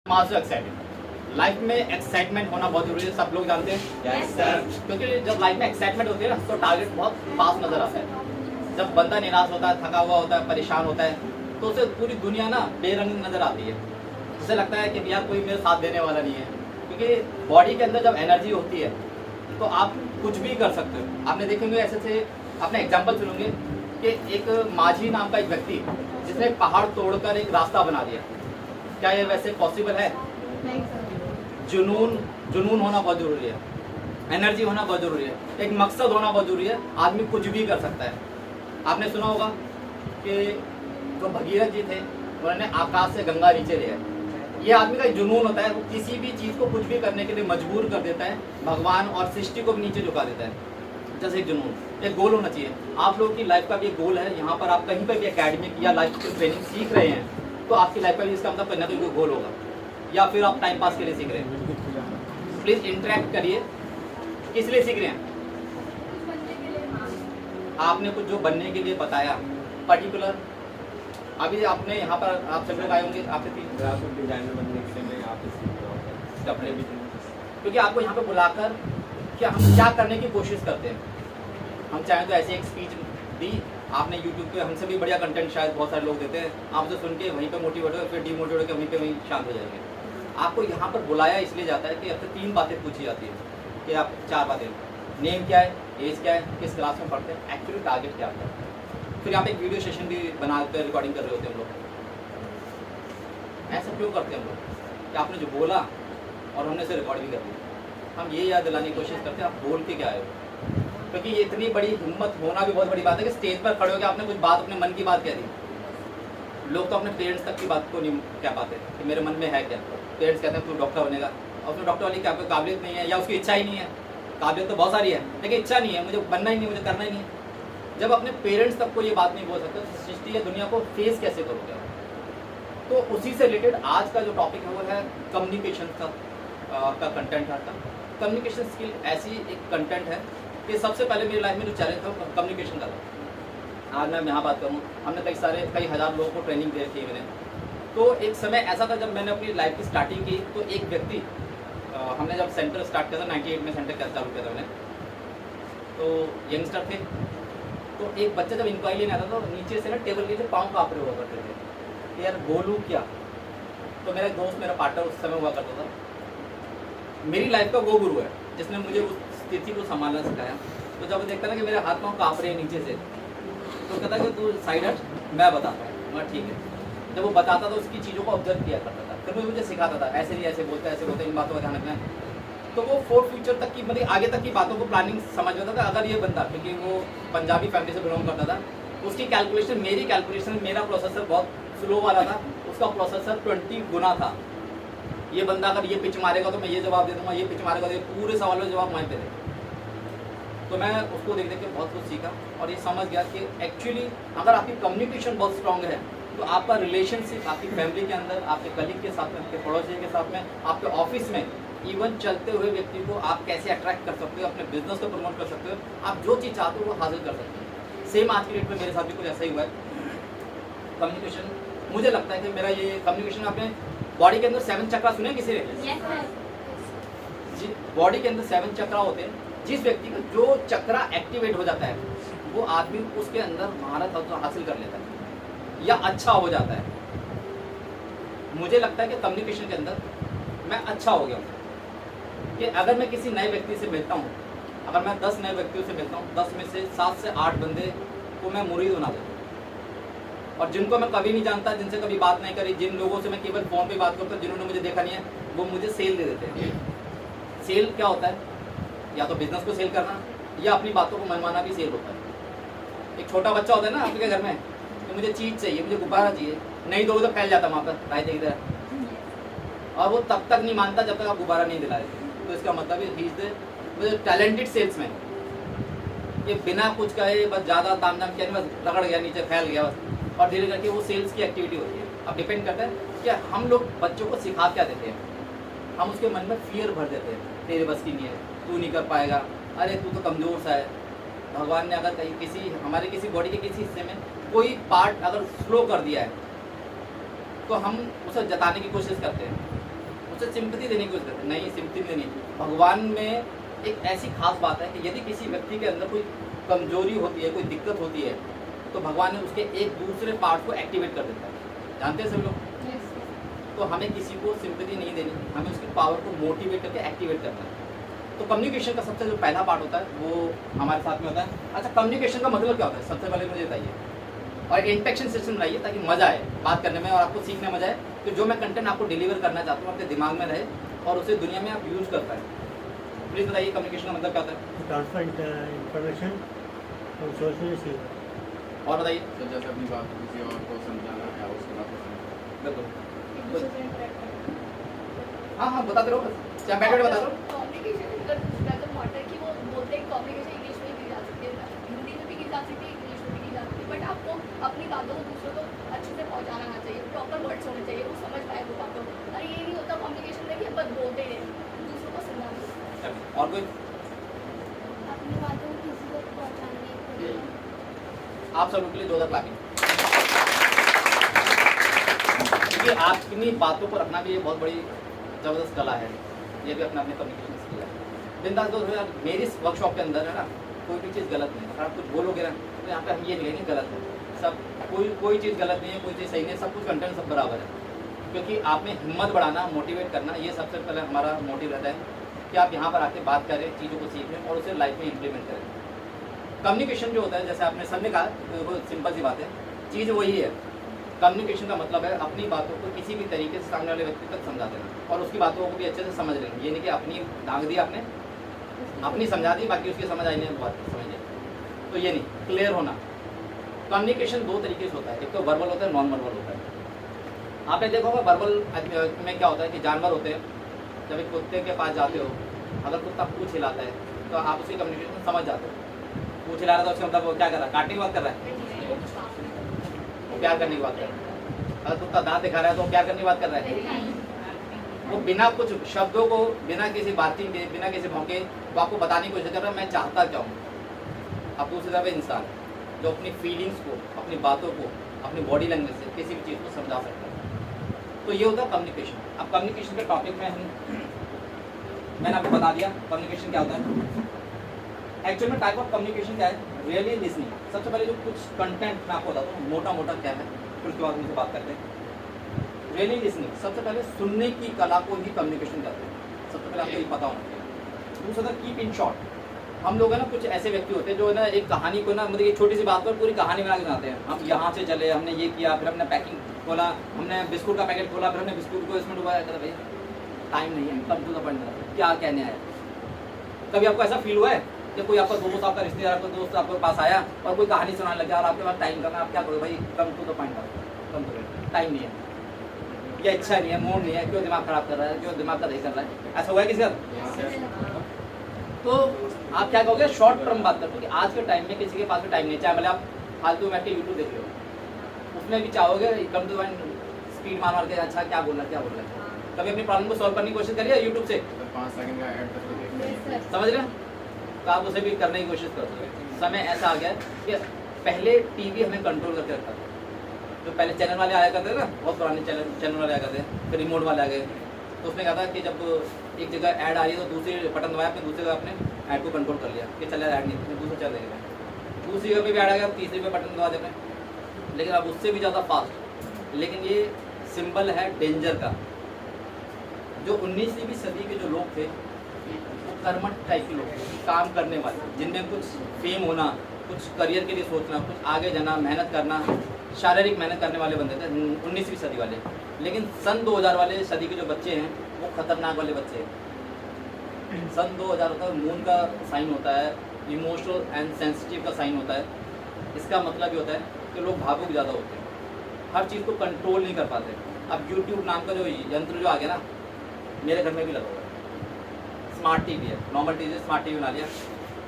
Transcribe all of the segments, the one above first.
मास excited. Life में excitement होना बहुत जरूरी है, सब लोग जानते हैं। Yes, sir. क्योंकि जब लाइफ में एक्साइटमेंट होती है ना तो टारगेट बहुत पास नजर आता है। जब बंदा निराश होता है, थका हुआ होता है, परेशान होता है, तो उसे पूरी दुनिया ना बेरंग नजर आती है। उसे लगता है कि यार कोई मेरे साथ देने वाला नहीं है। क्योंकि बॉडी के अंदर जब एनर्जी होती है तो आप कुछ भी कर सकते हो। आपने देखेंगे ऐसे से अपने एग्जाम्पल सुनोगे कि एक माझी नाम का एक व्यक्ति जिसने एक पहाड़ तोड़कर एक रास्ता बना दिया। क्या ये वैसे पॉसिबल है? जुनून होना बहुत जरूरी है, एनर्जी होना बहुत जरूरी है, एक मकसद होना बहुत जरूरी है। आदमी कुछ भी कर सकता है। आपने सुना होगा कि जो भगीरथ जी थे उन्होंने आकाश से गंगा नीचे लिया। ये आदमी का जुनून होता है, वो किसी भी चीज़ को कुछ भी करने के लिए मजबूर कर देता है, भगवान और सृष्टि को भी नीचे झुका देता है। जैसे एक जुनून, एक गोल होना चाहिए। आप लोगों की लाइफ का भी एक गोल है। यहाँ पर आप कहीं पर भी एकेडमिक या लाइफ की ट्रेनिंग सीख रहे हैं तो आपकी लाइफ का भी इसका मतलब कहीं ना कहीं कोई गोल होगा, या फिर आप टाइम पास के लिए सीख रहे हैं। प्लीज इंटरेक्ट करिए। किस लिए सीख रहे हैं? आपने कुछ जो बनने के लिए बताया पर्टिकुलर, अभी आपने यहाँ पर आप सब लोग आए होंगे, आपसे ग्राफिक डिजाइनर बनने के लिए मैं यहाँ पे सीख रहा हूँ कपड़े भी, क्योंकि आपको यहाँ पे बुलाकर कि हम क्या करने की कोशिश करते हैं। हम चाहें तो ऐसी एक स्पीच दी, आपने यूट्यूब पे हमसे भी बढ़िया कंटेंट शायद बहुत सारे लोग देते हैं, आप जो सुन के वहीं पे मोटिवेट हो, फिर डीमोटिवेट होकर वहीं पे वहीं शांत हो जाएंगे। आपको यहाँ पर बुलाया इसलिए जाता है कि आपसे 3 बातें पूछी जाती है कि आप 4 बातें, नेम क्या है, एज क्या है, किस क्लास में पढ़ते हैं, एक्चुअली टारगेट क्या है। फिर यहाँ पे एक वीडियो सेशन भी बना कर रिकॉर्डिंग कर रहे होते हैं हम लोग। ऐसा क्यों करते हैं हम लोग कि आपने जो बोला और हमने इसे रिकॉर्ड भी कर दिया। हम ये याद दिलाने की कोशिश करते हैं आप बोल के क्या आए हो। क्योंकि ये इतनी बड़ी हिम्मत होना भी बहुत बड़ी बात है कि स्टेज पर खड़े होकर आपने कुछ बात, अपने मन की बात कह दी। लोग तो अपने पेरेंट्स तक की बात को नहीं कह पाते कि मेरे मन में है क्या। पेरेंट्स कहते हैं तू डॉक्टर बनेगा, और उसमें डॉक्टर वाली क्या काबिलियत नहीं है या उसकी इच्छा ही नहीं है। काबिलियत तो बहुत सारी है लेकिन इच्छा नहीं है, मुझे बनना ही नहीं, मुझे करना ही नहीं है। जब अपने पेरेंट्स तक को ये बात नहीं बोल सकते तो सृष्टि या दुनिया को फेस कैसे करोगे? तो उसी से रिलेटेड आज का जो टॉपिक है वो है कम्युनिकेशन का कंटेंट है। कम्युनिकेशन स्किल ऐसी एक कंटेंट है कि सबसे पहले मेरी लाइफ में जो चैलेंज था वो कम्युनिकेशन का था। आज मैं यहाँ बात करूँ, हमने कई हज़ार लोगों को ट्रेनिंग दे रखी है मैंने। तो एक समय ऐसा था जब मैंने अपनी लाइफ की स्टार्टिंग की तो एक व्यक्ति, हमने जब सेंटर स्टार्ट किया था 98 में सेंटर चालू किया था मैंने, तो यंगस्टर थे। तो एक बच्चा जब इंक्वायरी लेने आता था तो नीचे से ना टेबल के नीचे पाँव काँप रहे हुआ करते थे कि यार बोलूँ क्या। तो मेरा दोस्त, मेरा पार्टनर उस समय हुआ करता था, मेरी लाइफ का वो गुरु है जिसने मुझे उस स्थिति को संभालना सिखाया। तो जब वो देखता ना कि मेरे हाथ पाँव काँप रहे हैं नीचे से, तो कहता कि तू साइड हट, मैं बताता हूँ। मैं ठीक है। जब वो बताता था उसकी चीज़ों को ऑब्जर्व किया करता था, फिर वो मुझे सिखाता था ऐसे नहीं, ऐसे बोलते, इन बातों का ध्यान रखना है। तो वो फॉर फ्यूचर तक की, मतलब आगे तक की बातों को प्लानिंग समझ लेता था। अगर ये बंदा, क्योंकि वो पंजाबी फैमिली से बिलोंग करता था, उसकी कैलकुलेशन, मेरी कैलकुलेशन, मेरा प्रोसेसर बहुत स्लो वाला था, उसका प्रोसेसर 20 गुना था। ये बंदा अगर ये पिच मारेगा तो मैं ये जवाब दे दूंगा, ये पिच मारेगा तो ये पूरे सवालों के जवाब मैं दे दूँ। तो मैं उसको देख देख के बहुत कुछ सीखा और ये समझ गया कि एक्चुअली अगर आपकी कम्युनिकेशन बहुत स्ट्रांग है तो आपका रिलेशनशिप आपकी फैमिली के अंदर, आपके कलीग के साथ में, आपके पड़ोसी के साथ में, आपके ऑफिस में, इवन चलते हुए व्यक्ति को आप कैसे अट्रैक्ट कर सकते हो, अपने बिजनेस को प्रमोट कर सकते हो, आप जो चीज़ चाहते हो वो हासिल कर सकते हो। सेम आज की डेट में मेरे साथ भी कुछ ऐसा ही हुआ है। कम्युनिकेशन, मुझे लगता है कि मेरा ये कम्युनिकेशन, आपने बॉडी के अंदर 7 चक्रा सुने किसी ने? जी, बॉडी के अंदर 7 चक्रा होते हैं। जिस व्यक्ति का जो चक्रा एक्टिवेट हो जाता है वो आदमी उसके अंदर महारत हासिल कर लेता है या अच्छा हो जाता है। मुझे लगता है कि कम्युनिकेशन के अंदर मैं अच्छा हो गया हूँ कि अगर मैं किसी नए व्यक्ति से मिलता हूँ, अगर मैं 10 नए व्यक्तियों से मिलता हूँ, 10 में से 7 से 8 बंदे को मैं मुरीद बना देता हूँ। और जिनको मैं कभी नहीं जानता, जिनसे कभी बात नहीं करी, जिन लोगों से मैं केवल फ़ोन पे बात करता हूँ, जिन्होंने मुझे देखा नहीं है, वो मुझे सेल दे देते हैं। सेल क्या होता है? या तो बिजनेस को सेल करना या अपनी बातों को मनवाना भी सेल होता है। एक छोटा बच्चा होता है ना आपके घर में, तो मुझे चीज़ चाहिए, मुझे गुब्बारा चाहिए, नहीं दो तो फैल जाता वहाँ पर रायते की तरह, और वो तब तक नहीं मानता जब तक आप गुब्बारा नहीं दिला रहे। तो इसका मतलब है he is the talented salesman. ये बिना कुछ कहे बस ज़्यादा ताम झाम किया, बस रगड़ गया, नीचे फैल गया बस, और धीरे करके वो सेल्स की एक्टिविटी होती है। अब डिपेंड करता है कि हम लोग बच्चों को सिखा क्या देते हैं। हम उसके मन में फियर भर देते हैं, तेरे बस की नहीं है, तू नहीं कर पाएगा, अरे तू तो कमज़ोर सा है। भगवान ने अगर कहीं हमारे किसी बॉडी के किसी हिस्से में कोई पार्ट अगर स्लो कर दिया है तो हम उसे जताने की कोशिश करते हैं उसे सिंपैथी देने की कोशिश करते हैं, नहीं सिंपैथी नहीं देनी। भगवान में एक ऐसी खास बात है कि यदि किसी व्यक्ति के अंदर कोई कमजोरी होती है, कोई दिक्कत होती है, तो भगवान ने उसके एक दूसरे पार्ट को एक्टिवेट कर देता है। जानते हैं सभी लोग? तो हमें किसी को सिंपैथी नहीं देनी, हमें उसकी पावर को मोटिवेट करके एक्टिवेट करना है। तो कम्युनिकेशन का सबसे जो पहला पार्ट होता है वो हमारे साथ में होता है। अच्छा, कम्युनिकेशन का मतलब क्या होता है सबसे पहले मुझे बताइए, और इंटरेक्शन सिस्टम बनाइए ताकि मज़ा आए बात करने में और आपको सीखने में मजा आए। तो जो मैं कंटेंट आपको डिलीवर करना चाहता हूँ आपके दिमाग में रहे और उसे दुनिया में आप यूज़ कर पाए। प्लीज़ बताइए कम्युनिकेशन का मतलब क्या होता है? ट्रांसफर इंफॉर्मेशन और सोचने और बताइए। तो जैसे अपनी बात किसी और को समझाना है उसको बात बिल्कुल, हाँ हाँ बताते रहो, क्या बैठे बता दो। कम्युनिकेशन डजंट मैटर कि वो बोलते हैं कम्युनिकेशन इंग्लिश में की जा सकती है, हिंदी में भी की जा सकती है, इंग्लिश में भी की जा सकती है, बट आपको अपनी बातों को दूसरों को अच्छे से पहुंचाना आना चाहिए, प्रॉपर वर्ड्स होने चाहिए, वो समझ पाए वो बातों को। और ये नहीं होता कम्युनिकेशन में कि बस बोलते रहे, दूसरों को समझाना। और कोई अपनी बातों को किसी को पहुंचाने। आप सब लोग के लिए जोरदार क्लैपिंग, क्योंकि अपनी बातों को रखना भी ये बहुत बड़ी ज़बरदस्त कला है। ये भी अपना अपने कम्युनिकेशन स्किल है। बिंदास दोस्त यार, मेरी इस वर्कशॉप के अंदर है ना कोई भी चीज़ गलत नहीं है। अगर आप कुछ बोलोगे ना तो यहाँ पे हम ये नहीं कहेंगे गलत है, सब कोई चीज़ गलत नहीं है, कोई चीज़ सही नहीं है, सब कुछ कंटेंट सब बराबर है। क्योंकि आप में हिम्मत बढ़ाना, मोटिवेट करना, ये सबसे पहले हमारा मोटिव रहता है कि आप यहाँ पर आके बात करें, चीज़ों को सीखें और उसे लाइफ में इम्प्लीमेंट करें। कम्युनिकेशन जो होता है, जैसे आपने सबने कहा, तो सिंपल सी बात है, चीज़ वही है। कम्युनिकेशन का मतलब है अपनी बातों को किसी भी तरीके से सामने वाले व्यक्ति तक समझा देना और उसकी बातों को भी अच्छे से समझ लेना। ये नहीं कि अपनी दाग दी आपने, अपनी समझा दी, बाकी उसकी समझ आई नहीं बात समझ जाए, तो ये नहीं, क्लियर होना। कम्युनिकेशन दो तरीके से होता है, एक तो वर्बल होता है, नॉन वर्बल होता है। आपने देखा होगा वर्बल में क्या होता है कि जानवर होते हैं, जब एक कुत्ते के पास जाते हो, अगर कुत्ता पूंछ हिलाता है तो आप उसकी कम्युनिकेशन समझ जाते हो। पूंछ हिला रहा था, उसका मतलब वो क्या कर रहा है, काटने की बात कर रहा है, वो प्यार करने की बात कर रहा है। अगर कुत्ता दांत दिखा रहा है तो वो प्यार करने की बात कर रहा है। वो बिना कुछ शब्दों को, बिना किसी बातचीत के, बिना किसी भौंके, वो आपको बताने की कोशिश कर रहा है मैं चाहता क्या हूँ। अब दूसरी तरफ इंसान जो अपनी फीलिंग्स को, अपनी बातों को, अपनी बॉडी लैंग्वेज से किसी भी चीज़ को समझा सकता है। तो ये होता है कम्युनिकेशन। अब कम्युनिकेशन के टॉपिक में मैंने आपको बता दिया कम्युनिकेशन क्या होता है। एक्चुअल में टाइप ऑफ कम्युनिकेशन क्या है, रियली लिसनिंग। सबसे पहले जो कुछ कंटेंट मैं आपको बताता हूँ मोटा मोटा क्या है, फिर उसके बाद मुझे बात करते हैं। रियली लिसनिंग, सबसे पहले सुनने की कला को ही कम्युनिकेशन कहते हैं। सबसे पहले आपको ये पता होना चाहिए। दूसरा था कीप इन शॉर्ट। हम लोग है ना, कुछ ऐसे व्यक्ति होते हैं जो है ना एक कहानी को ना, मतलब एक छोटी सी बात पर पूरी कहानी बना के सुनाते हैं। हम यहाँ से चले, हमने ये किया, फिर हमने पैकिंग खोला, हमने बिस्कुट का पैकेट खोला, फिर हमने बिस्कुट को इसमें डुबाया। कहते भैया टाइम नहीं है, कम टू द पॉइंट, क्या कहने आया। कभी आपको ऐसा फील हुआ है कि कोई आपका दोस्त, आपका रिश्तेदार, आपका दोस्त आपके पास आया और कोई कहानी सुनाने लगा और आपके पास टाइम करना, आप क्या करोगे भाई, come to the point, come to the point, time नहीं है, या इच्छा नहीं है, मूड नहीं है, क्यों दिमाग खराब कर रहा है, क्यों दिमाग का नहीं कर रहा है। ऐसा हुआ है किसी का? तो आप क्या कहोगे, शॉर्ट टर्म बात करते हो कि आज के टाइम में किसी के पास में टाइम नहीं, चाहे भले आप फालतू बैठ के यूट्यूब देख रहे हो, उसमें भी चाहोगे come to the point, speed मार के अच्छा क्या बोल रहा है। कभी अपनी प्रॉब्लम को सॉल्व करने की कोशिश करिए यूट्यूब से, 5 सेकंड का ऐड करके समझ रहे हैं, तो आप उसे भी करने की कोशिश करो। समय ऐसा आ गया है कि पहले टीवी हमें कंट्रोल करके रखता था। जो पहले चैनल वाले आया करते थे ना, बहुत पुराने चैनल वाले आया करते हैं, फिर रिमोट वाले आ गए, तो उसने कहा था कि जब एक जगह ऐड आ रही है तो दूसरी बटन दबाया, अपने दूसरी जगह अपने ऐड को कंट्रोल कर लिया कि चल ऐड नहीं, दूसरा चल देगा, दूसरी जगह पे भी ऐड आ गया, तीसरी पे बटन दबा देते हैं, लेकिन अब उससे भी ज़्यादा फास्ट। लेकिन ये सिंबल है डेंजर का। जो 19वीं सदी के जो लोग थे वो कर्मठ टाइप के लोग थे, काम करने वाले, जिनमें कुछ फेम होना, कुछ करियर के लिए सोचना, कुछ आगे जाना, मेहनत करना, शारीरिक मेहनत करने वाले बंदे थे 19वीं सदी वाले। लेकिन सन 2000 वाले सदी के जो बच्चे हैं वो खतरनाक वाले बच्चे हैं। सन 2000 होता है मून का साइन होता है, इमोशनल एंड सेंसिटिव का साइन होता है। इसका मतलब ये होता है कि लोग भावुक ज़्यादा होते हैं, हर चीज़ को कंट्रोल नहीं कर पाते। अब यूट्यूब नाम का जो यंत्र जो आ गया ना, मेरे घर में भी लगा हुआ है, स्मार्ट टीवी है, नॉर्मल टीवी से स्मार्ट टीवी बना लिया।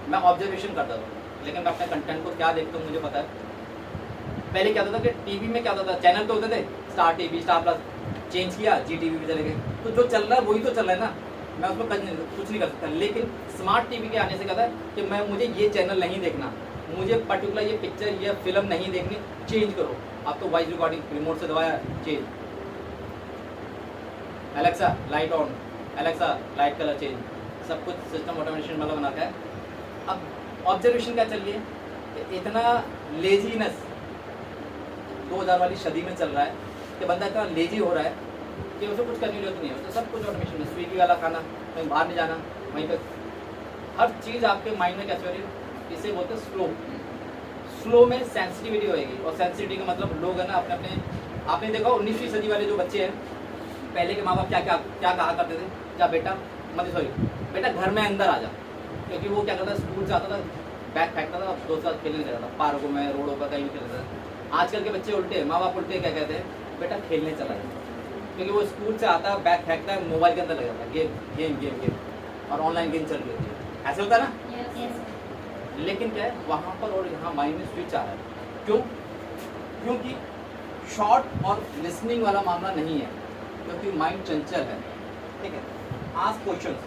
मैं ऑब्जर्वेशन करता था, लेकिन मैं अपने कंटेंट को क्या देखता हूँ मुझे पता है। पहले क्या होता था कि टीवी में क्या होता था, चैनल तो होते थे, star TV, star plus, change किया, जी टीवी पे चले गए, तो जो चल रहा है वही तो चल रहा है ना, मैं उसमें कुछ नहीं कर सकता। लेकिन स्मार्ट टीवी के आने से कहता है कि मुझे ये चैनल नहीं देखना, मुझे पर्टिकुलर ये पिक्चर या फिल्म नहीं देखनी, चेंज करो। आप तो वॉइस रिकॉर्डिंग रिमोट से दबाया, change, Alexa light on, Alexa light colour change, सब कुछ सिस्टम ऑटोमेशन वाला बना का है। अब ऑब्जर्वेशन क्या चल रही है कि इतना लेजीनेस 2000 वाली सदी में चल रहा है कि बंदा इतना लेजी हो रहा है कि उसे कुछ करने की जरूरत नहीं है, उसे सब कुछ ऑटोमेशन में, स्विगी वाला खाना, कहीं बाहर नहीं जाना, वहीं पर हर चीज़ आपके माइंड में कैसे हो रही है, इसे बोलते हैं स्लो। स्लो में सेंसिटिविटी होएगी, और सेंसिटिविटी का मतलब लोग है ना अपने अपने, आपने देखा 19वीं सदी वाले जो बच्चे हैं, पहले के माँ बाप क्या क्या क्या कहा करते थे, क्या बेटा मतलब सॉरी बेटा घर में अंदर आ जा, क्योंकि वो क्या करता था, स्कूल से आता था बैग फेंकता था, दोस्त साथ खेलने जाता था, पार्कों में, रोडों पर, कहीं भी खेलता था। आजकल के बच्चे उल्टे, माँ बाप उल्टे क्या कहते हैं, बेटा खेलने चला जाए, क्योंकि वो स्कूल से आता है बैग फेंकता है, मोबाइल के अंदर लग जाता है, गेम गेम गेम गेम, और ऑनलाइन गेम चल रही होती है, ऐसे होता है ना। लेकिन क्या है, वहाँ पर और यहाँ माइंड में स्विच आ रहा है। क्यों? क्योंकि शॉर्ट और लिसनिंग वाला मामला नहीं है, क्योंकि माइंड चंचल है। ठीक है, आस्क क्वेश्चंस,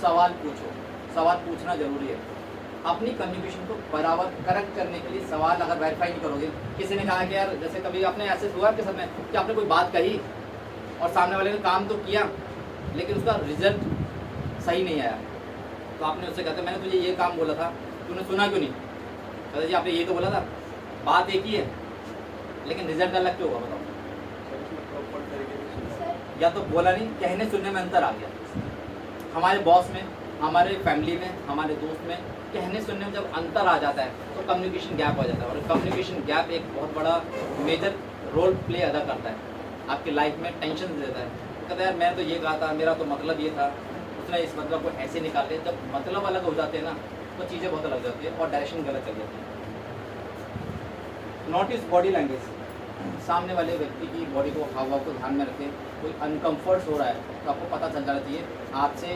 सवाल पूछो, सवाल पूछना जरूरी है। अपनी कम्युनिकेशन को बराबर करेक्ट करने के लिए सवाल अगर वेरीफाई नहीं करोगे, किसी ने कहा कि यार जैसे कभी आपने ऐसे हुआ आपके सामने कि आपने कोई बात कही और सामने वाले ने काम तो किया लेकिन उसका रिजल्ट सही नहीं आया, तो आपने उससे कहते मैंने तुझे ये काम बोला था, तूने सुना क्यों नहीं? कहते जी आपने ये तो बोला था, बात एक ही है लेकिन रिजल्ट अलग क्यों हुआ बताओ? या तो बोला नहीं, कहने सुनने में अंतर आ गया। हमारे बॉस में, हमारे फैमिली में, हमारे दोस्त में कहने सुनने में जब अंतर आ जाता है तो कम्युनिकेशन गैप हो जाता है, और कम्युनिकेशन गैप एक बहुत बड़ा मेजर रोल प्ले अदा करता है, आपकी लाइफ में टेंशन देता है। कहता है यार मैं तो ये कहा था, मेरा तो मतलब ये था, उसने इस मतलब को ऐसे निकाल दिया। जब मतलब अलग हो जाते हैं ना तो चीज़ें बहुत अलग जाती है और डायरेक्शन गलत चल जाती है। नोटिस बॉडी लैंग्वेज, सामने वाले व्यक्ति की बॉडी को, हाव भाव को ध्यान में रखें। कोई अनकम्फर्ट हो रहा है तो आपको पता चल जाना चाहिए आपसे,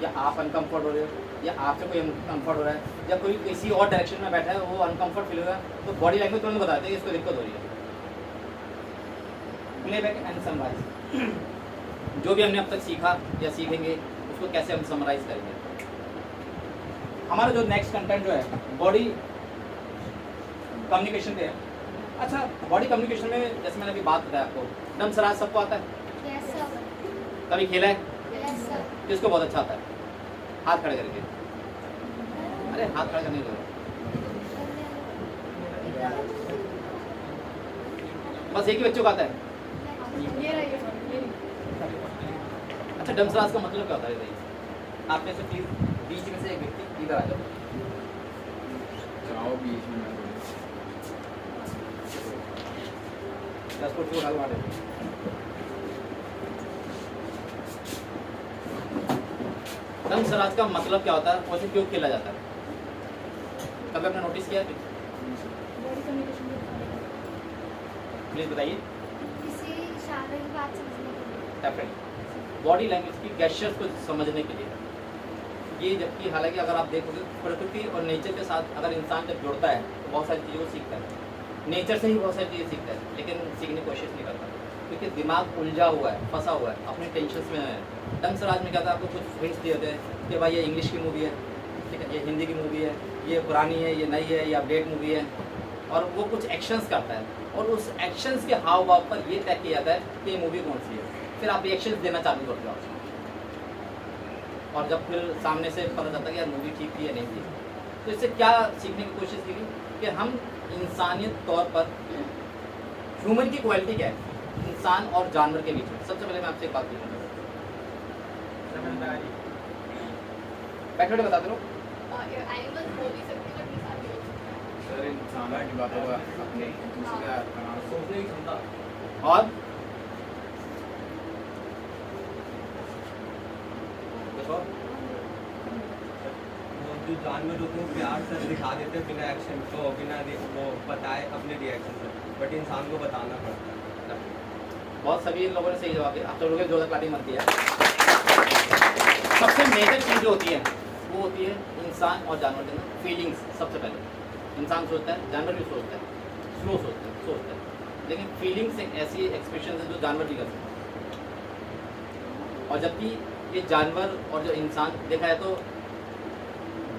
या आप अनकम्फर्ट हो रहे हो, या आपसे कोई अनकम्फर्ट हो रहा है, या कोई किसी और डायरेक्शन में बैठा है वो अनकम्फर्ट फील हो रहा है, तो बॉडी लैंग्वेज तुरंत बताते हैं कि इसको दिक्कत हो रही है। प्लेबैक एंड समराइज, जो भी हमने अब तक सीखा या सीखेंगे उसको कैसे हम समराइज करेंगे। हमारा जो नेक्स्ट कंटेंट जो है बॉडी कम्युनिकेशन पे है। अच्छा, बॉडी कम्युनिकेशन में जैसे मैंने अभी बात बताया आपको, डमसराज सबको आता है? कभी खेला है? किसको बहुत अच्छा आता है? हाथ खड़े करके। अरे हाथ खड़े करने दो। बस एक ही बच्चों का आता है? अच्छा, डमसराज का मतलब क्या होता है? आप में से प्लीज बीच में से एक व्यक्ति इधर आ जाओ। जाओ बीच में। 10 फुट से उठा के मार दो। डमसराज का मतलब क्या होता है और उसे क्यों खेला जाता है? कभी आपने नोटिस किया? प्लीज बताइए। बॉडी लैंग्वेज की गेस्चर्स को समझने के लिए ये, जबकि हालांकि अगर आप देखोगे प्रकृति और नेचर के साथ अगर इंसान जब जुड़ता है तो बहुत सारी चीज़ों को सीखता है, नेचर से ही बहुत सारी चीज़ें सीखता है, लेकिन सीखने की कोशिश नहीं करता क्योंकि दिमाग उलझा हुआ है, फंसा हुआ है, अपने टेंशन में है। डमसराज में क्या था, आपको कुछ हिंट्स दिए होते हैं कि भाई ये इंग्लिश की मूवी है, ठीक है, ये हिंदी की मूवी है, ये पुरानी है, ये नई है, ये अपडेट मूवी है, और वो कुछ एक्शंस करता है और उस एक्शंस के हाव भाव पर ये तय किया जाता है कि ये मूवी कौन सी है। फिर आप रिएक्शंस देना चालू करते हो आप, और जब फिर सामने से पता चलता है कि यार मूवी ठीक थी या नहीं थी। तो इससे क्या सीखने की कोशिश की कि हम इंसानियत तौर पर ह्यूमन की क्वालिटी क्या है इंसान और जानवर के बीच में। सबसे पहले मैं आपसे एक बात पूछूंगा, बैठे बैठे बताते रहो। एनिमल्स बोल भी सकते हैं बट इंसान भी बोल सकते हैं। सर इंसानों की बातों का अपने दूसरे सोचने की क्षमता और जो जानवर होते हैं प्यार से दिखा देते हैं बिना एक्शन को, बिना वो बताए अपने रिएक्शन से, बट इंसान को बताना पड़ता है। बहुत सभी लोगों ने सही जवाब दिया। आप सब लोगों की जोरदार क्लैपिंग बनती है। सबसे मेजर चीज़ जो होती है वो होती है इंसान और जानवर के अंदर फीलिंग्स। सबसे पहले इंसान सोचता है, जानवर भी सोचता है, स्लो सोचता है, लेकिन फीलिंग्स एक ऐसी एक्सप्रेशन है जो जानवर भी कर सकते हैं। और जबकि ये जानवर और जो इंसान देखा है तो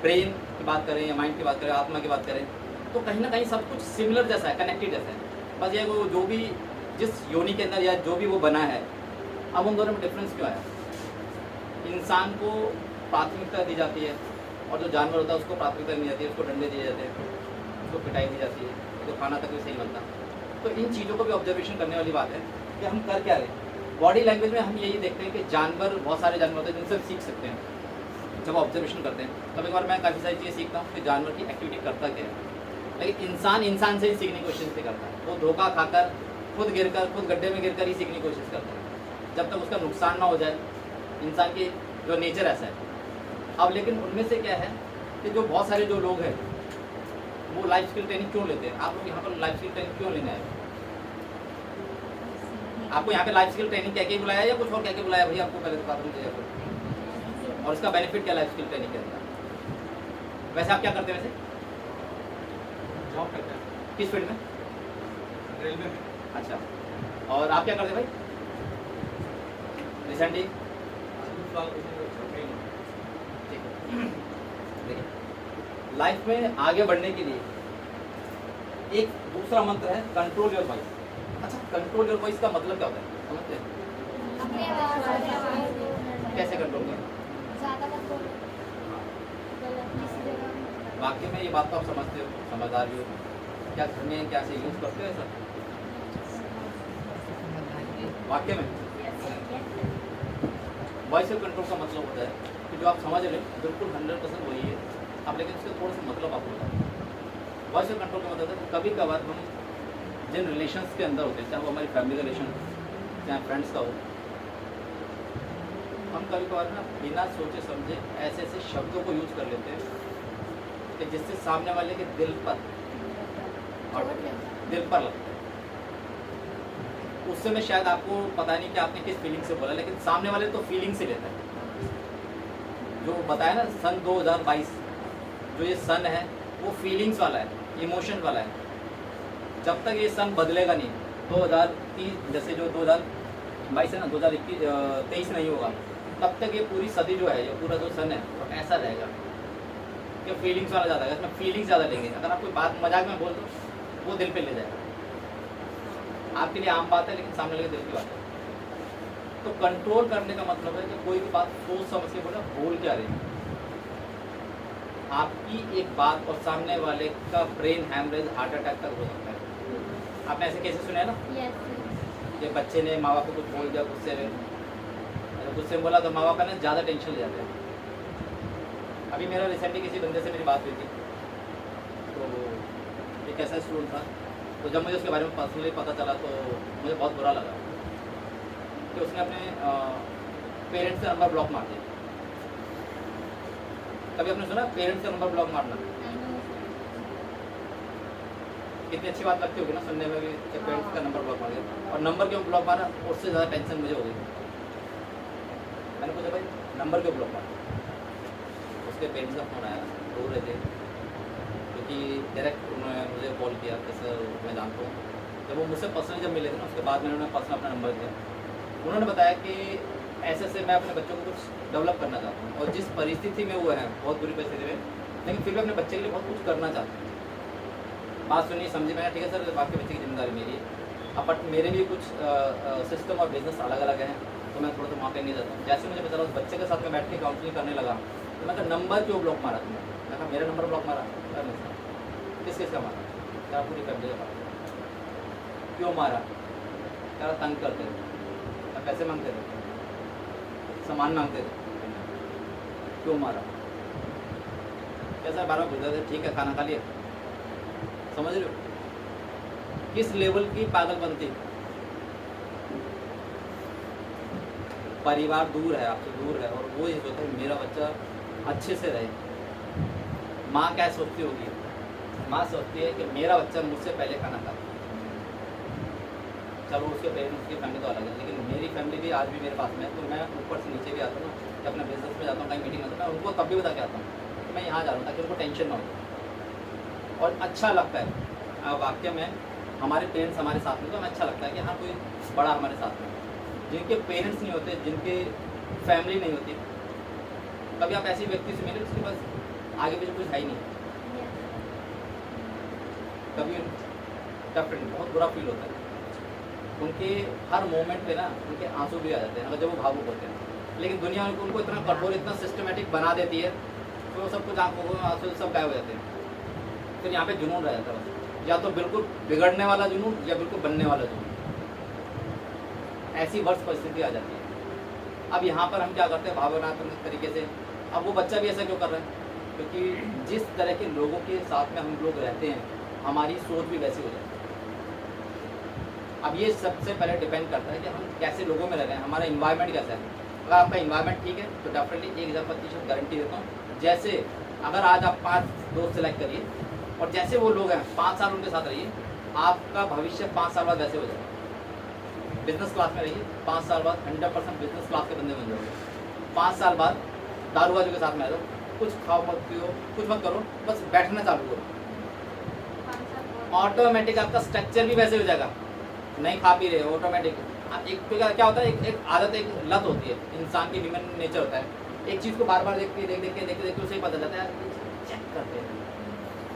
ब्रेन की बात करें या माइंड की बात करें, आत्मा की बात करें, तो कहीं ना कहीं सब कुछ सिमिलर जैसा है, कनेक्टेड जैसा है। बस ये वो जो भी जिस योनि के अंदर या जो भी वो बना है, अब उन दोनों में डिफरेंस क्यों आया? इंसान को प्राथमिकता दी जाती है और जो जानवर होता है उसको प्राथमिकता नहीं जाती है, उसको डंडे दिए जाते हैं, उसको पिटाई दी जाती है, तो खाना तक भी सही बनता। तो इन चीज़ों को भी ऑब्जर्वेशन करने वाली बात है कि हम कर क्या रहे हैं। बॉडी लैंग्वेज में हम यही देखते हैं कि जानवर, बहुत सारे जानवर होते हैं जिनसे हम सीख सकते हैं जब ऑब्जर्वेशन करते हैं। कभी कभार मैं काफ़ी सारी चीज़ें सीखता हूँ कि जानवर की एक्टिविटी करता क्या है, लेकिन इंसान से ही सीखने की कोशिश नहीं करता है। वो धोखा खाकर, खुद गड्ढे में गिरकर ही सीखने की कोशिश करता है, जब तक उसका नुकसान ना हो जाए। इंसान की जो नेचर ऐसा है। अब लेकिन उनमें से क्या है कि जो बहुत सारे जो लोग हैं वो लाइफ स्किल ट्रेनिंग क्यों लेते हैं? आप लोग यहाँ पर लाइफ स्किल ट्रेनिंग क्यों लेने आए? आपको यहाँ पे लाइफ स्किल ट्रेनिंग क्या क्या बुलाया या कुछ और क्या क्या बुलाया भैया? आपको पहले बता दूँ और इसका बेनिफिट क्या लाइफ स्किल ट्रेनिंग के अंदर? वैसे आप क्या करते हैं? वैसे जॉब करते हैं किस फील्ड में? रेलवे में। अच्छा, और आप क्या करते हैं भाई रिसेंटली? देखिए, लाइफ में आगे बढ़ने के लिए एक दूसरा मंत्र है कंट्रोल योर वॉइस। अच्छा, कंट्रोल योर वॉइस का मतलब क्या होता है समझते हैं? अपने आवाज़ कैसे कंट्रोल करें? ज़्यादा मत बोलो, गलत किसी जगह वाकई में ये बात तो आप समझते हो, समझदार भी हो। क्या घर में क्या से यूज़ करते हो ऐसा? वाकई में वॉइस ऑफ कंट्रोल का मतलब होता है कि जो आप समझ रहे हो बिल्कुल 100% वही है आप, लेकिन उसका थोड़ा सा मतलब आपको बताओ। वॉइस ऑफ कंट्रोल का मतलब है कि कभी कभार हम जिन रिलेशंस के अंदर होते हैं, चाहे वो हमारी फैमिली का रिलेशन चाहे फ्रेंड्स का हो, हम कभी कभार ना बिना सोचे समझे ऐसे ऐसे शब्दों को यूज कर लेते हैं कि जिससे सामने वाले के दिल पर लगता है। उस समय शायद आपको पता नहीं कि आपने किस फीलिंग से बोला, लेकिन सामने वाले तो फीलिंग से लेता है। जो बताया ना सन 2022, जो ये सन है वो फीलिंग्स वाला है, इमोशन वाला है। जब तक ये सन बदलेगा नहीं, 2030 जैसे जो 2022 है ना, 2023 नहीं होगा, तब तक ये पूरी सदी जो है, ये पूरा जो सन है वो ऐसा रहेगा कि फीलिंग्स वाला ज़्यादा है। इसमें फीलिंग्स ज़्यादा लेंगे। अगर आप कोई बात मजाक में बोल दो वो दिल पे ले जाएगा। आपके लिए आम बात है लेकिन सामने वाले दिल की बात है। तो कंट्रोल करने का मतलब है कि कोई भी बात सोच समझ के बोला, बोल क्या रही है। आपकी एक बात और सामने वाले का ब्रेन हैमरेज, हार्ट अटैक तक हो सकता है। आपने ऐसे केसेस सुने हैं ना कि बच्चे ने माँ बाप को कुछ बोल दिया गुस्से में बोला तो माँ बाप ने ज़्यादा टेंशन ले जाते हैं। अभी मेरा रिसेंटली किसी बंदे से मेरी बात हुई थी, तो एक ऐसा स्टूडेंट था, तो जब मुझे उसके बारे में पर्सनली पता चला तो मुझे बहुत बुरा लगा कि उसने अपने पेरेंट्स का नंबर ब्लॉक मार दिया। कभी आपने सुना पेरेंट्स का नंबर ब्लॉक मारना? कितनी अच्छी बात लगती होगी ना सुनने में भी कि पेरेंट्स का नंबर ब्लॉक मार दिया। और नंबर क्यों ब्लॉक मारा, उससे ज़्यादा टेंशन मुझे हो गई। मैंने पूछा भाई नंबर क्यों ब्लॉक मारा? उसके पेरेंट्स का फ़ोन आया, रो रहे थे, क्योंकि डायरेक्ट उन्होंने मुझे कॉल किया कि सर मैं जानता हूँ। जब वो मुझसे पर्सनली जब मिले थे ना, उसके बाद मैंने उन्हें पर्सनल अपना नंबर दिया। उन्होंने बताया कि ऐसे मैं अपने बच्चों को कुछ डेवलप करना चाहता हूँ और जिस परिस्थिति में वो है, बहुत बुरी परिस्थिति में, लेकिन फिर भी अपने बच्चे के लिए बहुत कुछ करना चाहता हूँ। बात सुनिए, समझे? मैंने ठीक है सर, आपके बच्चे की जिम्मेदारी मेरी है। अब बट मेरे भी कुछ सिस्टम और बिजनेस अलग अलग हैं, तो मैं थोड़ा सा वहाँ पे नहीं जाता हूँ। जैसे मुझे पता चला उस बच्चे के साथ में बैठ के काउंसलिंग करने लगा, तो मैं कहा नंबर क्यों ब्लॉक मारा तुमने? मैं कहा मेरा नंबर ब्लॉक मारा? किस किस का मारा? क्या पूरी फैमिली का मारा? क्यों मारा? क्या तंग करते थे, पैसे मांगते थे, सामान मांगते थे, क्यों मारा? कैसा 12 पूछते थे, ठीक है खाना खा लिया? समझ रहे हो किस लेवल की पागलपंती? परिवार दूर है, आपसे दूर है, और वो ये सोचता है मेरा बच्चा अच्छे से रहे। माँ क्या सोचती होगी? माँ सोचती है कि मेरा बच्चा मुझसे पहले खाना खाता। चलो उसके पेरेंट्स की फैमिली तो अलग है, लेकिन मेरी फैमिली भी आज भी मेरे पास में है। तो मैं ऊपर से नीचे भी आता हूँ, जब अपने बिजनेस में जाता हूँ, कहीं मीटिंग आता हूँ, मैं उनको तब भी बता के आता हूँ कि मैं यहाँ जा रहा हूँ, ताकि उनको टेंशन ना हो। और अच्छा लगता है वाक्य में हमारे पेरेंट्स हमारे साथ में, तो हमें अच्छा लगता है कि हाँ कोई बड़ा हमारे साथ में। जिनके पेरेंट्स नहीं होते, जिनके फैमिली नहीं होती, कभी आप ऐसे व्यक्ति से मिले उसके पास आगे पीछे कुछ है ही नहीं, कभी डिफरेंट, बहुत बुरा फील होता है। उनके हर मोमेंट पे ना उनके आंसू भी आ जाते हैं अगर जब वो भावुक होते हैं, लेकिन दुनिया उनको इतना कठोर इतना सिस्टमेटिक बना देती है कि वो सब कुछ आंखों में आंसू सब गायब हो जाते हैं। फिर यहाँ पे जुनून रह जाता है बस, या तो बिल्कुल बिगड़ने वाला जुनून या बिल्कुल बनने वाला जुनून, ऐसी वर्ष परिस्थिति आ जाती है। अब यहाँ पर हम क्या करते हैं भावनात्मक तरीके से, अब वो बच्चा भी ऐसा क्यों कर रहा है, क्योंकि जिस तरह के लोगों के साथ में हम लोग रहते हैं हमारी सोच भी वैसी हो जाती है। अब ये सबसे पहले डिपेंड करता है कि हम कैसे लोगों में रह रहे हैं, हमारा इन्वायरमेंट कैसा है। अगर आपका इन्वायरमेंट ठीक है तो डेफिनेटली 1000% गारंटी देता हूँ। जैसे अगर आज आप 5 दोस्त सेलेक्ट करिए और जैसे वो लोग हैं 5 साल उनके साथ रहिए, आपका भविष्य 5 साल बाद वैसे हो जाएगा। बिजनेस क्लास में रहिए, 5 साल बाद 100% बिजनेस क्लास के बंदे बन जाओगे। 5 साल बाद दारूबाजों के साथ में आ जाओ, कुछ खाओ मत पियो कुछ मत करो, बस बैठना चालू करो, ऑटोमेटिक आपका स्ट्रक्चर भी वैसे हो जाएगा। नहीं खा पी रहे ऑटोमेटिक एक तो क्या होता है, एक आदत एक लत होती है, इंसान की ह्यूमन नेचर होता है। एक चीज़ को बार बार देख के उसे ही पता चलता है, चेक करते हैं।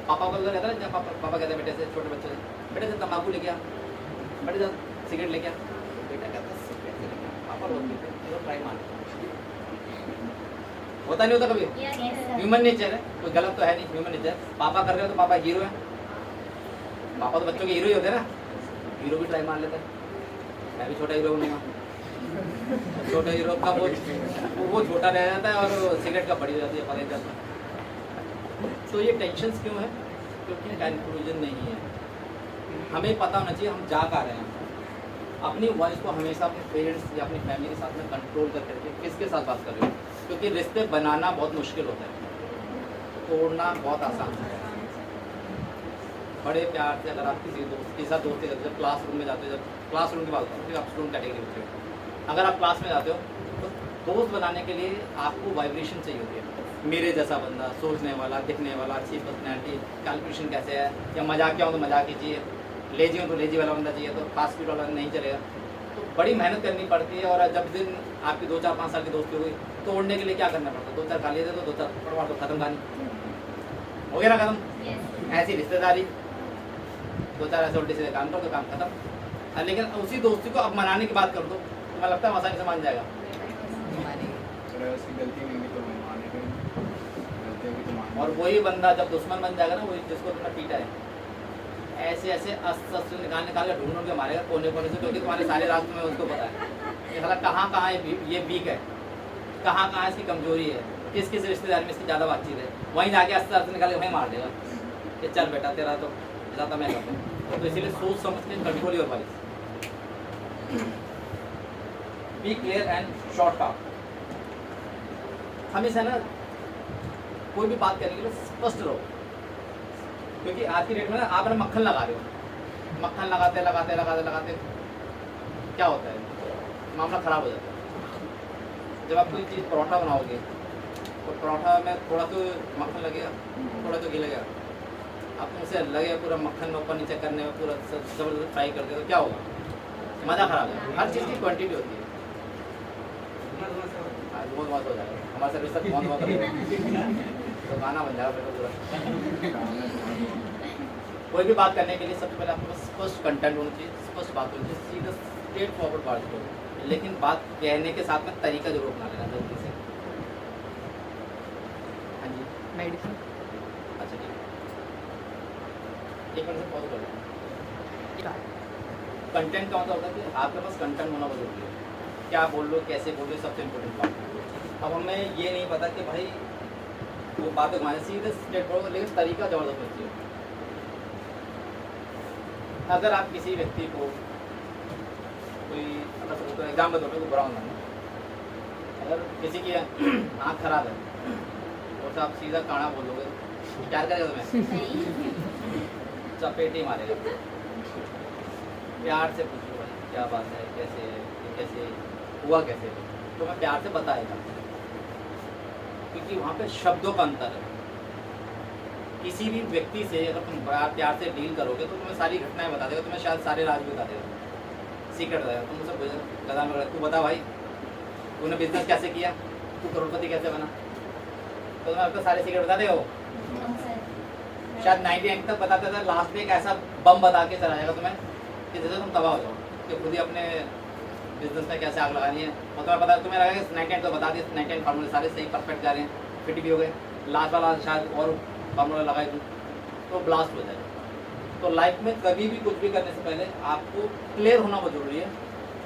पापा को कहता है जब पापा कहते हैं बेटे से, छोटे बच्चे से, बेटे से तम्बाकू लेके आ, बेटे से सिगरेट लेके आ, बेटा कहता है सिगरेट लेके आ, पापा रोक देते हैं, चलो ट्राई मार। होता नहीं होता कभी, ह्यूमन नेचर है, कोई गलत तो है नहीं, ह्यूमन नेचर। पापा कर रहे हो तो पापा हीरो है, पापा तो बच्चों के हीरो ही होते हैं ना, हीरो भी ट्राई मार लेते हैं। मैं भी छोटा हीरो बनूंगा, छोटा हीरो का वो छोटा रह जाता है और सिगरेट का बड़ी हो जाती है, पता ही जाता है। तो ये टेंशन क्यों है, क्योंकि कंक्लूजन नहीं है। हमें पता होना चाहिए हम जा कर रहे हैं। अपनी वॉइस को हमेशा अपने पेरेंट्स या अपनी फैमिली के साथ में कंट्रोल करके किसके साथ बात कर रहे हो, क्योंकि रिश्ते बनाना बहुत मुश्किल होता है, तोड़ना बहुत आसान है। बड़े प्यार से अगर आप किसी दोस्त के साथ दोस्ती करते हो, जब क्लासरूम में जाते हो, जब क्लासरूम की बात करते हो, आप स्टूडेंट कैटेगरी होते हो, अगर आप क्लास में जाते हो तो दोस्त बनाने के लिए आपको वाइब्रेशन चाहिए होती है। मेरे जैसा बंदा, सोचने वाला, दिखने वाला, अच्छी पर्सनैलिटी, कैलकुलेशन कैसे है, या मजाकिया हो तो मजाक कीजिए, लेजी हो तो लेजी वाला बंदा चाहिए, तो फास्ट फूड वाला नहीं चलेगा। तो बड़ी मेहनत करनी पड़ती है। और जब दिन आपकी 2, 4, 5 साल की दोस्ती हो गई, तोड़ने के लिए क्या करना पड़ता है, 2, 4 गाली दे दो, 2, 4 पड़वा दो, खत्म कहानी हो गया ना, खत्म। ऐसी रिश्तेदारी, 2, 4 ऐसे उल्टे सीधे काम करो तो काम खत्म। लेकिन उसी दोस्ती को अब मनाने की बात कर दो तो मैं लगता है आसानी से मान जाएगा। उसकी गलती नहीं तो माने, गलती होगी तो माने। और वही बंदा जब दुश्मन बन जाएगा ना, वही जिसको तुमने पीटा है, ऐसे ऐसे अस्त्र निकाल के ढूंढ के मारेगा कोने कोने से, क्योंकि तुम्हारे सारे राज में उसको पता है कि साला कहाँ कहाँ ये वीक है, कहाँ कहाँ इसकी कमजोरी है, किस किस रिश्तेदार में इसकी ज़्यादा बातचीत है, वहीं जाके अस्त्र निकाल के वहीं मार देगा कि चल बेटा तेरा तो ज़्यादा मैं करता हूँ। तो इसीलिए सोच समझ के control your voice, be clear and short talk. हमेशा ना कोई भी बात करने के लिए स्पष्ट रहो, क्योंकि आज की डेट में ना आप ना मक्खन लगा रहे हो, मक्खन लगाते लगाते लगाते लगाते क्या होता है, मामला ख़राब हो जाता है। जब आप कोई चीज़ परोठा बनाओगे तो परोठा में थोड़ा तो मक्खन लगेगा, थोड़ा तो घी लगेगा, आप उसे लगेगा पूरा मक्खन में ऊपर नीचे करने में पूरा ज़बरदस्त फ्राई करते तो क्या होगा, मज़ा ख़राब है। हर चीज़ की क्वांटिटी होती है, बहुत मत हो जाएगा हमारे सर्विस तक बहुत तो गाना बन जाएगा बेटा पूरा। कोई भी बात करने के लिए सबसे पहले आपके पास स्पष्ट कंटेंट होना चाहिए, स्पष्ट बात होनी चाहिए, सीधा स्ट्रेट फॉरवर्ड बात करो, लेकिन बात कहने के साथ में तरीका जरूर अपना लेना जल्दी से। हाँ जी मेडिसिन। अच्छा ठीक है, एक मिनट से पॉज कर लें। कंटेंट का मतलब होता है कि आपके पास कंटेंट होना बहुत जरूरी है, क्या बोल लो कैसे बोल लो सबसे इम्पोर्टेंट बात। अब हमें ये नहीं पता कि भाई वो बात हमारे सीधे स्ट्रेट फॉरवर्ड, लेकिन तरीका जबरदस्त होना चाहिए। अगर आप किसी व्यक्ति को कोई अगर एग्जाम बता दो बुरा होना, अगर किसी की आँख खराब है और आप सीधा काना बोल दोगे क्या करेगा तुम्हें, चपेट ही मारेगा। प्यार से पूछो भाई क्या बात है, कैसे है, कैसे हुआ, कैसे, तो मैं प्यार से बताएगा, क्योंकि वहाँ पे शब्दों का अंतर है। किसी भी व्यक्ति से अगर तुम प्यार से डील करोगे तो तुम्हें सारी घटनाएं बता देगा, तुम्हें शायद सारे राज भी बता देगा, सीक्रेट बताएगा। तुम उसे गदा में तू बता भाई तूने बिजनेस कैसे किया, तू करोड़पति कैसे बना, तो तुम्हें आपको सारे सीक्रेट बता देगा वो। शायद 99 तक बताता था, लास्ट में एक ऐसा बम बता के चला जाएगा तुम्हें कि जैसे तुम तबाह हो जाओ। कि खुद ही अपने बिजनेस में कैसे आग लगानी है। और तुम्हें पता है, तुम्हें लगा कि 99 तो बता दिए, 99 फार्मूले सारे सही परफेक्ट जा रहे हैं, फिट भी हो गए, लास्ट वाला शायद और फार्मूला लगाए दूँ तो ब्लास्ट हो जाए। तो लाइफ में कभी भी कुछ भी करने से पहले आपको क्लियर होना बहुत ज़रूरी है।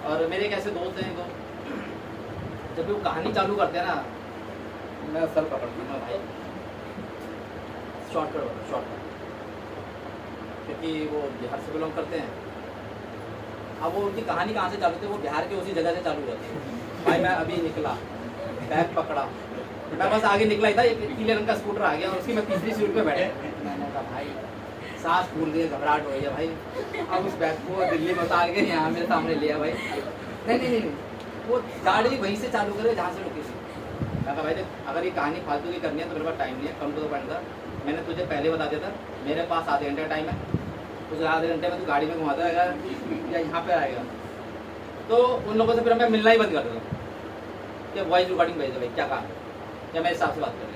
और मेरे एक ऐसे दोस्त हैं, तो जब भी वो कहानी चालू करते हैं ना, मैं सर पकड़ती हूँ भाई, शॉर्टकट, क्योंकि वो बिहार से बिलोंग करते हैं। अब वो उनकी कहानी कहाँ से चालू होती है, वो बिहार के उसी जगह से चालू होती है। भाई मैं अभी निकला, बैग पकड़ा, मैं बस आगे निकला ही था, एक पीले रंग का स्कूटर आ गया और उसकी मैं तीसरी सीट पे बैठा। मैंने कहा भाई सांस फूल गई, घबराहट हो गई है भाई। अब उस बैग को दिल्ली में उतार के यहाँ मेरे सामने लिया भाई। नहीं, वो गाड़ी वहीं से चालू करे जहाँ से रुकी थी। मैं कहा भाई देख, अगर ये कहानी फालतू की करनी है तो मेरे पास टाइम नहीं है, कम टू द पॉइंट था। मैंने तुझे पहले बता दिया था मेरे पास आधे घंटे का टाइम है, उस आधे घंटे में तू गाड़ी में घुमाता रहेगा या यहाँ पे आएगा। तो उन लोगों से फिर मैं मिलना ही बंद कर देता कि वॉइस रिकॉर्डिंग भेज दे भाई, क्या काम है, या मेरे हिसाब से बात कर रहे।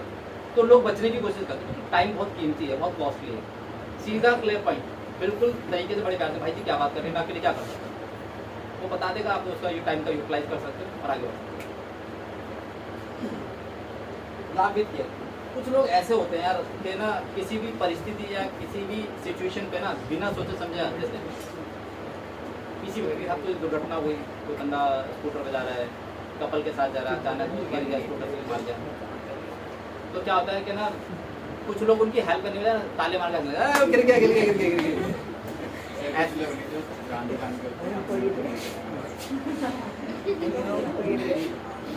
तो लोग बचने की कोशिश करते हैं, टाइम बहुत कीमती है, बहुत कॉस्टली है। सीधा क्लियर पॉइंट, बिल्कुल तरीके से बड़े प्यार से, भाई जी क्या बात कर रहे हैं, मैं आपके लिए क्या कर सकता हूँ, वो बता देगा, आप उसका टाइम का यूटिलाइज कर सकते हो और आगे बढ़ सकते हो। लाभ भी किया। कुछ लोग ऐसे होते हैं यार कि ना किसी भी परिस्थिति या किसी भी सिचुएशन पे ना बिना सोचे समझे आते थे। किसी भी साथ कोई दुर्घटना हुई, कोई बंदा स्कूटर पे जा रहा है, कपल के साथ जा रहा है, अचानक गिर गया, स्कूटर से मार गया। तो क्या होता है कि ना कुछ लोग उनकी हेल्प करने में ताले मार के गिर गया।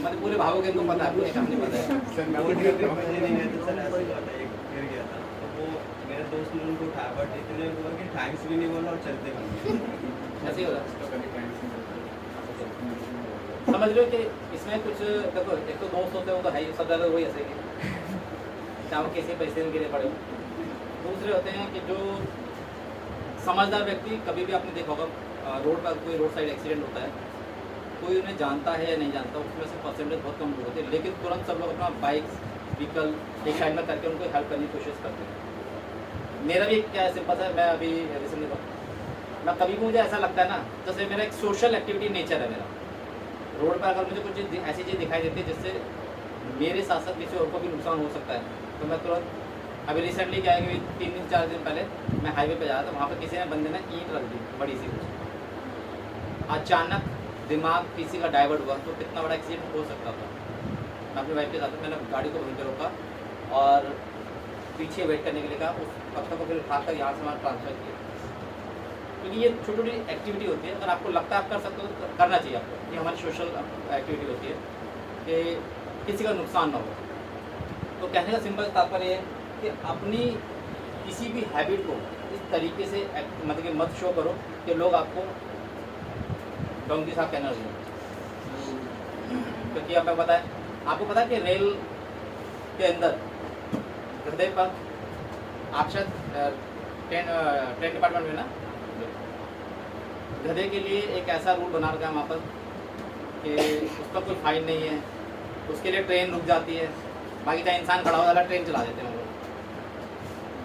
मतलब पूरे भावों के इनको पता है, पूरी कहानी पता है। सर मैं वो वो गिर गया, मुझे नहीं कहते सर, ऐसा हुआ था, एक गिर गया था तो वो मेरे दोस्त ने उनको उठाया, बट इतने हुआ कि थैंक्स भी नहीं बोला और चलते भी। ऐसे ही होता है। समझ लो कि इसमें कुछ देखो, एक तो दोस्त होते हैं वो तो है ही, सब जगह वही ऐसे कि चाहे वो किसी पैसे में गिरे पड़े हो। दूसरे होते हैं कि जो समझदार व्यक्ति, कभी भी आपने देखा होगा रोड पर कोई रोड साइड एक्सीडेंट होता है, कोई उन्हें जानता है या नहीं जानता, उसमें से परसेंटेज बहुत कम लोग होते हैं, लेकिन तुरंत सब लोग अपना बाइक व्हीकल एक साइड में करके उनको हेल्प करने की कोशिश करते हैं। मेरा भी क्या है सिंपल है, मैं अभी रिसेंटली मैं कभी भी मुझे ऐसा लगता है ना, जैसे मेरा एक सोशल एक्टिविटी नेचर है मेरा। रोड पर अगर मुझे कुछ चीज़ ऐसी चीज़ दिखाई देती है जिससे मेरे साथ साथ किसी और को भी नुकसान हो सकता है, तो मैं तुरंत, अभी रिसेंटली क्या है कि 3-4 दिन पहले मैं हाईवे पे जा रहा था, वहाँ पर किसी ने बंदे ने ईंट रख दी बड़ी सी कुछ, अचानक दिमाग किसी का डाइवर्ट हुआ तो कितना बड़ा एक्सीडेंट हो सकता था। मैं अपनी वाइफ के साथ मैंने गाड़ी को वहीं पर रोका और पीछे वेट करने के लिए कहा, उस पत्थर को फिर उठाकर यहाँ से वहाँ ट्रांसफर किया। क्योंकि ये छोटी छोटी एक्टिविटी होती है, अगर आपको लगता है आप कर सकते हो तो करना चाहिए आपको। ये हमारी सोशल एक्टिविटी होती है कि किसी का नुकसान ना हो। तो कहने का सिंपल तात्पर्य है कि अपनी किसी भी हैबिट को इस तरीके से मतलब कि मत शो करो कि लोग आपको डोंकी साहब कहना चाहिए। क्योंकि आपको पता है कि रेल के अंदर हृदय पर आप शायद ट्रेन डिपार्टमेंट में ना गधे के लिए एक ऐसा रूल बना रखा है वहाँ पर कि उसका कोई फाइन नहीं है, उसके लिए ट्रेन रुक जाती है, बाकी चाहे इंसान खड़ा हो जाता, ट्रेन चला देते हैं वो लोग।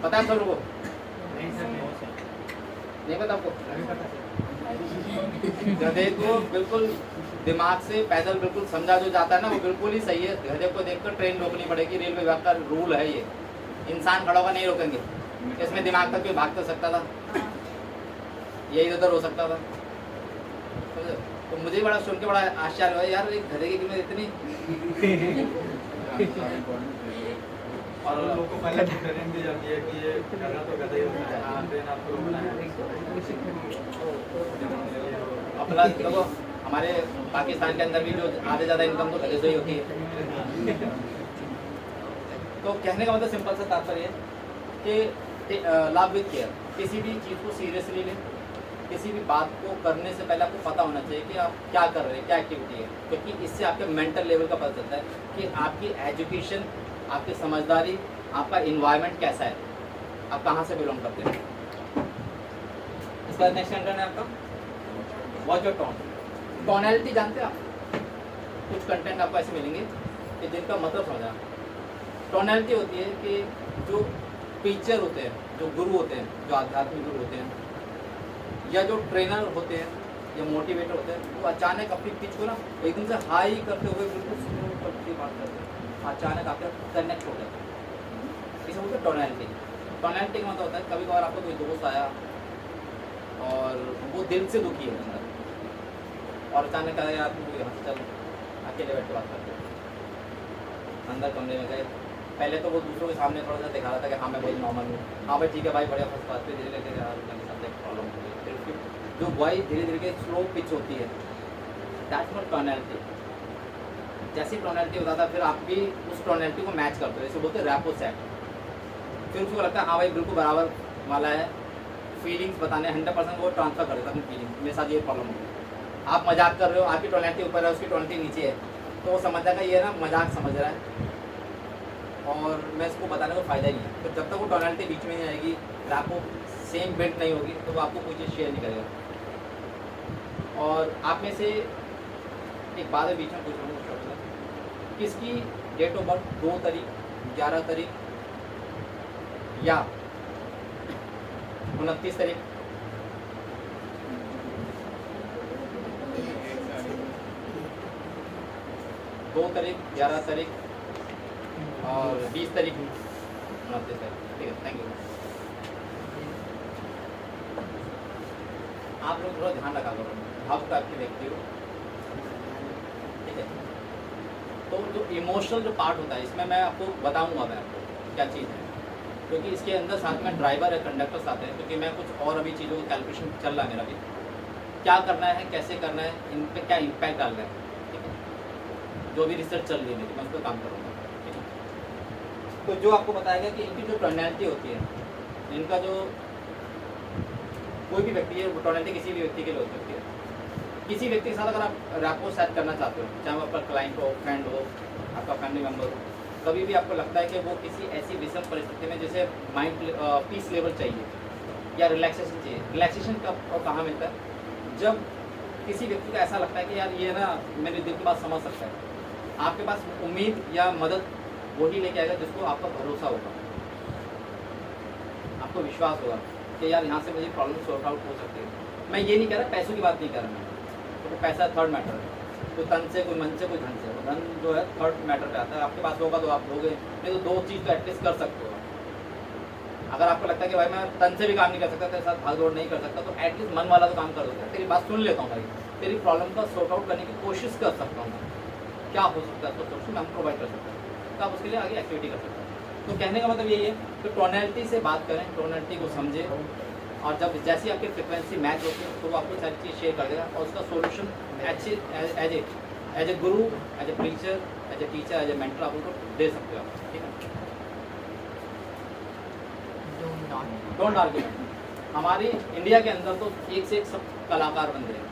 पता है सब लोगों को? नहीं पता आपको? गधे को बिल्कुल दिमाग से पैदल बिल्कुल समझा जो जाता है ना, वो बिल्कुल ही सही है। गधे को देखकर ट्रेन रोकनी पड़ेगी, रेलवे विभाग का रूल है ये। इंसान खड़ा होगा नहीं रोकेंगे, इसमें दिमाग तक कोई भाग तो सकता था, ये इधर उधर हो सकता था। तो मुझे बड़ा सुन के बड़ा आश्चर्य हुआ यार, एक गधे की कीमत इतनी। और लोगों को पहले ट्रेनिंग दी जाती है कि ये गधा तो गधा ही होता है, ट्रेन आपको रोकना है। अपना देखो, हमारे पाकिस्तान के अंदर भी जो आधे ज़्यादा इनकम तो गधे से ही होती है। तो कहने का मतलब सिंपल सा तात्पर्य है कि लाभ विद केयर, किसी भी चीज़ को सीरियसली लें, किसी भी बात को करने से पहले आपको पता होना चाहिए कि आप क्या कर रहे हैं, क्या एक्टिविटी है, क्योंकि इससे आपके मेंटल लेवल का पता चलता है कि आपकी एजुकेशन, आपकी समझदारी, आपका इन्वायरमेंट कैसा है, आप कहाँ से बिलोंग करते हैं। इसका नेक्स्ट कंटेंट है आपका वॉच योर टोन। टोनैलिटी जानते हैं आप? कुछ कंटेंट आपको ऐसे मिलेंगे कि जिनका मतलब समझा। टोनैलिटी होती है कि जो टीचर होते हैं, जो गुरु होते हैं, जो आध्यात्मिक गुरु होते हैं, या जो ट्रेनर होते हैं, या मोटिवेटर होते हैं, वो अचानक अपनी पिच को ना एकदम से हाई करते हुए बिल्कुल स्लो करके बात करते हैं, अचानक आपके कनेक्ट हो जाते हैं। इसे बोलते हैं टोनैलिटी। टोनैलिटी का मतलब होता है कभी कभार आपको कोई दोस्त आया और वो दिल से दुखी है अंदर, और अचानक कहा यार तू यहाँ से चल, अकेले बैठ के बात करते हैं। अंदर कमरे में गए, पहले तो वो दूसरों के सामने थोड़ा सा दिखा रहा था कि हाँ मैं बहुत नॉर्मल हूँ, हाँ भाई ठीक है भाई बढ़िया फर्स्ट बात पे, धीरे धीरे यार मेरे साथ एक प्रॉब्लम हो गई, फिर उसकी जो वॉइस धीरे धीरे के स्लो पिच होती है, दैट्स नॉट टोनैलिटी। जैसी टोनैलिटी होता था फिर आप भी उस टोनैलिटी को मैच करते हो, जैसे बोलते हैं रैपो सेट। फिर उसको लगता है हाँ भाई बिल्कुल बराबर वाला है, फीलिंग्स बताने 100% वो ट्रांसफर कर देता है अपनी फीलिंग्स, मेरे साथ ये प्रॉब्लम हो गई। आप मजाक कर रहे हो, आपकी टोनैलिटी ऊपर है, उसकी टोनैलिटी नीचे है, तो वो समझ जाएगा ये ना मजाक समझ रहा है और मैं इसको बताने का फ़ायदा ही नहीं है। तो जब तक वो टोनैलिटी बीच में नहीं आएगी, रैपो सेम बेट नहीं होगी, तो वो आपको कोई चीज़ शेयर नहीं करेगा। और आप में से एक बात है बीच में पूछ रहा हूँ, किसकी डेट ऑफ बर्थ 2 तारीख 11 तारीख या 29 तारीख? दो तारीख 11 तारीख और 20 तारीख 29 तारीख। ठीक है, थैंक यू। आप लोग थोड़ा ध्यान रखा करो, भावुक टाइप के व्यक्ति हो, ठीक है। तो जो इमोशनल जो पार्ट होता है इसमें मैं आपको बताऊंगा मैं आपको क्या चीज़ है, क्योंकि इसके अंदर साथ में ड्राइवर है, कंडक्टर्स आते हैं, क्योंकि मैं कुछ और अभी चीज़ों का कैलकुलेशन चल रहा है मेरा भी, क्या करना है, कैसे करना है, इन पर क्या इम्पैक्ट डालना है, ठीक है। जो भी रिसर्च चल रही है मेरी, मैं उस पर काम करूँगा, ठीक है। तो जो आपको बताया गया कि इनकी जो टोनैलिटी होती है, इनका जो कोई भी व्यक्ति है, वो टोनैलिटी किसी भी व्यक्ति के लिए हो सकती है। किसी व्यक्ति के साथ अगर आप रैपो सेट करना चाहते हो, चाहे वो आपका क्लाइंट हो, फ्रेंड हो, आपका फैमिली मेम्बर हो, कभी भी आपको लगता है कि वो किसी ऐसी विषम परिस्थिति में जैसे माइंड पीस लेवल चाहिए या रिलैक्सेशन चाहिए। रिलैक्सेशन कब और कहाँ मिलता है? जब किसी व्यक्ति को ऐसा लगता है कि यार ये ना मेरे दिल की बात समझ सकता है, आपके पास उम्मीद या मदद वही लेके आएगा जिसको आपका भरोसा होगा, आपको विश्वास होगा कि यार यहाँ से मुझे प्रॉब्लम सॉर्ट आउट हो सकती है। मैं ये नहीं कह रहा, पैसों की बात नहीं कर रहा मैं, तो पैसा थर्ड मैटर है, कोई तन से, कोई मन से, कोई धन से। धन जो है थर्ड मैटर पे आता है, आपके पास होगा तो आप दोगे, नहीं तो 2 चीज़ तो एटलीस्ट कर सकते हो। अगर आपको लगता है कि भाई मैं तन से भी काम नहीं कर सकता, तेरे साथ भाग दौड़ नहीं कर सकता, तो एटलीस्ट मन वाला तो काम कर दोगे, तेरी बात सुन लेता हूँ भाई, तेरी प्रॉब्लम का सॉर्ट आउट करने की कोशिश कर सकता हूँ, क्या हो सकता है तो सोल्यूशन मैं प्रोवाइड कर सकता हूँ, तो आप उसके लिए आगे एक्टिविटी कर सकते हैं। तो कहने का मतलब यही है कि टोनैलिटी से बात करें, टोनैलिटी को समझें, और जब जैसी आपकी फ्रिक्वेंसी मैच होती है तो वो आपको सारी चीज़ शेयर कर देगा और उसका solution as a guru, as a preacher, as a teacher, as a mentor आप उनको दे सकते हो, ठीक है। Don't argue. हमारी इंडिया के अंदर तो एक से एक सब कलाकार बन गए,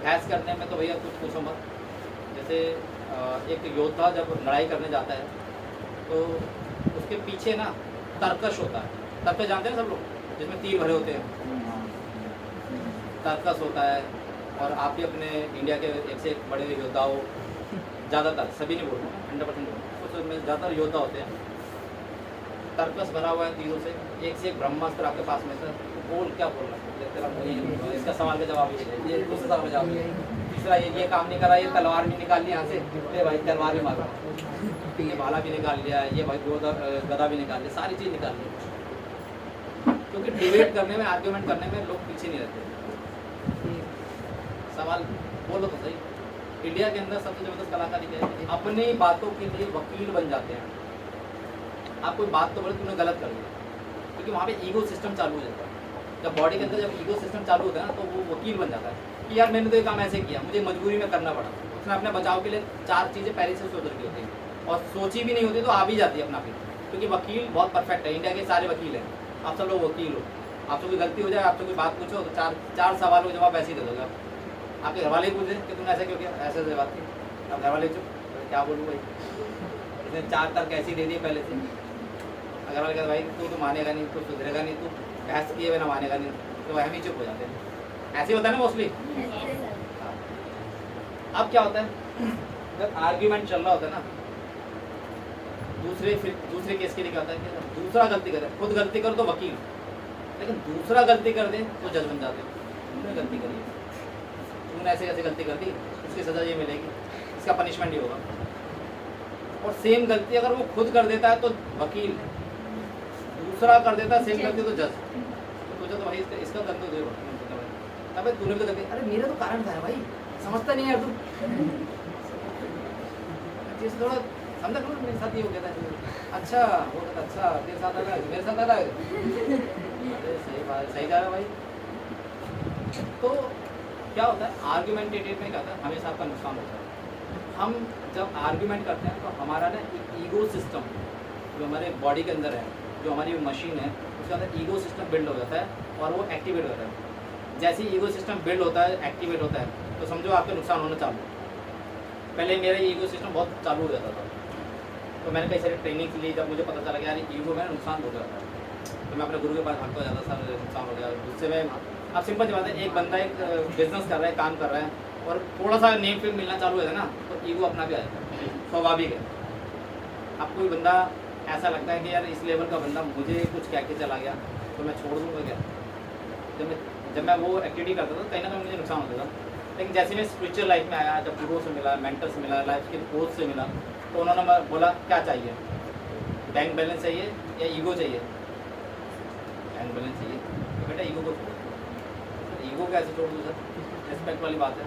बहस करने में तो भैया कुछ पूछो मत। जैसे एक योद्धा जब लड़ाई करने जाता है तो उसके पीछे ना तर्कश होता है, तर्कश जानते हैं सब लोग, जिसमें तीर भरे होते हैं, तर्कस होता है। और आप भी अपने इंडिया के एक से एक बड़े योद्धा हो, ज़्यादातर, सभी नहीं बोल रहा, 100% बोल, उसमें ज़्यादातर योद्धा होते हैं, तर्कस भरा हुआ है तीरों से, एक से एक ब्रह्मास्त्र आपके पास में सर, बोल क्या बोल रहा है, इसका सवाल का जवाब ये, दूसरे सवाल का जवाब ये, तीसरा ये काम नहीं करा, ये तलवार भी निकाल ली यहाँ से, अरे भाई तलवार भी मारो, ये भाला भी निकाल लिया, ये भाई गदा भी निकाल लिया, सारी चीज़ निकाल ली। क्योंकि डिबेट करने में, आर्ग्यूमेंट करने में लोग पीछे नहीं रहते। सवाल बोलो तो सही। इंडिया के अंदर सबसे ज़बरदस्त कलाकारी क्या है, अपनी बातों के लिए वकील बन जाते हैं। आप कोई बात तो बोले तुमने गलत कर दिया, क्योंकि वहाँ पे ईगो सिस्टम चालू हो जाता है। जब बॉडी के अंदर जब ईगो सिस्टम चालू होता है ना, तो वो वकील बन जाता है कि यार मैंने तो ये काम ऐसे किया, मुझे मजबूरी में करना पड़ा। उसने अपने बचाव के लिए 4 चीज़ें पहले से सोच रखी होती हैं और सोची भी नहीं होती तो आ भी जाती है अपना फिर, क्योंकि वकील बहुत परफेक्ट है। इंडिया के सारे वकील हैं, आप सब लोग वकील हो। आपसे कोई गलती हो जाए, आपसे कोई बात पूछो तो 4 सवालों के जवाब ऐसे ही दे दोगे। आपके घर वाले पूछे कि तुमने ऐसा क्यों किया, ऐसे से बात की, अब घर वाले चुप, क्या बोलूँ भाई, इसने 4 तर्क ऐसे ही दे दिए पहले से। अगर वाले कहते भाई तू मानेगा नहीं, तू सुधरेगा नहीं, तू बहस किए बिना मानेगा नहीं, तो हम ही चुप हो जाते हैं। ऐसे होता है ना मोस्टली। अब क्या होता है, जब आर्ग्यूमेंट चल रहा होता है ना, दूसरे केस के लिए क्या होता है कि दूसरा गलती करे, खुद गलती करो तो वकील, लेकिन दूसरा गलती कर दे तो जज बन जाते हैं, उन्होंने गलती करी। तुमने ऐसे ऐसे गलती कर दी, इसकी सज़ा ये मिलेगी, इसका पनिशमेंट ये होगा। और सेम गलती अगर वो खुद कर देता है तो वकील, दूसरा कर देता है सेम गलती तो जज। तो सोचा तो भाई इसका दंड तो दे, अबे तूने भी तो गलती, अरे मेरा तो कारण था भाई, समझता नहीं है यार तू। जैसे थोड़ा समझा करो, मेरे साथ ये हो गया था, अच्छा वो कहता अच्छा तेरे साथ अलग मेरे साथ अलग, अरे सही बात, सही जा रहा है भाई। तो क्या होता है आर्ग्यूमेंटेटिव में, क्या होता है हमेशा आपका नुकसान होता है। हम जब आर्ग्यूमेंट करते हैं तो हमारा ना ईगो सिस्टम जो हमारे बॉडी के अंदर है, जो हमारी मशीन है, उसके अंदर ईगो सिस्टम बिल्ड हो जाता है और वो एक्टिवेट होता है। जैसे ही ईगो सिस्टम बिल्ड होता है, एक्टिवेट होता है, तो समझो आपका नुकसान होना चालू। पहले मेरा ईगो सिस्टम बहुत चालू हो जाता था, तो मैंने कई सारी ट्रेनिंग ली, जब मुझे पता चला कि यार ईगो में नुकसान हो जाता है, तो मैं अपने गुरु के पास भागता जाता, सर नुकसान हो गया। उससे मैं, अब सिंपल सी बात है, एक बंदा एक बिजनेस कर रहा है, काम कर रहा है, और थोड़ा सा नेम फेम मिलना चालू है ना, तो ईगो अपना भी आ जाता है, स्वाभाविक है। अब कोई बंदा ऐसा लगता है कि यार इस लेवल का बंदा मुझे कुछ कह के चला गया तो मैं छोड़ दूँगा क्या। जब मैं वो एक्टिविटी करता था कहीं ना कहीं मुझे नुकसान होता था। लेकिन जैसे मैं स्पिरिचुअल लाइफ में आया, जब गुरुओं से मिला, मेंटर से मिला, लाइफ के कोच से मिला, तो उन्होंने बोला क्या चाहिए, बैंक बैलेंस चाहिए या ईगो चाहिए। बैंक बैलेंस चाहिए तो बेटा ईगो को छोड़ दो। ईगो कैसे छोड़ दूँ सर, रिस्पेक्ट वाली बात है।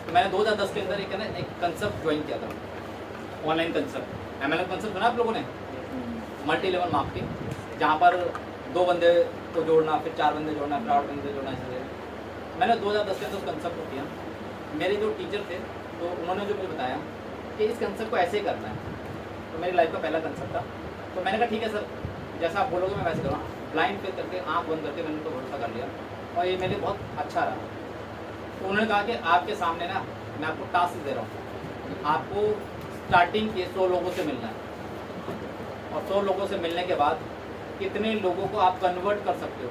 तो मैंने 2010 के अंदर एक कंसेप्ट ज्वाइन किया था, ऑनलाइन कंसेप्ट, MLM कंसेप्ट सुना आप लोगों ने, मल्टी लेवल मार्केटिंग, जहाँ पर 2 बंदे को जोड़ना, फिर 4 बंदे जोड़ना, फिर 8 बंदे जोड़ना, इसलिए मैंने 2010 के अंदर उस कंसेप्ट को किया। मेरे जो टीचर थे तो उन्होंने जो मुझे बताया कि इस कंसेप्ट को ऐसे ही करना है, तो मेरी लाइफ का पहला कंसेप्ट था। तो मैंने कहा ठीक है सर, जैसा आप बोलोगे मैं वैसे करूँगा। ब्लाइंड पे करके, आँख बंद करके मैंने तो भरोसा कर लिया और ये मेरे लिए बहुत अच्छा रहा। तो उन्होंने कहा कि आपके सामने ना मैं आपको टास्क दे रहा हूँ, आपको स्टार्टिंग के 100 लोगों से मिलना है, और 100 लोगों से मिलने के बाद कितने लोगों को आप कन्वर्ट कर सकते हो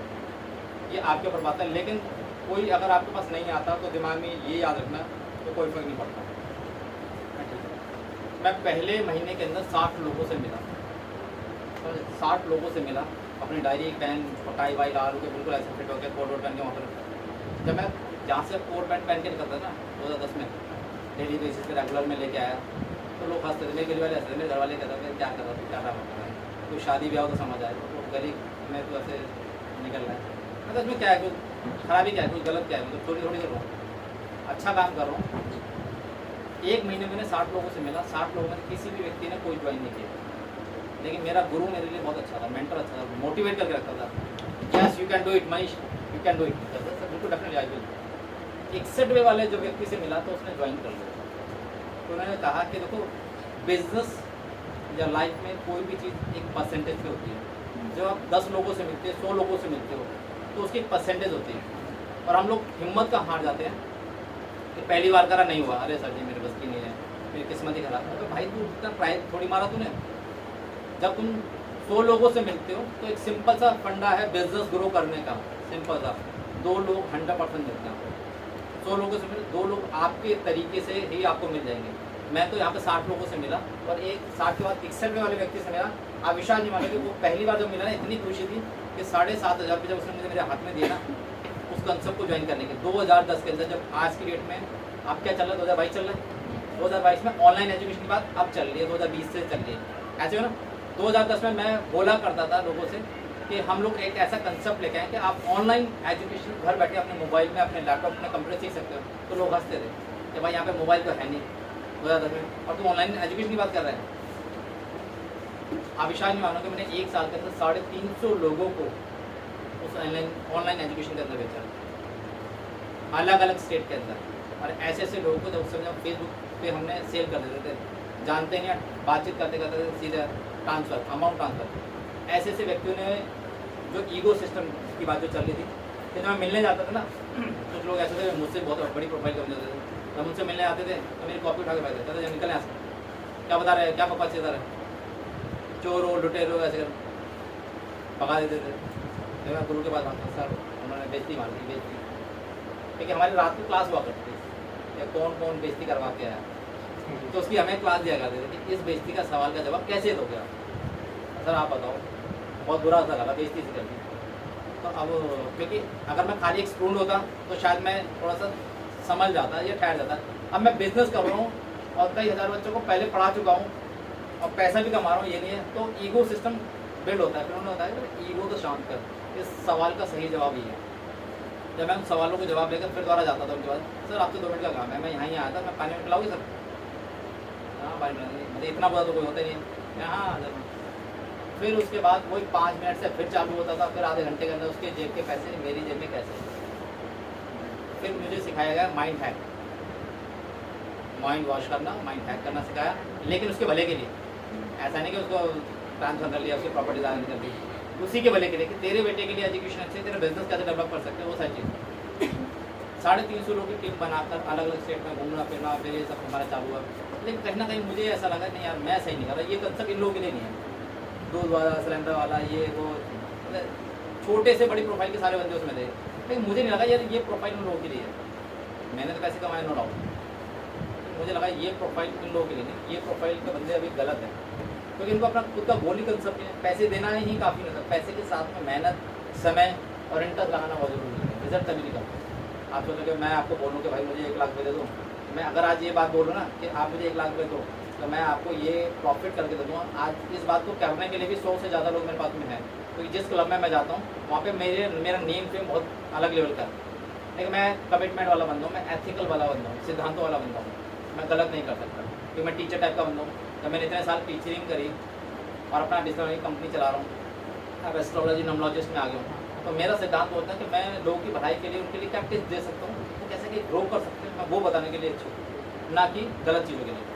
ये आपके ऊपर बात है। लेकिन कोई अगर आपके पास नहीं आता तो दिमाग में ये याद रखना, तो कोई फर्क नहीं पड़ता। मैं पहले महीने के अंदर 60 लोगों से मिला, 60 लोगों से मिला, अपनी डायरी, पेन, टाई वाई डाल के बिल्कुल ऐसे फिट होकर कोट वोट पहन के वहाँ पर। जब मैं जहाँ से कोट पैंट पहन के निकलता था 2010 में, डेली बेसिस पे रेगुलर में लेके आया, तो लोग हंसते थे, मेरे गली वाले हंसते थे, मेरे घर वाले कहते थे क्या कर रहा था, क्या ड्रामा कर रहा है, कोई शादी ब्याह हो तो समझ आए, तो गली में तो ऐसे निकल रहा है, मतलब इसमें क्या है, कुछ खराबी क्या है, कुछ गलत क्या है, मतलब थोड़ी थोड़ी कर रहा हूँ, अच्छा काम कर रहा हूँ। 1 महीने मैंने 60 लोगों से मिला, 60 लोगों में किसी भी व्यक्ति ने कोई ज्वाइन नहीं किया, लेकिन मेरा गुरु मेरे लिए बहुत अच्छा था, मेंटर अच्छा था, मोटिवेट करके रखता था, yes you can do it Manish, you can do it, बिल्कुल डेफिनेटली आई विल। 61वें वाले जो व्यक्ति से मिला तो उसने ज्वाइन कर लिया। तो उन्होंने कहा कि देखो बिजनेस या लाइफ में कोई भी चीज़ एक परसेंटेज पे होती है। जब आप 10 लोगों से मिलते हो, 100 लोगों से मिलते हो, तो उसकी एक परसेंटेज होती है, और हम लोग हिम्मत का हार जाते हैं कि पहली बार करा नहीं हुआ, अरे सर जी मेरे बस की नहीं है, मेरी किस्मत ही खराब है। तो भाई तू इतना ट्राई थोड़ी मारा तूने। जब तुम 100 लोगों से मिलते हो तो एक सिंपल सा फंडा है बिजनेस ग्रो करने का, सिंपल सा, 2 लोग 100% मिलते हैं। 100 लोगों से मिले, 2 लोग आपके तरीके से ही आपको मिल जाएंगे। मैं तो यहाँ पे 60 लोगों से मिला, और एक 60 के बाद 61वें वाले व्यक्ति से मिला। आप विश्वास नहीं मानोगे, वो पहली बार जब मिला ना, इतनी खुशी थी कि 7,500 रुपये जब उसने मुझे मेरे हाथ में दिया ना, उस कंसेप्ट को ज्वाइन करने के 2010 के अंदर, जब आज की डेट में आप क्या चल रहा है, 2022 चल रहा है, 2022 में ऑनलाइन एजुकेशन की बात अब चल रही है, 2020 से चल रही है, ऐसे हो ना। 2010 में मैं बोला करता था लोगों से कि हम लोग एक ऐसा कंसेप्ट लेके आए कि आप ऑनलाइन एजुकेशन घर बैठे अपने मोबाइल में, अपने लैपटॉप, अपने कंप्यूटर सीख सकते हो। तो लोग हंसते थे कि भाई यहाँ पे मोबाइल तो है नहीं 2010 में, और तुम ऑनलाइन एजुकेशन की बात कर रहे हैं। आप विश्वास नहीं मानोगे, मैंने 1 साल के अंदर 350 लोगों को उस ऑनलाइन एजुकेशन के अंदर बेचा, अलग अलग स्टेट के अंदर। और ऐसे ऐसे लोगों को जब उस समय फेसबुक पे हमने सेल कर देते थे, जानते नहीं, बातचीत करते करते सीधा ट्रांसफ़र, अमाउंट ट्रांसफ़र। ऐसे ऐसे व्यक्तियों ने, जो ईगो सिस्टम की बात जो चल रही थी, कि जब मैं मिलने जाता था ना, कुछ लोग ऐसे थे मुझसे बहुत बड़ी प्रोफाइल कर जाते थे, जब मुझसे मिलने आते थे तो मेरी कॉपी उठा के बैठते थे, जब निकलने आते क्या बता रहे हैं, क्या पप्पा चेता रहे, चोर हो, लुटेर हो, ऐसे कर भगा देते थे। तो मैं गुरु के पास आता, सर उन्होंने बेइज्जती मार दी, बेइज्जती, क्योंकि हमारी रात को क्लास हुआ करती थी, कौन कौन बेइज्जती करवा के आया, तो उसकी हमें क्लास दिया करते थे कि इस बेइज्जती का सवाल का जवाब कैसे दोगे आप, सर आप बताओ। बहुत बुरा सा लगा, बेइज्जती से करती। तो अब क्योंकि अगर मैं खाली एक स्टूडेंट होता तो शायद मैं थोड़ा सा संभल जाता है, ये ठहर जाता है। अब मैं बिजनेस कर रहा हूँ और कई हज़ार बच्चों को पहले पढ़ा चुका हूँ और पैसा भी कमा रहा हूँ, ये नहीं है, तो ईगो सिस्टम बिल्ड होता है। फिर उन्होंने बताया कि ईगो तो शांत कर। इस सवाल का सही जवाब ये है। जब मैं उन सवालों को जवाब लेकर फिर दोबारा जाता था उनके बाद, सर आपसे 2 मिनट का काम है, मैं यहाँ ही आया था, मैं पानी में पिलाऊंगी सर? हाँ पानी पिलाऊंगी, मतलब इतना बड़ा तो कोई होता नहीं है, हाँ जरूर। फिर उसके बाद वही 5 मिनट से फिर चालू होता था, फिर आधे घंटे के अंदर उसके जेब के पैसे मेरी जेब में कैसे। फिर मुझे सिखाया गया माइंड हैक, माइंड वॉश करना, माइंड हैक करना सिखाया, लेकिन उसके भले के लिए। ऐसा नहीं कि उसको ट्रांसफर कर लिया, उसकी प्रॉपर्टी दान कर दी, उसी के भले के लिए कि तेरे बेटे के लिए एजुकेशन अच्छी है, तेरा बिजनेस कैसे डेवलप कर सकते हो, वो सारी चीज़। 350 लोगों की टीम बनाकर अलग अलग स्टेट में घूमना फिरना, फिर ये सब हमारा चालू हुआ। लेकिन कहीं ना कहीं मुझे ऐसा लगा नहीं यार मैं सही नहीं कर रहा, ये कंसेप्ट इन लोगों के लिए नहीं है। दूध वाला, सिलेंडर वाला, ये वो, मतलब छोटे से बड़ी प्रोफाइल के सारे बंदे उसमें थे, लेकिन मुझे नहीं लगा यार ये प्रोफाइल उन लोगों के लिए है। मैंने तो पैसे कमाए, नो डाउट, मुझे लगा ये प्रोफाइल इन लोगों के लिए नहीं, ये प्रोफाइल के बंदे अभी गलत है, क्योंकि इनको अपना खुद का गोल ही कंसेप्ट है। पैसे देना ही काफ़ी नहीं था, पैसे के साथ में मेहनत, समय और इंटरेस्ट लगाना बहुत जरूरी है, रिजल्ट तभी निकलता है। आप सोचोगे मैं आपको बोलूँ कि भाई मुझे 1 लाख रुपये दे दो, मैं अगर आज ये बात बोलूँ ना कि आप मुझे 1 लाख रुपये दो, तो मैं आपको ये प्रॉफिट करके दे दूँगा। आज इस बात को करने के लिए भी 100 से ज़्यादा लोग मेरे पास में हैं, क्योंकि जिस क्लब में मैं जाता हूँ वहाँ पे मेरा नेम फेम बहुत अलग लेवल का है। लेकिन मैं कमिटमेंट वाला बंदा हूँ, मैं एथिकल वाला बंदा हूँ, सिद्धांतों वाला बंदा हूँ, मैं गलत नहीं कर सकता, क्योंकि मैं टीचर टाइप का बंदा हूँ। जब मैंने इतने साल टीचिंग करी और अपना डिजिटल कंपनी चला रहा हूँ, अब एस्ट्रोलॉजी नॉमोलॉजिस्ट में आ गया हूँ, तो मेरा सिद्धांत होता है कि मैं लोगों की भलाई के लिए उनके लिए क्या टिप्स दे सकता हूँ, वो कैसे कि ग्रो कर सकते हैं, मैं वो बताने के लिए इच्छुक हूँ, ना कि गलत चीज़ों के लिए।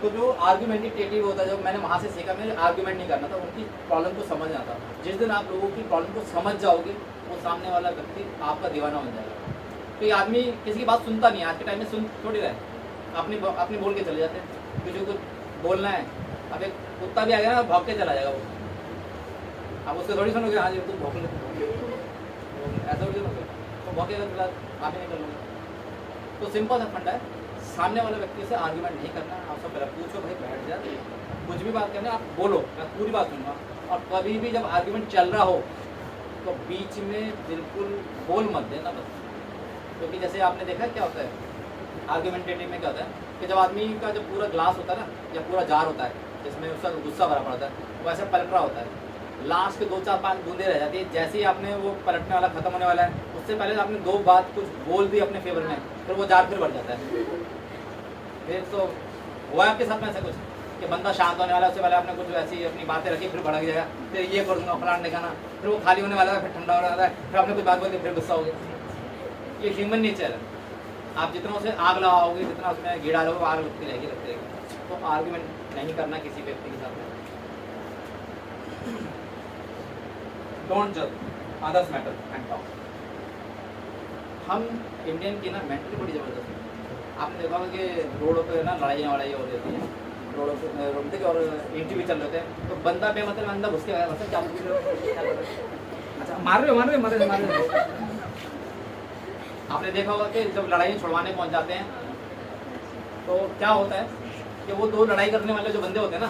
तो जो आर्ग्यूमेंटेटिव होता है, जब मैंने वहाँ से सीखा, मुझे आर्ग्यूमेंट नहीं करना था, उनकी प्रॉब्लम को समझना था। जिस दिन आप लोगों की प्रॉब्लम को समझ जाओगे, वो सामने वाला व्यक्ति आपका दीवाना बन जाएगा। तो ये आदमी किसी की बात सुनता नहीं, आज के टाइम में सुन थोड़ी रहे, अपनी बोल के चले जाते हैं। तुझे कुछ बोलना है, अब एक कुत्ता भी आ गया ना, भौंक के चला जाएगा वो, आप उसको थोड़ी सुनोगे, हाँ जी तू भौंक ले, ऐसा थोड़ी सुनोगे, तो भौंकेगा फिलहाल आप ही नहीं कर लोगे। तो सिंपल सा फंडा है, सामने वाले व्यक्ति से आर्ग्यूमेंट नहीं करना। आप सब पहले पूछो, भाई बैठ जा, कुछ भी बात करना आप बोलो, मैं पूरी बात सुनूंगा। और कभी भी जब आर्ग्यूमेंट चल रहा हो तो बीच में बिल्कुल बोल मत देना बस, क्योंकि जैसे आपने देखा क्या होता है आर्ग्यूमेंटेटिव में, क्या होता है कि जब आदमी का जब पूरा ग्लास होता है ना, या पूरा जार होता है जिसमें उसका गुस्सा भरा पड़ता है, वो ऐसे पलट रहा होता है, लास्ट के 2-4-5 बूंदे रह जाती है। जैसे ही आपने वो पलटने वाला खत्म होने वाला है, उससे पहले आपने 2 बात कुछ बोल दी अपने फेवर में, फिर वो जार फिर बढ़ जाता है। फिर तो हुआ आपके साथ में ऐसा कुछ कि बंदा शांत होने वाला है, उससे पहले आपने कुछ ऐसी अपनी बातें रखी, फिर भड़क जाएगा, फिर ये कर दूंगा फलाना दिखाना, फिर वो खाली होने वाला है, फिर ठंडा होने वाला है, फिर आपने कुछ बात बोली, फिर गुस्सा हो गया। ये ह्यूमन नेचर है। आप जितना उसे आग लगाओगे, जितना उसमें घी डालोगे, आग लगती रहेगी। तो आर्ग्यूमेंट नहीं करना किसी व्यक्ति के साथ में। डोंट जज अदर्स मैटर एंड टॉक। हम इंडियन की ना मेंटली बड़ी ज़बरदस्त है। आपने देखा होगा कि रोडों पे ना लड़ाइयाँ हो रही होती हैं, रोडों पे रोड पे और इंटरव्यू चल रहे थे, तो बंदा पे मतलब अंदर घुस के आया, मतलब क्या पूछ रहे हो, अच्छा मार रहे हो। आपने देखा होगा कि जब लड़ाई छुड़वाने पहुंच जाते हैं तो क्या होता है कि वो 2 लड़ाई करने वाले जो बंदे होते हैं ना,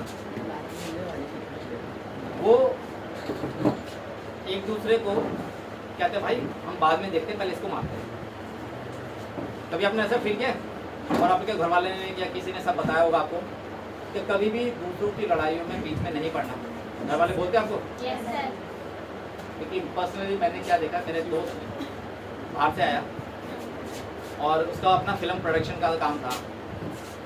वो एक दूसरे को कहते हैं भाई हम बाद में देखते हैं, पहले इसको मारते हैं। कभी आपने ऐसा फील किया और आपके घर वाले ने या किसी ने सब बताया होगा आपको कि कभी भी दूसरों की लड़ाइयों में बीच में नहीं पड़ना? घर वाले बोलते हैं आपको? Yes sir. लेकिन पर्सनली मैंने क्या देखा, मेरे दोस्त बाहर से आया और उसका अपना फिल्म प्रोडक्शन का काम था,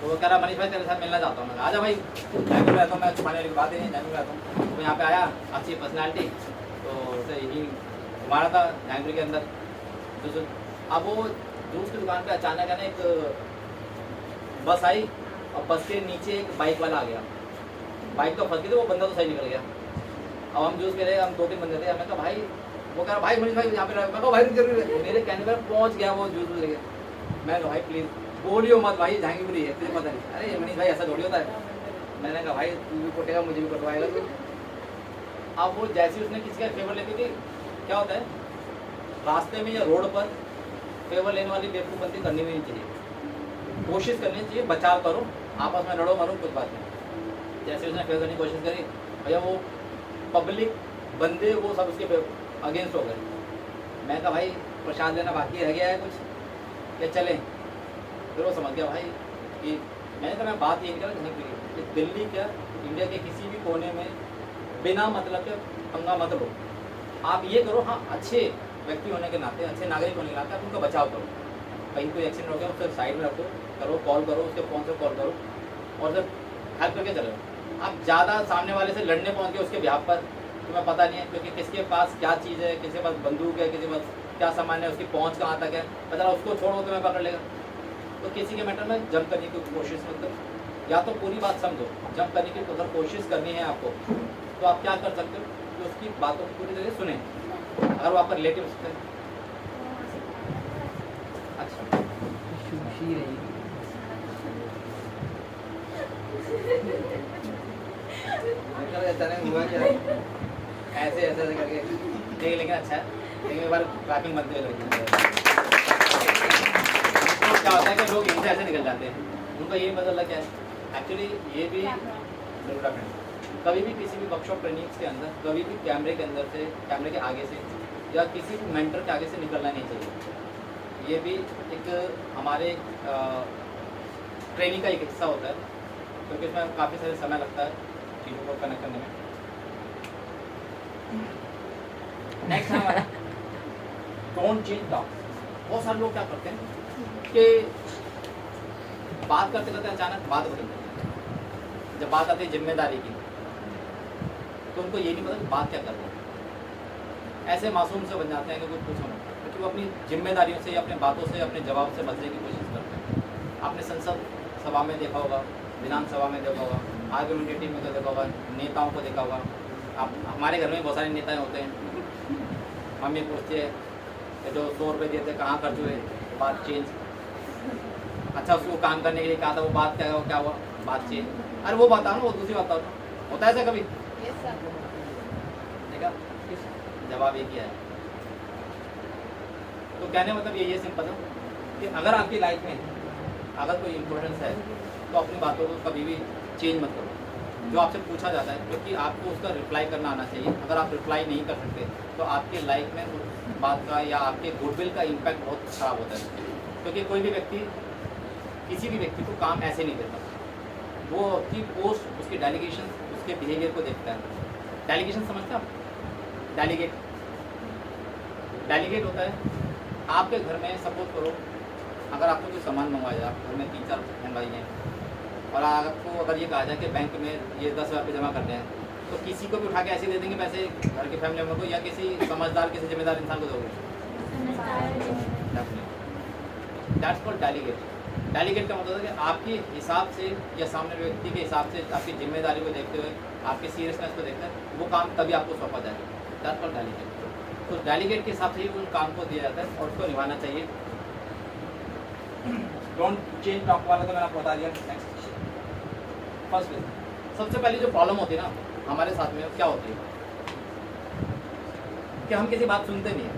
तो वो कह रहा मनीष भाई तेरे साथ मिलना चाहता हूँ। मैं आजा भाई, जयपुर रहता हूँ मैं, छुपाने की बात ही नहीं, जयपुर रहता हूँ। तो यहाँ पे आया, अच्छी पर्सनैलिटी, तो उसे यही घुमा रहा था जयपुर के अंदर जूस। अब वो जूस की दुकान पे अचानक है ना एक बस आई और बस के नीचे एक बाइक वाला आ गया। बाइक तो फंस गई थी, वो बंदा तो सही निकल गया। अब हम जूस पी रहे, हम 2-3 बंदे थे। हमें कहा भाई, वो कह रहा भाई मनीष भाई यहाँ पे, मैं कहा भाई जरूर, मेरे कहने पर पहुँच गया वो जूस लेके। मैं कहा भाई प्लीज़ बोलियो मत भाई, जाएंगे बुरी है, तुझे पता नहीं। अरे मनीष भाई ऐसा थोड़ी होता है। मैंने कहा भाई तू भी कोटेगा, मुझे भी कटवाएगा तू। अब वो जैसे उसने किसी का फेवर लेती थी, क्या होता है रास्ते में या रोड पर फेवर लेने वाली बेवकूफ़बंदी करनी भी नहीं चाहिए। कोशिश करनी चाहिए, बचाव करो, आपस में लड़ो मरो, कुछ बात नहीं। जैसे उसने फेवर करने की कोशिश करी, भैया वो पब्लिक बंदे वो सब उसके अगेंस्ट हो गए। मैं कहा भाई प्रसाद लेना बाकी रह गया है कुछ, कि चलें, फिर वो समझ गया भाई कि मैंने कहा मैं बात ये नहीं कर कहीं कि दिल्ली क्या इंडिया के किसी भी कोने में बिना मतलब के पंगा मत लो। आप ये करो, हाँ अच्छे व्यक्ति होने के नाते, अच्छे नागरिक होने के नाते आप उनका बचाव करो। कहीं कोई एक्सीडेंट हो गया उससे साइड में रखो, करो कॉल करो, उसके फ़ोन से कॉल करो और जब हेल्प करके चलो। आप ज़्यादा सामने वाले से लड़ने पहुँच गए उसके ब्याह पर, तुम्हें पता नहीं है क्योंकि किसके पास क्या चीज़ है, किसी के पास बंदूक है, किसी के पास क्या सामान है, उसकी पहुँच कहाँ तक है, पता उसको छोड़ो तुम्हें पकड़ लेगा। तो किसी के मैटर में जंप करने की कोशिश मत करो, या तो पूरी बात समझो। जंप करने की अगर कोशिश करनी है आपको तो आप क्या कर सकते हो कि उसकी बातों को पूरी तरह सुने, अगर वो आपका रिलेटिव है। अच्छा ऐसा नहीं हुआ क्या ऐसे ऐसे ऐसे करके ठीक, लेकिन अच्छा है, लेकिन एक बार क्लैपिंग बनते हुए लड़की तो क्या होता है कि लोग इनसे ऐसे निकल जाते हैं, उनको ये पता लग क्या है एक्चुअली ये भी कभी भी किसी भी वर्कशॉप ट्रेनिंग्स के अंदर कभी भी कैमरे के अंदर से, कैमरे के आगे से या किसी भी मेंटर के आगे से निकलना नहीं चाहिए। ये भी एक हमारे ट्रेनिंग का एक हिस्सा होता है, क्योंकि इसमें काफ़ी सारे समय लगता है चीज़ों को कनेक्ट करने में। नेक्स्ट है हमारा डोंट चेंज टॉक। बहुत सारे लोग क्या करते हैं कि बात करते करते अचानक बात बदल जाती है। जब बात आती है जिम्मेदारी की तो उनको ये नहीं पता कि बात क्या कर रहे हैं, ऐसे मासूम से बन जाते हैं कि कुछ पूछो मत, क्योंकि वो अपनी जिम्मेदारियों से या अपने बातों से अपने जवाब से बचने की कोशिश करते हैं। आपने संसद सभा में देखा होगा, विधानसभा में देखा होगा, आर्गुमेंटेटिव में तो देखा होगा, नेताओं को देखा होगा। आप हमारे घर में बहुत सारे नेता होते हैं, मम्मी पूछती है जो 100 रुपये देते कहाँ खर्च हुए, बात चेंज। अच्छा उसको काम करने के लिए कहा था, वो बात क्या हुआ, बात चेंज। अरे वो बताओ ना, वो दूसरी बात बताओ। होता है ऐसा कभी? देखा, जवाब ये किया है। तो कहने मतलब ये सिंपल है कि अगर आपकी लाइफ में अगर कोई इम्पोर्टेंस है तो अपनी बातों को कभी भी चेंज मत करो। जो आपसे पूछा जाता है क्योंकि आपको उसका रिप्लाई करना आना चाहिए। अगर आप रिप्लाई नहीं कर सकते तो आपके लाइफ में उस बात का या आपके गुडविल का इम्पैक्ट बहुत ख़राब होता है, क्योंकि कोई भी व्यक्ति किसी भी व्यक्ति को काम ऐसे नहीं देता। वो उसकी पोस्ट, उसकी डेलीगेशन, उसके बिहेवियर को देखता है। डेलीगेशन समझते हैं आप? डेलीगेट होता है आपके घर में सपोज करो अगर आपको कोई सामान मंगवाया जाए, घर में 3-4 बहन भाई हैं और आपको अगर ये कहा जाए कि बैंक में ये 10,000 रुपये जमा करने हैं, तो किसी को भी उठा के ऐसे दे देंगे पैसे घर के फैमिली मेम्बर को, या किसी समझदार किसी जिम्मेदार इंसान को दोगे? That's called delegate. डेलीगेट का मतलब है कि आपके हिसाब से या सामने व्यक्ति के हिसाब से आपकी जिम्मेदारी को देखते हुए, आपकी सीरियसनेस को देखते हुए वो काम तभी आपको सौंपा जाएगा। That's called delegate. तो डेलीगेट के हिसाब से ही उन काम को दिया जाता है और उसको निभाना चाहिए। डोंट चेंज टॉक वाला तो मैंने आपको बता दिया। नेक्स्ट फर्स्ट सबसे पहले जो प्रॉब्लम होती है ना हमारे साथ में, क्या होती है कि हम किसी बात सुनते नहीं है,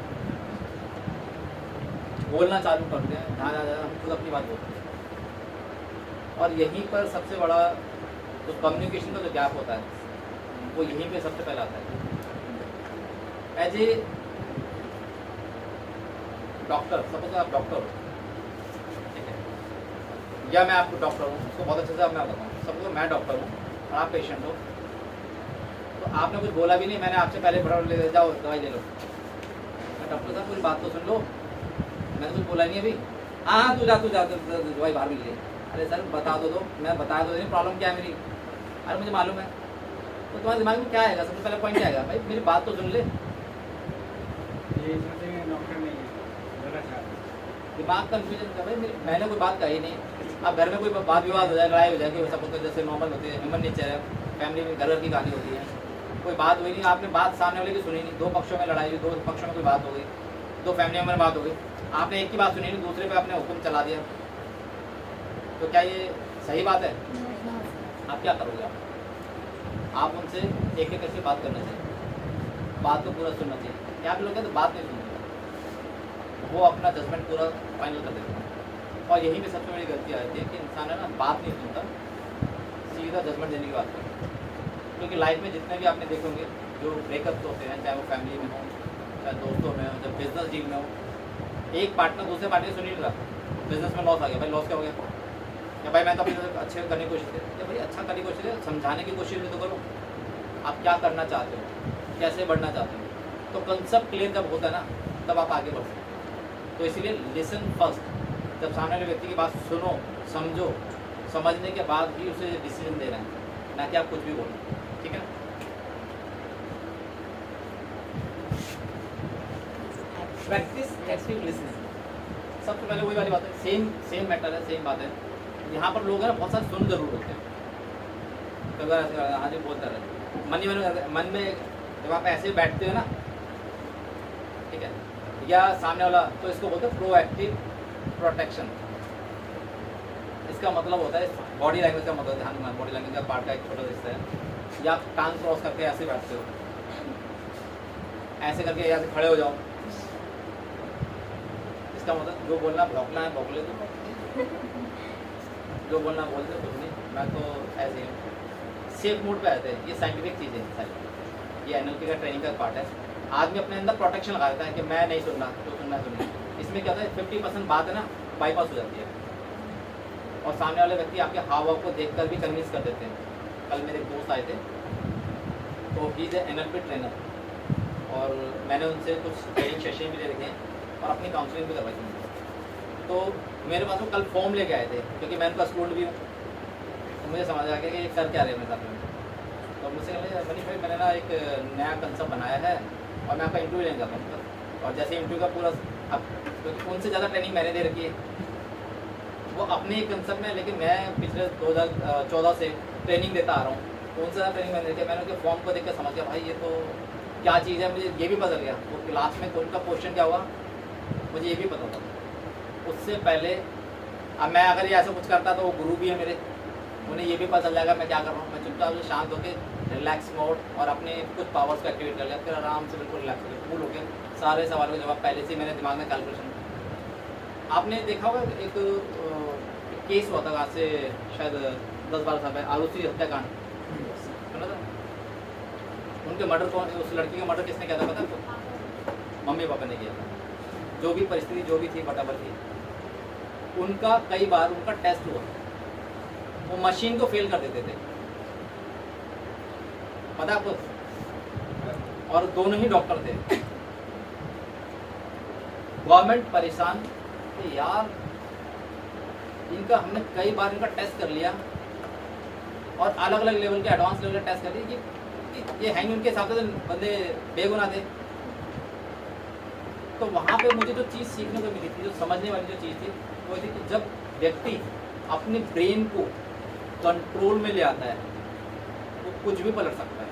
बोलना चालू करते हैं, जहाँ हम खुद अपनी बात बोलते हैं। और यहीं पर सबसे बड़ा जो कम्युनिकेशन का जो गैप होता है वो यहीं पे सबसे पहले आता है। एज ए डॉक्टर, सपोज आप डॉक्टर हो, ठीक है, या मैं आपको डॉक्टर हूँ, उसको बहुत अच्छे से अब मैं बताऊँ। सपोज मैं डॉक्टर हूँ और आप पेशेंट हो, तो आपने कुछ बोला भी नहीं, मैंने आपसे पहले फटाफट ले जाओ दवाई ले लो। मैं डॉक्टर साहब पूरी बात तो सुन लो, मैंने कुछ बोला नहीं अभी। हाँ तू जा दवाई बाहर मिल गई। अरे सर बता दो मैं बता दो प्रॉब्लम क्या है मेरी। अरे मुझे मालूम है। तो तुम्हारे दिमाग में क्या आएगा? सबसे पहले पॉइंट क्या आएगा? भाई मेरी बात तो सुन ले। दिमाग कन्फ्यूजन का, भाई मैंने कोई बात कही नहीं। अब घर में कोई बात विवाद हो जाए, लड़ाई हो जाए, सपोज जैसे नॉर्मल होती है, ह्यूमन नेचर है, फैमिली में घर की कहानी होती है, कोई बात हुई नहीं, आपने बात सामने वाले की सुनी नहीं, 2 पक्षों में लड़ाई हुई, 2 पक्षों में कोई बात हो गई, 2 फैमिली मेंबर बात हो गई, आपने एक की बात सुनी नहीं, दूसरे पे आपने हुक्म चला दिया, तो क्या ये सही बात है? आप क्या करोगे? आप उनसे एक करके बात करना चाहिए, बात को पूरा सुनना चाहिए। यहाँ पे लोग तो बात नहीं सुनते, वो अपना जजमेंट पूरा फाइनल कर देते हैं। और यही पे सबसे बड़ी गलती आती है कि इंसान है ना बात नहीं सुनता, सीधा जजमेंट देने की बात करता है। क्योंकि लाइफ में जितने भी आपने देखेंगे जो ब्रेकअप्स होते हैं, चाहे वो फैमिली में हो, चाहे दोस्तों में हो, चाहे बिजनेस डील में हो, एक पार्टनर दूसरे पार्टनर सुन नहीं रहा, बिजनेस में लॉस आ गया, भाई लॉस क्या हो गया, या भाई मैं तो अपनी तरफ अच्छे करने की कोशिश की, या भाई अच्छा करने की कोशिश है, समझाने की कोशिश भी तो करो आप क्या करना चाहते हो, कैसे बढ़ना चाहते हो। तो कंसेप्ट क्लियर जब होता है ना तब आप आगे बढ़ सकते हो। तो इसीलिए लिसन फर्स्ट, जब सामने वाले व्यक्ति की बात सुनो, समझो, समझने के बाद भी उसे डिसीजन देना है, ना कि आप कुछ भी बोलो, ठीक है ना। प्रैक्टिस एक्टिव लिसनिंग, सबसे पहले वही वाली बात है, सेम मैटर है, सेम बात है। यहाँ पर लोग हैं ना बहुत सारे सुन जरूर होते हैं, तो अगर ऐसे हाँ जी बोलता रहे मन में जब आप ऐसे बैठते हो ना, ठीक है, या सामने वाला, तो इसको बोलते हैं प्रोएक्टिव प्रोटेक्शन। इसका मतलब होता है बॉडी लैंग्वेज का मतलब, ध्यान, बॉडी लैंग्वेज का पार्ट का एक छोटा हिस्सा है। या आप टांग क्रॉस करके ऐसे बैठते हो, ऐसे करके ऐसे खड़े हो जाओ, इसका मतलब जो बोलना भौंकना है भौंक ले, तो जो बोलना बोल दे, कुछ नहीं, मैं तो ऐसे ही हूँ। सेफ मोड पे आते हैं, ये साइंटिफिक चीज़ें हैं सारी, ये NLP का ट्रेनिंग का पार्ट है। आदमी अपने अंदर प्रोटेक्शन लगा देता है कि मैं नहीं सुनना, तो सुनना सुनना। इसमें क्या होता है 50% बात है ना बाईपास हो जाती है, और सामने वाले व्यक्ति आपके हाव भाव को देखकर भी कन्विंस कर देते हैं। कल मेरे दोस्त आए थे, तो ही इज़ NLP ट्रेनर, और मैंने उनसे कुछ ट्रेनिंग सेशन भी ले रखे हैं और अपनी काउंसलिंग भी करवाई थी। तो मेरे पास वो कल फॉर्म लेके आए थे, क्योंकि मैं उनका स्टूडेंट भी हूँ, तो मुझे समझ आ गया कि सर क्या रहे हैं मेरे साथ में। तो मुझसे कहा मनीष भाई मैंने ना एक नया कंसेप्ट बनाया है और मैं आपका इंटरव्यू लेने जाता हूँ। और जैसे इंटरव्यू का पूरा अब क्योंकि उनसे ज़्यादा ट्रेनिंग मैंने दे रखी है, वो अपने एक कंसेप्ट में, लेकिन मैं पिछले 2014 से ट्रेनिंग देता आ रहा हूँ, तो उनसे ज़्यादा ट्रेनिंग मैंने देखी। मैंने उनके फॉर्म को देख कर समझ गया भाई ये तो क्या चीज़ है, मुझे ये भी पता गया। वो क्लास में उनका क्वेश्चन क्या हुआ मुझे ये भी पता था। उससे पहले अब मैं अगर ये ऐसा कुछ करता तो वो गुरु भी है मेरे, उन्हें ये भी पता चल जाएगा मैं क्या कर रहा हूँ। मैं चुपचाप से शांत होकर रिलैक्स मोड और अपने कुछ पावर्स को एक्टिवेट कर लिया, फिर आराम से बिल्कुल रिलैक्स होकर कूल होकर सारे सवालों के जवाब पहले से मैंने दिमाग में कैलकुलेशन। आपने देखा होगा एक केस हुआ था आज से शायद 10-12 साल पहले, आरुषि हत्याकांड, सुना था? उनके मर्डर कौन, उस लड़की का मर्डर किसने किया था पता है? मम्मी पापा ने किया था। जो भी परिस्थिति जो भी थी बराबर थी, उनका कई बार उनका टेस्ट हुआ, वो मशीन को फेल कर देते थे, पता आपको? और दोनों ही डॉक्टर थे। गवर्नमेंट परेशान कि यार इनका, हमने कई बार इनका टेस्ट कर लिया और अलग अलग लेवल के एडवांस लेवल का टेस्ट कर लिया कि ये हैंग, उनके हिसाब से बंदे बेगुनाह थे। तो वहाँ पे मुझे जो चीज़ सीखने को मिली थी, जो समझने वाली जो चीज़ थी, वो थी कि जब व्यक्ति अपने ब्रेन को कंट्रोल में ले आता है वो कुछ भी पलट सकता है।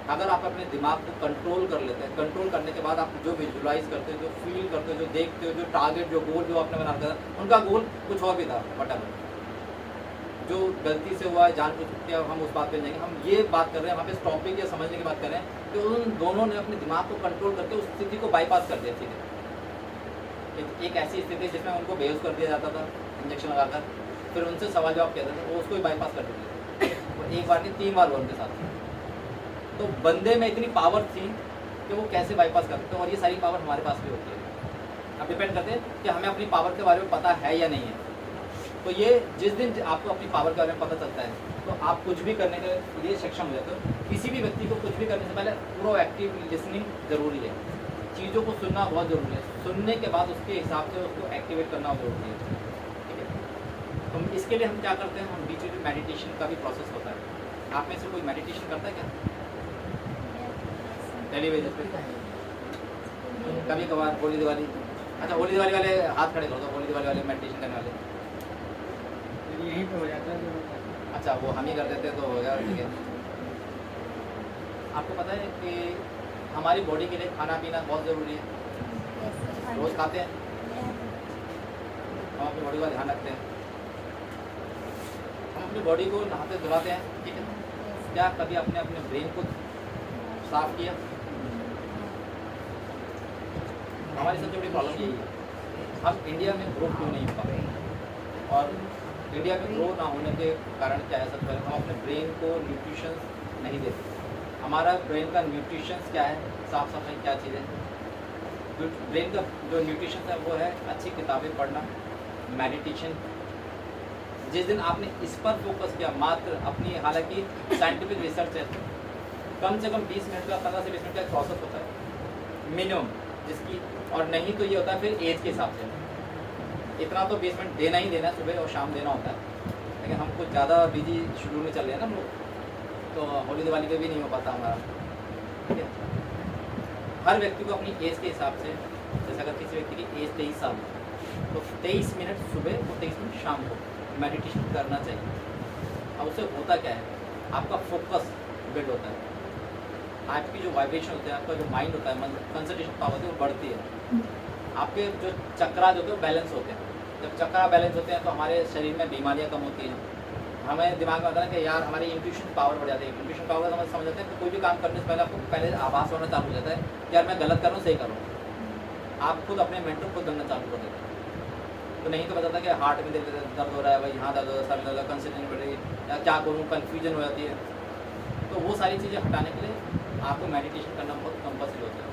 अगर आप अपने दिमाग को कंट्रोल कर लेते हैं, कंट्रोल करने के बाद आप जो विजुलाइज करते हो, जो फील करते हो, जो देखते हो, जो टारगेट, जो गोल जो आपने बना रखा था, उनका गोल कुछ और भी था, वटएवर जो गलती से हुआ है, जानबूझ के हम उस बात पे जाएंगे। हम ये बात कर रहे हैं वहाँ पे इस टॉपिक या समझने की बात कर रहे हैं कि उन दोनों ने अपने दिमाग को कंट्रोल करके उस स्थिति को बाईपास कर दिया। ठीक है, एक ऐसी स्थिति जिसमें उनको बेहोश कर दिया जाता था इंजेक्शन लगाकर, फिर उनसे सवाल जवाब कहते थे, वो उसको ही बाईपास कर देते थे। वो एक बार नहीं 3 बार हुआ उनके साथ। तो बंदे में इतनी पावर थी कि वो कैसे बाईपास करते थे, और ये सारी पावर हमारे पास भी होती है। अब डिपेंड करते हैं कि हमें अपनी पावर के बारे में पता है या नहीं है। तो ये जिस दिन आपको अपनी पावर के बारे में पता चलता है तो आप कुछ भी करने के लिए सक्षम हो जाते हो। किसी भी व्यक्ति को कुछ भी करने से पहले प्रोएक्टिव लिसनिंग ज़रूरी है, चीज़ों को सुनना बहुत ज़रूरी है, सुनने के बाद उसके हिसाब से उसको एक्टिवेट करना ज़रूरी है। ठीक है, तो इसके लिए हम क्या करते हैं, हम बीच में मेडिटेशन का भी प्रोसेस होता है। आप में से कोई मेडिटेशन करता है क्या डेली बेसिस पे? कभी कभार होली दिवाली, अच्छा होली दिवाली वाले हाथ खड़े करो, तो होली दिवाली वाले मेडिटेशन करने वाले यहीं पे हो जाता है। अच्छा वो हम ही कर देते तो हो गया। ठीक है, आपको पता है कि हमारी बॉडी के लिए खाना पीना बहुत ज़रूरी है, रोज़ खाते हैं, हम अपनी बॉडी का ध्यान रखते हैं, हम अपनी बॉडी को नहाते धुलाते हैं। ठीक है, क्या कभी आपने अपने ब्रेन को साफ किया? हमारी सबसे बड़ी प्रॉब्लम यही है, हम इंडिया में ग्रो क्यों नहीं हो पाते, और इंडिया में ग्रो ना होने के कारण क्या है? सबसे पहले हम अपने ब्रेन को न्यूट्रिशन नहीं देते। हमारा ब्रेन का न्यूट्रिशन क्या है, साफ सफाई क्या चीज़ है? ब्रेन का जो न्यूट्रिशन है वो है अच्छी किताबें पढ़ना, मेडिटेशन। जिस दिन आपने इस पर फोकस किया मात्र अपनी, हालांकि साइंटिफिक रिसर्च है, कम से कम 20 मिनट का, 15 से 20 मिनट का प्रोसेस होता है मिनिमम, जिसकी, और नहीं तो ये होता है फिर एज के हिसाब से। इतना तो 20 मिनट देना ही देना है, सुबह और शाम देना होता है। लेकिन हम कुछ ज़्यादा बिजी शेड्यूल में चल रहे हैं ना हम लोग, तो होली दिवाली पे भी नहीं हो पाता हमारा, ठीक है। हर व्यक्ति को अपनी एज के हिसाब से, जैसे अगर किसी व्यक्ति की एज 23 साल है तो 23 मिनट सुबह और 23 मिनट शाम को मेडिटेशन करना चाहिए। अब उससे होता क्या है, आपका फोकस बिल्ड होता है, आपकी जो वाइब्रेशन होता है, आपका जो माइंड होता है, कंसंट्रेशन पावर होती है वो बढ़ती है, आपके जो चक्रा जो होते हैं वो बैलेंस होते हैं। जब चक्रा बैलेंस होते हैं तो हमारे शरीर में बीमारियाँ कम होती हैं। हमें दिमाग में आता है कि यार हमारी इंट्यूशन पावर बढ़ जाती है। इंट्यूशन पावर का समझ जाते हैं कि कोई भी काम करने से पहले आपको पहले आभास होना चालू हो जाता है कि यार मैं गलत कर रहा हूँ, सही कर रहा हूँ। आप खुद अपने मेंटल खुद बनना चालू कर देते हैं। तो नहीं तो बताता कि हार्ट में दर्द हो रहा है, भाई यहाँ दर्द हो रहा है, सर दर्द, कंसंट्रेशन बढ़ रही है, या क्या करूँ, कन्फ्यूजन हो जाती है। तो वो सारी चीज़ें हटाने के लिए आपको मेडिटेशन करना बहुत कंपल्सरी होता है।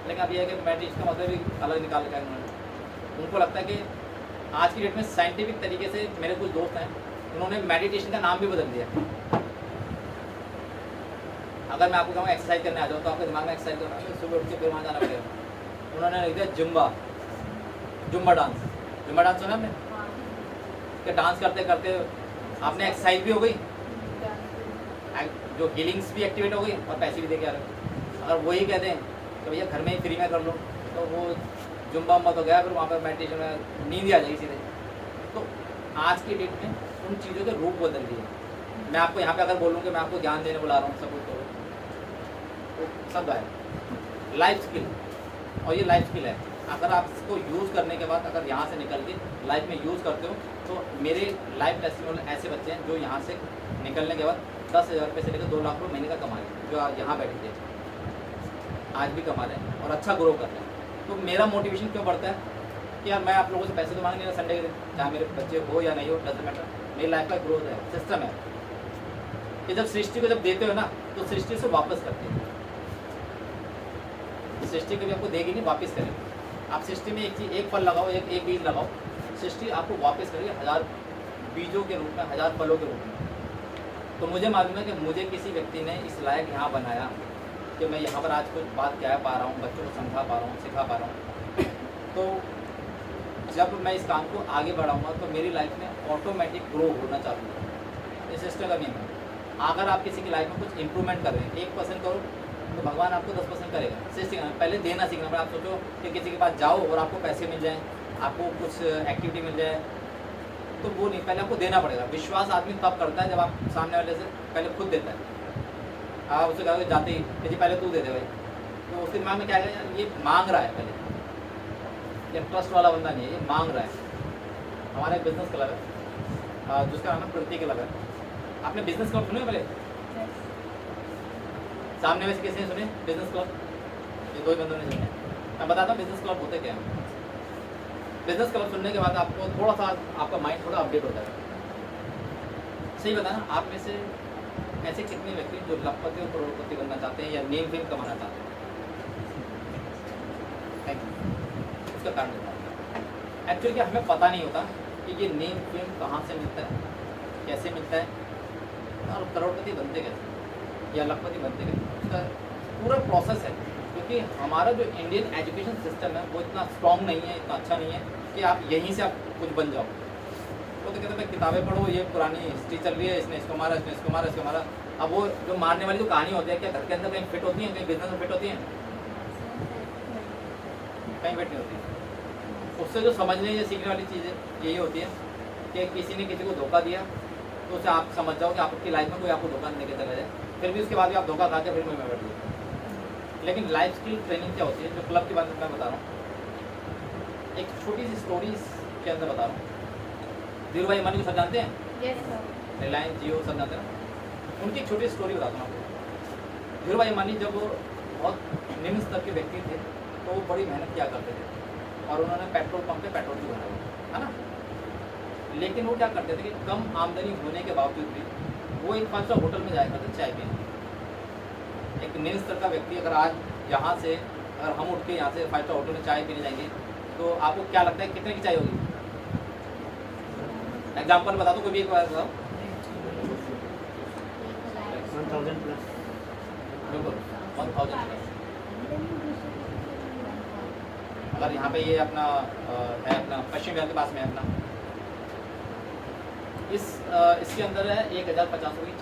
लेकिन अब यह है कि मेडिटेशन का मतलब भी अलग निकाल के उन्होंने, उनको लगता है कि आज की डेट में साइंटिफिक तरीके से, मेरे कुछ दोस्त हैं उन्होंने मेडिटेशन का नाम भी बदल दिया। अगर मैं आपको कहूँ एक्सरसाइज करने आ जाऊँ तो आपके दिमाग में एक्सरसाइज करना है, सुबह उठ के फिर वहाँ जाना पड़ेगा। उन्होंने लिख दिया जुम्बा डांस। जुम्बा डांस सुना आपने? कि डांस करते करते आपने एक्सरसाइज भी हो गई, जो हीलिंग्स भी एक्टिवेट हो गई और पैसे भी दे के आ रहे। अगर वही कहते हैं तो भैया घर में ही फ्री में कर लो, तो वो जुम्बा उम्बा तो गया, फिर वहाँ पर मेडिटेशन में नींद आ जाएगी सीधे। तो आज की डेट में उन चीज़ों के रूप बदल दिए। मैं आपको यहाँ पे अगर बोलूँ कि मैं आपको ज्ञान देने बुला रहा हूँ सब कुछ, तो सब है लाइफ स्किल, और ये लाइफ स्किल है। अगर आप इसको यूज़ करने के बाद अगर यहाँ से निकल के लाइफ में यूज़ करते हो, तो मेरे लाइफ टेस्टिमोनियल ऐसे बच्चे हैं जो यहाँ से निकलने के बाद 10,000 रुपये से लेकर 2 लाख रुपये महीने का कमा रहे हैं, जो यहाँ बैठे थे आज भी कमा रहे हैं और अच्छा ग्रो कर रहे हैं। तो मेरा मोटिवेशन क्यों बढ़ता है कि यार मैं आप लोगों से पैसे तो मांग नहीं रहा संडे के दिन, चाहे मेरे बच्चे हो या नहीं हो, डजंट मैटर। मेरी लाइफ का ग्रोथ है, सिस्टम है कि जब सृष्टि को जब देते हो ना तो सृष्टि से वापस करते हो। सृष्टि कभी आपको देगी नहीं, वापस करेगी। आप सृष्टि में एक चीज़, एक फल लगाओ, एक बीज लगाओ, सृष्टि आपको वापस करेगी 1000 बीजों के रूप में, 1000 फलों के रूप में। तो मुझे मालूम है कि मुझे किसी व्यक्ति ने इस लायक यहाँ बनाया कि मैं यहाँ पर आज कुछ बात कह पा रहा हूँ, बच्चों को समझा पा रहा हूँ, सिखा पा रहा हूँ। तो जब मैं इस काम को आगे बढ़ाऊँगा तो मेरी लाइफ में ऑटोमेटिक ग्रो होना चालू होगा। इस सिस्टम का नियम है। अगर आप किसी की लाइफ में कुछ इंप्रूवमेंट कर रहे हैं, 1% करो तो भगवान आपको 10% करेगा। सिस्टम पहले देना सीखना पड़ेगा। आप सोचो कि किसी के पास जाओ और आपको पैसे मिल जाएँ, आपको कुछ एक्टिविटी मिल जाए, तो वो नहीं, पहले आपको देना पड़ेगा। विश्वास आदमी तब करता है जब आप सामने वाले से पहले खुद देता है। आप उसे कहोगे जाते ही कि जी पहले तू दे दे भाई, तो उसके दिमाग में क्या है, यार ये मांग रहा है पहले, ये ट्रस्ट वाला बंदा नहीं है, ये मांग रहा है। हमारा एक बिजनेस क्लब है जिसका नाम है प्रगति क्लब है। आपने बिजनेस क्लब सुने पहले? सामने में से किसी ने सुने बिजनेस क्लब? ये 2 ही बंदों ने सुने। मैं बताता हूँ बिजनेस क्लब होते क्या है। बिजनेस क्लब सुनने के बाद आपको थोड़ा सा आपका माइंड थोड़ा अपडेट होता है। सही बताना, आप में से ऐसे कितने व्यक्ति जो लखपति और करोड़पति बनना चाहते हैं या नेम फेम कमाना चाहते हैं? Thank you. उसका कारण बताता एक्चुअली क्या हमें पता नहीं होता कि ये नेम फेम कहाँ से मिलता है, कैसे मिलता है और करोड़पति बनते कैसे या लखपति बनते कैसे। उसका पूरा प्रोसेस है, क्योंकि हमारा जो इंडियन एजुकेशन सिस्टम है वो इतना स्ट्रॉन्ग नहीं है, इतना अच्छा नहीं है कि आप यहीं से आप कुछ बन जाओ। वो तो कहते हैं किताबें पढ़ो, ये पुरानी हिस्ट्री चल रही है, इसने इसको मारा, इसने इसको मारा, इसको मारा। अब वो जो मारने वाली जो कहानी होती है, क्या घर के अंदर कहीं फिट होती है, कहीं बिजनेस में फिट होती है? कहीं फिट नहीं होती। उससे जो समझने या सीखने वाली चीज़ें यही होती है कि किसी ने किसी को धोखा दिया तो उसे आप समझ जाओ कि आपकी लाइफ में कोई आपको धोखा देके चला जाए, फिर भी उसके बाद भी आप धोखा खा के फिर कोई में बैठ जाए। लेकिन लाइफ स्किल ट्रेनिंग क्या होती है, जो क्लब की बात मैं बता रहा हूँ, एक छोटी सी स्टोरी के अंदर बता रहा हूँ। धीरू भाई अंबानी को सब जानते हैं? Yes sir. रिलायंस, जियो सब जानते हैं। उनकी एक छोटी स्टोरी बताता हूँ आपको। धीरू भाई अंबानी जब वो बहुत निम्न स्तर के व्यक्ति थे तो वो बड़ी मेहनत किया करते थे और उन्होंने पेट्रोल पंप पे पेट्रोल भी भरा, है ना। लेकिन वो क्या करते थे कि कम आमदनी होने के बावजूद भी वो एक 5 स्टार होटल में जाया करते चाय पीने। एक निम्न स्तर का व्यक्ति अगर आज यहाँ से अगर हम उठ के यहाँ से 5 स्टार होटल में चाय पीने जाएंगे तो आपको क्या लगता है कितने की चाय होगी? एग्जाम्पल बता दो, कोई भी एक बार बताओ। 1000 प्लस। बिल्कुल 1000 प्लस। अगर यहाँ पे ये अपना है अपना पश्चिम विहार के पास में है अपना, इसके अंदर है 1050 रुपये की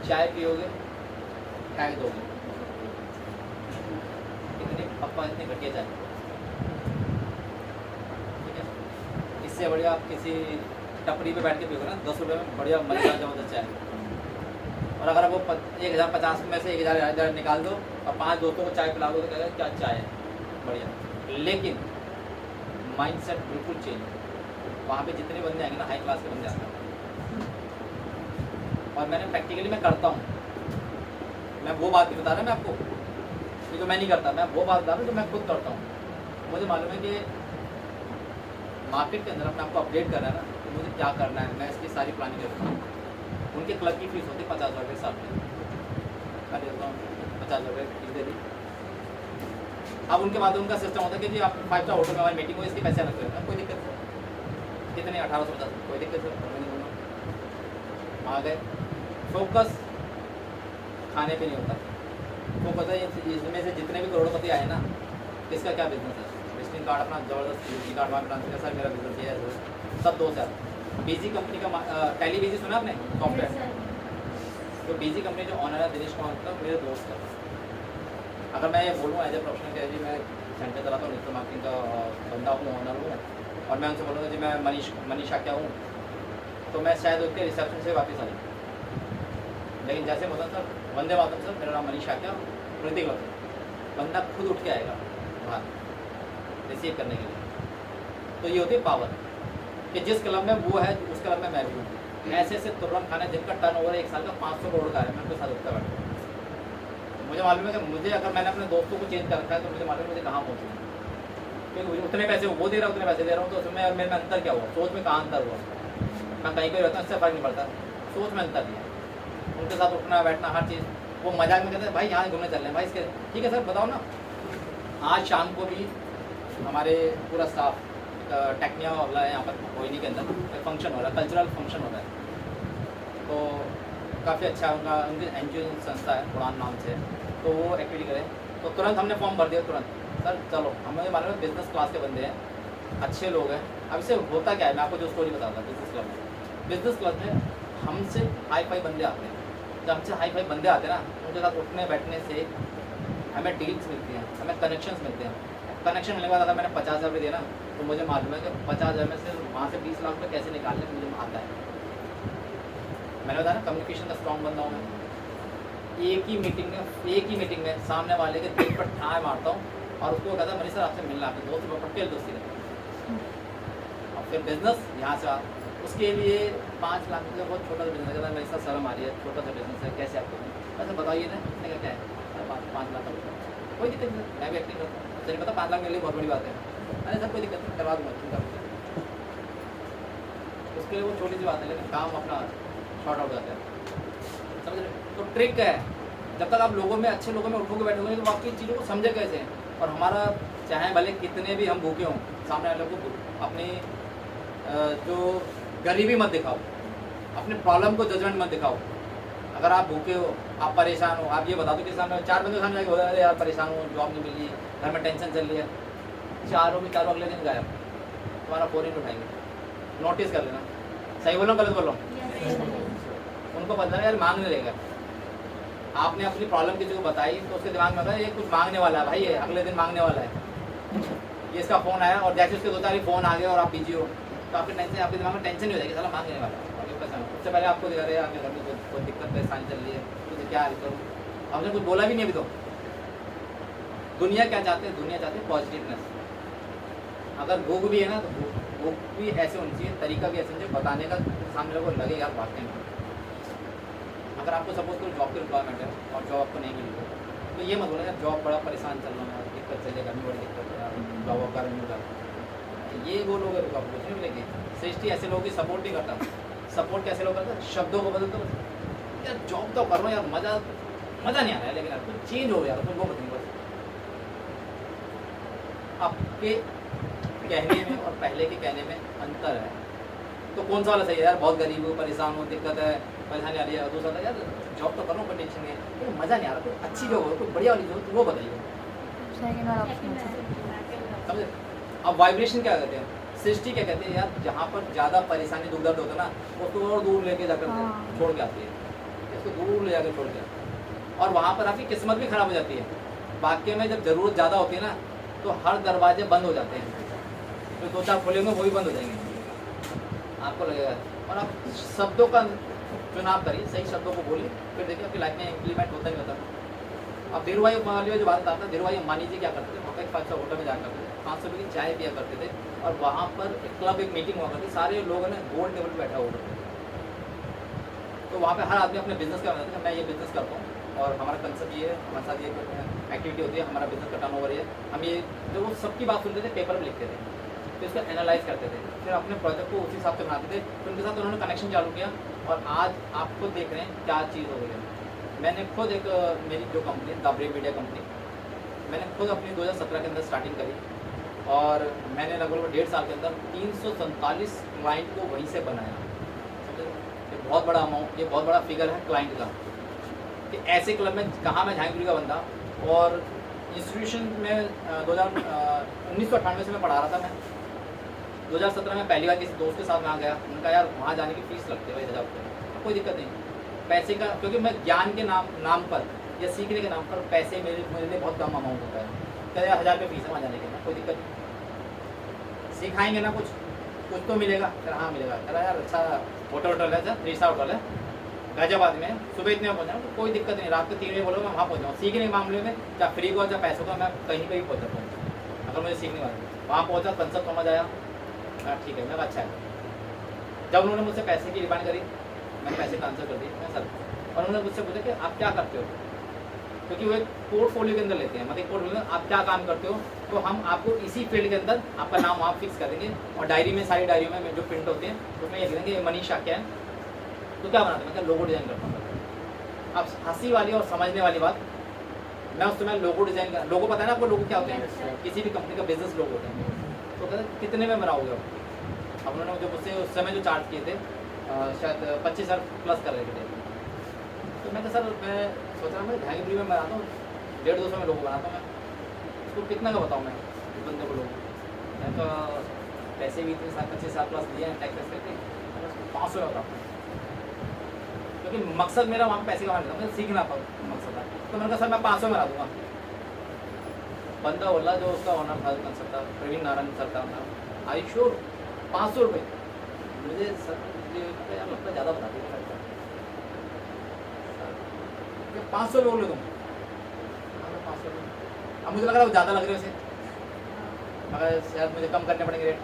चाय पियोगे, टैग दोगे, इतनी घटिया चाय, ठीक है। इससे बढ़िया आप किसी टपरी पे बैठ के पियोगे ना 10 रुपये में बढ़िया मजेदार जबरदस्त चाय। और अगर वो 1050 में से 1000 निकाल दो और 5 दोस्तों को चाय पिला दो तो कहेगा क्या चाय है, बढ़िया। लेकिन माइंडसेट बिल्कुल चेंज, वहाँ पे जितने बंदे आएंगे ना हाई क्लास के बंदे आते हैं। और मैंने प्रैक्टिकली मैं करता हूँ, मैं वो बात नहीं बता रहा मैं आपको कि जो मैं नहीं करता, मैं वो बात बता रहा हूँ जो मैं खुद करता हूँ। मुझे मालूम है कि मार्केट के अंदर अपने आपको अपडेट करना है ना, तो मुझे क्या करना है, मैं इसकी सारी प्लानिंग करता हूँ। उनके क्लब की फीस होती है 50,000 रुपये साल में, मैं देता हूँ 50,000 रुपये फीस दे दी। अब उनके बाद उनका सिस्टम होता है कि जी आप 5 स्टार होटल में हमारी मीटिंग हो, इसके पैसे अलग करें, कोई दिक्कत नहीं, कितने 1850, कोई दिक्कत नहीं, आ गए। फोकस खाने पे नहीं होता, फोकस है इसमें से जितने भी करोड़पति आए ना, इसका क्या बिजनेस है, विजिटिंग कार्ड अपना जबरदस्त, विजिटिंग कार्ड वहाँ ट्रांसफर, सर मेरा बिजनेस ये है, सब 2000। बीजी कंपनी का टेली बीजी सुना आपने सॉफ्टवेयर, तो बीजी कंपनी जो ऑनर है दिनेश कुमार का मेरे दोस्त है। अगर मैं ये बोलूँ एज ए प्रोफेशनल कि जी मैं सेंटर चलाता हूँ, डिजिटल मार्केटिंग का बंदा हूँ, ऑनर हूँ, और मैं उनसे बोलूँगा जी मैं मनीषा क्या हूँ, तो मैं शायद उसके रिसेप्शन से वापस आ जाऊँ। लेकिन जैसे बोलता सर वंदे मातरम सर, मेरा नाम मनीषा क्या, प्रतीक वक्त, बंदा खुद उठ के आएगा बाहर रिसीव करने के लिए। तो ये होती है पावर कि जिस क्लब में वो है उस क्लब में मैं भी हूँ। ऐसे ऐसे तुरंत खाने जिनका टर्नओवर एक साल का 500 करोड़ का है, मैं उनके साथ उठता बैठा। मुझे मालूम है कि मुझे अगर मैंने अपने दोस्तों को चेंज कर रखा है तो मुझे मालूम है मुझे कहाँ पहुँचना है, क्योंकि उतने पैसे वो दे रहा है, उतने पैसे दे रहा हूँ, तो उसमें मेरे में अंतर क्या हुआ, सोच में कहाँ अंतर हुआ। मैं कहीं पर रहता हूँ, इससे फ़र्क नहीं पड़ता, सोच में अंतर दिया। उनके साथ उठना बैठना हर चीज़, वो मजाक में कहते हैं भाई यहाँ घूमने चल रहे हैं भाई, इसके ठीक है सर बताओ ना। आज शाम को भी हमारे पूरा स्टाफ टेक्निया वाला है यहाँ पर कोयनी के अंदर एक फंक्शन हो रहा है, कल्चरल फंक्शन हो रहा है, तो काफ़ी अच्छा उनकी NGO संस्था है उड़ान नाम से, तो वो एक्टिविटी करें, तो तुरंत हमने फॉर्म भर दिया तुरंत, सर चलो। हमें मालूम है बिजनेस क्लास के बंदे हैं, अच्छे लोग हैं। अब इससे होता क्या है, मैं आपको जो स्टोरी बताता हूँ बिजनेस क्लब में। बिजनेस क्लब में हमसे हाई फाई बंदे आते हैं, जब हमसे हाई फाई बंदे आते हैं ना, उनके साथ उठने बैठने से हमें डील्स मिलती हैं, हमें कनेक्शंस मिलते हैं। कनेक्शन मिलने के बाद अगर मैंने 50,000 रुपये दिए ना, तो मुझे मालूम है कि 50,000 में से वहाँ से 20 लाख रुपये कैसे निकालने मुझे आता है। मैंने बताया ना कम्युनिकेशन का स्ट्रॉन्ग बंदा हूँ मैं। एक ही मीटिंग में सामने वाले के दिल पर ठाए मारता हूँ और उसको कहता है मनीष सर आपसे मिलना, आपके दोस्त पर पक्के दोस्ती रहती। और फिर बिजनेस यहाँ से उसके लिए 5 लाख रुपये बहुत छोटा सा बिजनेस है, मेरे साथ शर्म आ रही है, छोटा सा बिजनेस है, कैसे आपको अच्छा बताइए ना, मैंने क्या है 5 लाख रुपये, कोई दिक्कत नहीं, मैं भी एक्टिंग करता हूँ, मुझे पता 5 लाख मेरे लिए बहुत बड़ी बात है। अरे सर कोई दिक्कत नहीं, करवा दूँगा, चिंता नहीं। उसके लिए वो छोटी सी बात है, लेकिन काम अपना शॉर्ट आउट जाता है, समझ रहे। तो ट्रिक है, जब तक आप लोगों में अच्छे लोगों में उठोगे बैठोगे तो आपकी चीज़ों को समझे कैसे हैं। और हमारा चाहे भले कितने भी हम भूखे हों, सामने वाले को अपनी जो गरीबी मत दिखाओ, अपने प्रॉब्लम को जजमेंट मत दिखाओ। अगर आप भूखे हो, आप परेशान हो, आप ये बता दो कि सामने 4 बंदे सामने जाके अरे यार परेशान हो, जॉब नहीं मिल रही, घर में टेंशन चल रही है, चारों अगले दिन गायब, तुम्हारा फ़ोन ही उठाएंगे। नोटिस कर लेना, सही बोलो गलत बोलो, उनको पता है यार मांगने लेगा। आपने अपनी प्रॉब्लम किसी को बताई तो उसके दिमाग में आता है ये कुछ मांगने वाला है भाई, ये अगले दिन मांगने वाला है, ये इसका फ़ोन आया और जैसे उसके 2-4 फ़ोन आ गया और आप बिजी हो तो आपके टेंशन, आपके दिमाग में टेंशन नहीं हो जाएगी, साला मांगने वाला है। उससे पहले आपको अरे आपके घर में कोई दिक्कत परेशानी चल रही है, मुझे क्या हल करूँ, हमने कुछ बोला भी नहीं अभी तो। दुनिया क्या चाहते हैं, दुनिया चाहती है पॉजिटिवनेस। अगर भूख भी है ना तो भूख भी ऐसे होनी चाहिए, तरीका भी ऐसे होना चाहिए बताने का, सामने को लगे यार वाकई में। अगर आपको सपोज करो जॉब की रिक्वायरमेंट है और जॉब आपको नहीं मिली तो ये मत बोलो यार जॉब बड़ा परेशान चल रहा है, दिक्कत चल रही है, घर में बड़ी दिक्कत है, जॉब वॉब करने मिल रहा। ये वो लोग आपको कुछ नहीं मिलेंगे। सृष्टि ऐसे लोगों की सपोर्ट नहीं करता। सपोर्ट कैसे लोग करते हैं, शब्दों को बदलते यार जॉब तो कर रहा हूँ यार, मज़ा नहीं आ रहा है, लेकिन यार कुछ चेंज हो गया तो वो बताएंगे बस। आपके कहने में और पहले के कहने में अंतर है। तो कौन सा वाला सही है यार, बहुत गरीब हो, परेशान हो, दिक्कत है, परेशानी आ रही है, दूसरा था यार जॉब तो करो, कोई टेंशन नहीं है, लेकिन मज़ा नहीं आ रहा, कोई अच्छी जॉब हो, कोई बढ़िया वाली जॉब, तो वो बताइए। सेकंड वाला ऑप्शन है। समझे? अब वाइब्रेशन क्या कहते हैं, सृष्टि क्या कहते हैं यार, जहाँ पर ज़्यादा परेशानी दुख दर्द होता है ना, उसको और दूर लेके जाकर हाँ। छोड़ के आती है, इसको दूर ले जाकर छोड़ के आती है। और वहाँ पर आपकी किस्मत भी खराब हो जाती है। वाकई में जब ज़रूरत ज़्यादा होती है ना, तो हर दरवाजे बंद हो जाते हैं, तो दो चार खोलेंगे वो भी बंद हो जाएंगे, आपको लगेगा। और आप शब्दों का चुनाव करिए, सही शब्दों को बोलिए, फिर देखिए आपकी लाइफ में इम्प्लीमेंट होता नहीं होता। अब धीरू भाई वाली जो बात बताता है, धीरू भाई अंबानी जी क्या करते थे, वहाँ एक 5 होटल में जाया करते थे, 500 रुपये की चाय पिया करते थे, और वहाँ पर एक क्लब, एक मीटिंग हुआ करती, सारे लोगों ने गोल टेबल पर बैठा हुआ करते थे। तो वहाँ पे हर आदमी अपने बिजनेस का बताता है, मैं ये बिजनेस करता हूँ और हमारा कंसेप्ट ये है, हमारे साथ ये एक्टिविटी होती है, हमारा बिजनेस का टर्नओवर ये है। हम ये जो वो सबकी बात सुनते थे, पेपर पे लिखते थे, तो इसको एनालाइज करते थे, फिर अपने प्रोजेक्ट को उसी हिसाब से बनाते थे। फिर उनके साथ उन्होंने कनेक्शन चालू किया, और आज आपको देख रहे हैं क्या चीज़ हो गई है। मैंने खुद एक मेरी जो कंपनी है दाबरे मीडिया कंपनी, मैंने खुद अपनी 2017 के अंदर स्टार्टिंग करी, और मैंने लगभग 1.5 साल के अंदर 347 क्लाइंट को वहीं से बनाया। समझे? ये बहुत बड़ा अमाउंट, ये बहुत बड़ा फिगर है क्लाइंट का, कि ऐसे क्लब में कहाँ मैं झांगपुरी का बंदा, और इंस्टीट्यूशन में 1998 से मैं पढ़ा रहा था। मैं 2017 में पहली बार किसी दोस्त के साथ वहाँ गया, उनका यार वहाँ जाने की फीस लगती है भाई 1000 रुपये, कोई दिक्कत नहीं, पैसे का, क्योंकि मैं ज्ञान के नाम पर या सीखने के नाम पर पैसे मेरे लिए बहुत कम अमाउंट होता है, क्या यार 1000 रुपये फीस है वहाँ जाने के लिए, कोई दिक्कत नहीं, सिखाएंगे ना कुछ तो मिलेगा। फिर हाँ मिलेगा, कह यार अच्छा होटल है, 3 स्टार होटल है गाजियाबाद में, सुबह इतने में पहुँचा, तो कोई दिक्कत नहीं, रात को 3 बजे बोलो मैं वहाँ पहुँच जाऊँ। सीखने के मामले में चाहे फ्री को चाहे पैसों का, मैं कहीं पर भी पहुँच जाता हूँ अगर मुझे सीखने वाला। वहाँ पहुँचा, कंसेप्ट समझ आया, ठीक है, मैं अच्छा है। जब उन्होंने मुझसे पैसे की डिमांड करी, मैंने पैसे ट्रांसफर कर दिए, मैं सर, और उन्होंने मुझसे पूछा कि आप क्या करते हो, क्योंकि वो एक पोर्टफोलियो के अंदर लेते हैं, मतलब पोर्टफोलियो में आप क्या काम करते हो, तो हम आपको इसी फील्ड के अंदर आपका नाम वहाँ फिक्स कर देंगे, और डायरी में, सारी डायरियों में जो प्रिंट होते हैं उसमें ये लिख देंगे मनीषा क्या है, तो क्या बनाते हैं, मैं क्या लोगो डिज़ाइन करता हूँ। अब हंसी वाली और समझने वाली बात, मैं उस समय लोगो डिज़ाइन कर, लोगो पता है ना आपको लोगो क्या होते हैं, किसी भी कंपनी का बिजनेस लोगो होते हैं, तो कहते हैं कितने में बनाओगे आप। अब उन्होंने जो मुझसे उस समय जो चार्ज किए थे शायद 25,000 प्लस कर रहे थे, तो मैं सर मैं सोच रहा हूँ मैं झांगपुरी में बनाता हूँ, 150-200 में लोगो बनाता हूँ, मैं उसको कितना का बताऊँ मैं इस बंदे को लोगो, मैं तो पैसे भी इतने 25,000 प्लस दिए हैं टैक्स करके, मैं उसको 500 में बताऊँ, क्योंकि मकसद मेरा वहाँ पैसे कमाने का, मुझे सीखना मकसद था। तो मैंने कहा सर मैं 500 में ला दूँगा। बंदा बोला जो उसका ऑनर था, कंसल्ट था, प्रवीण नारायण सर था, आई श्योर 500 रुपये। मुझे सर मुझे यार लगता है ज़्यादा बता दीजिए, 500 लोग ले दूँ, 500 रुपये। अब मुझे लग रहा है वो ज़्यादा लग रहे वैसे, मगर शायद मुझे कम करने पड़ेंगे रेट।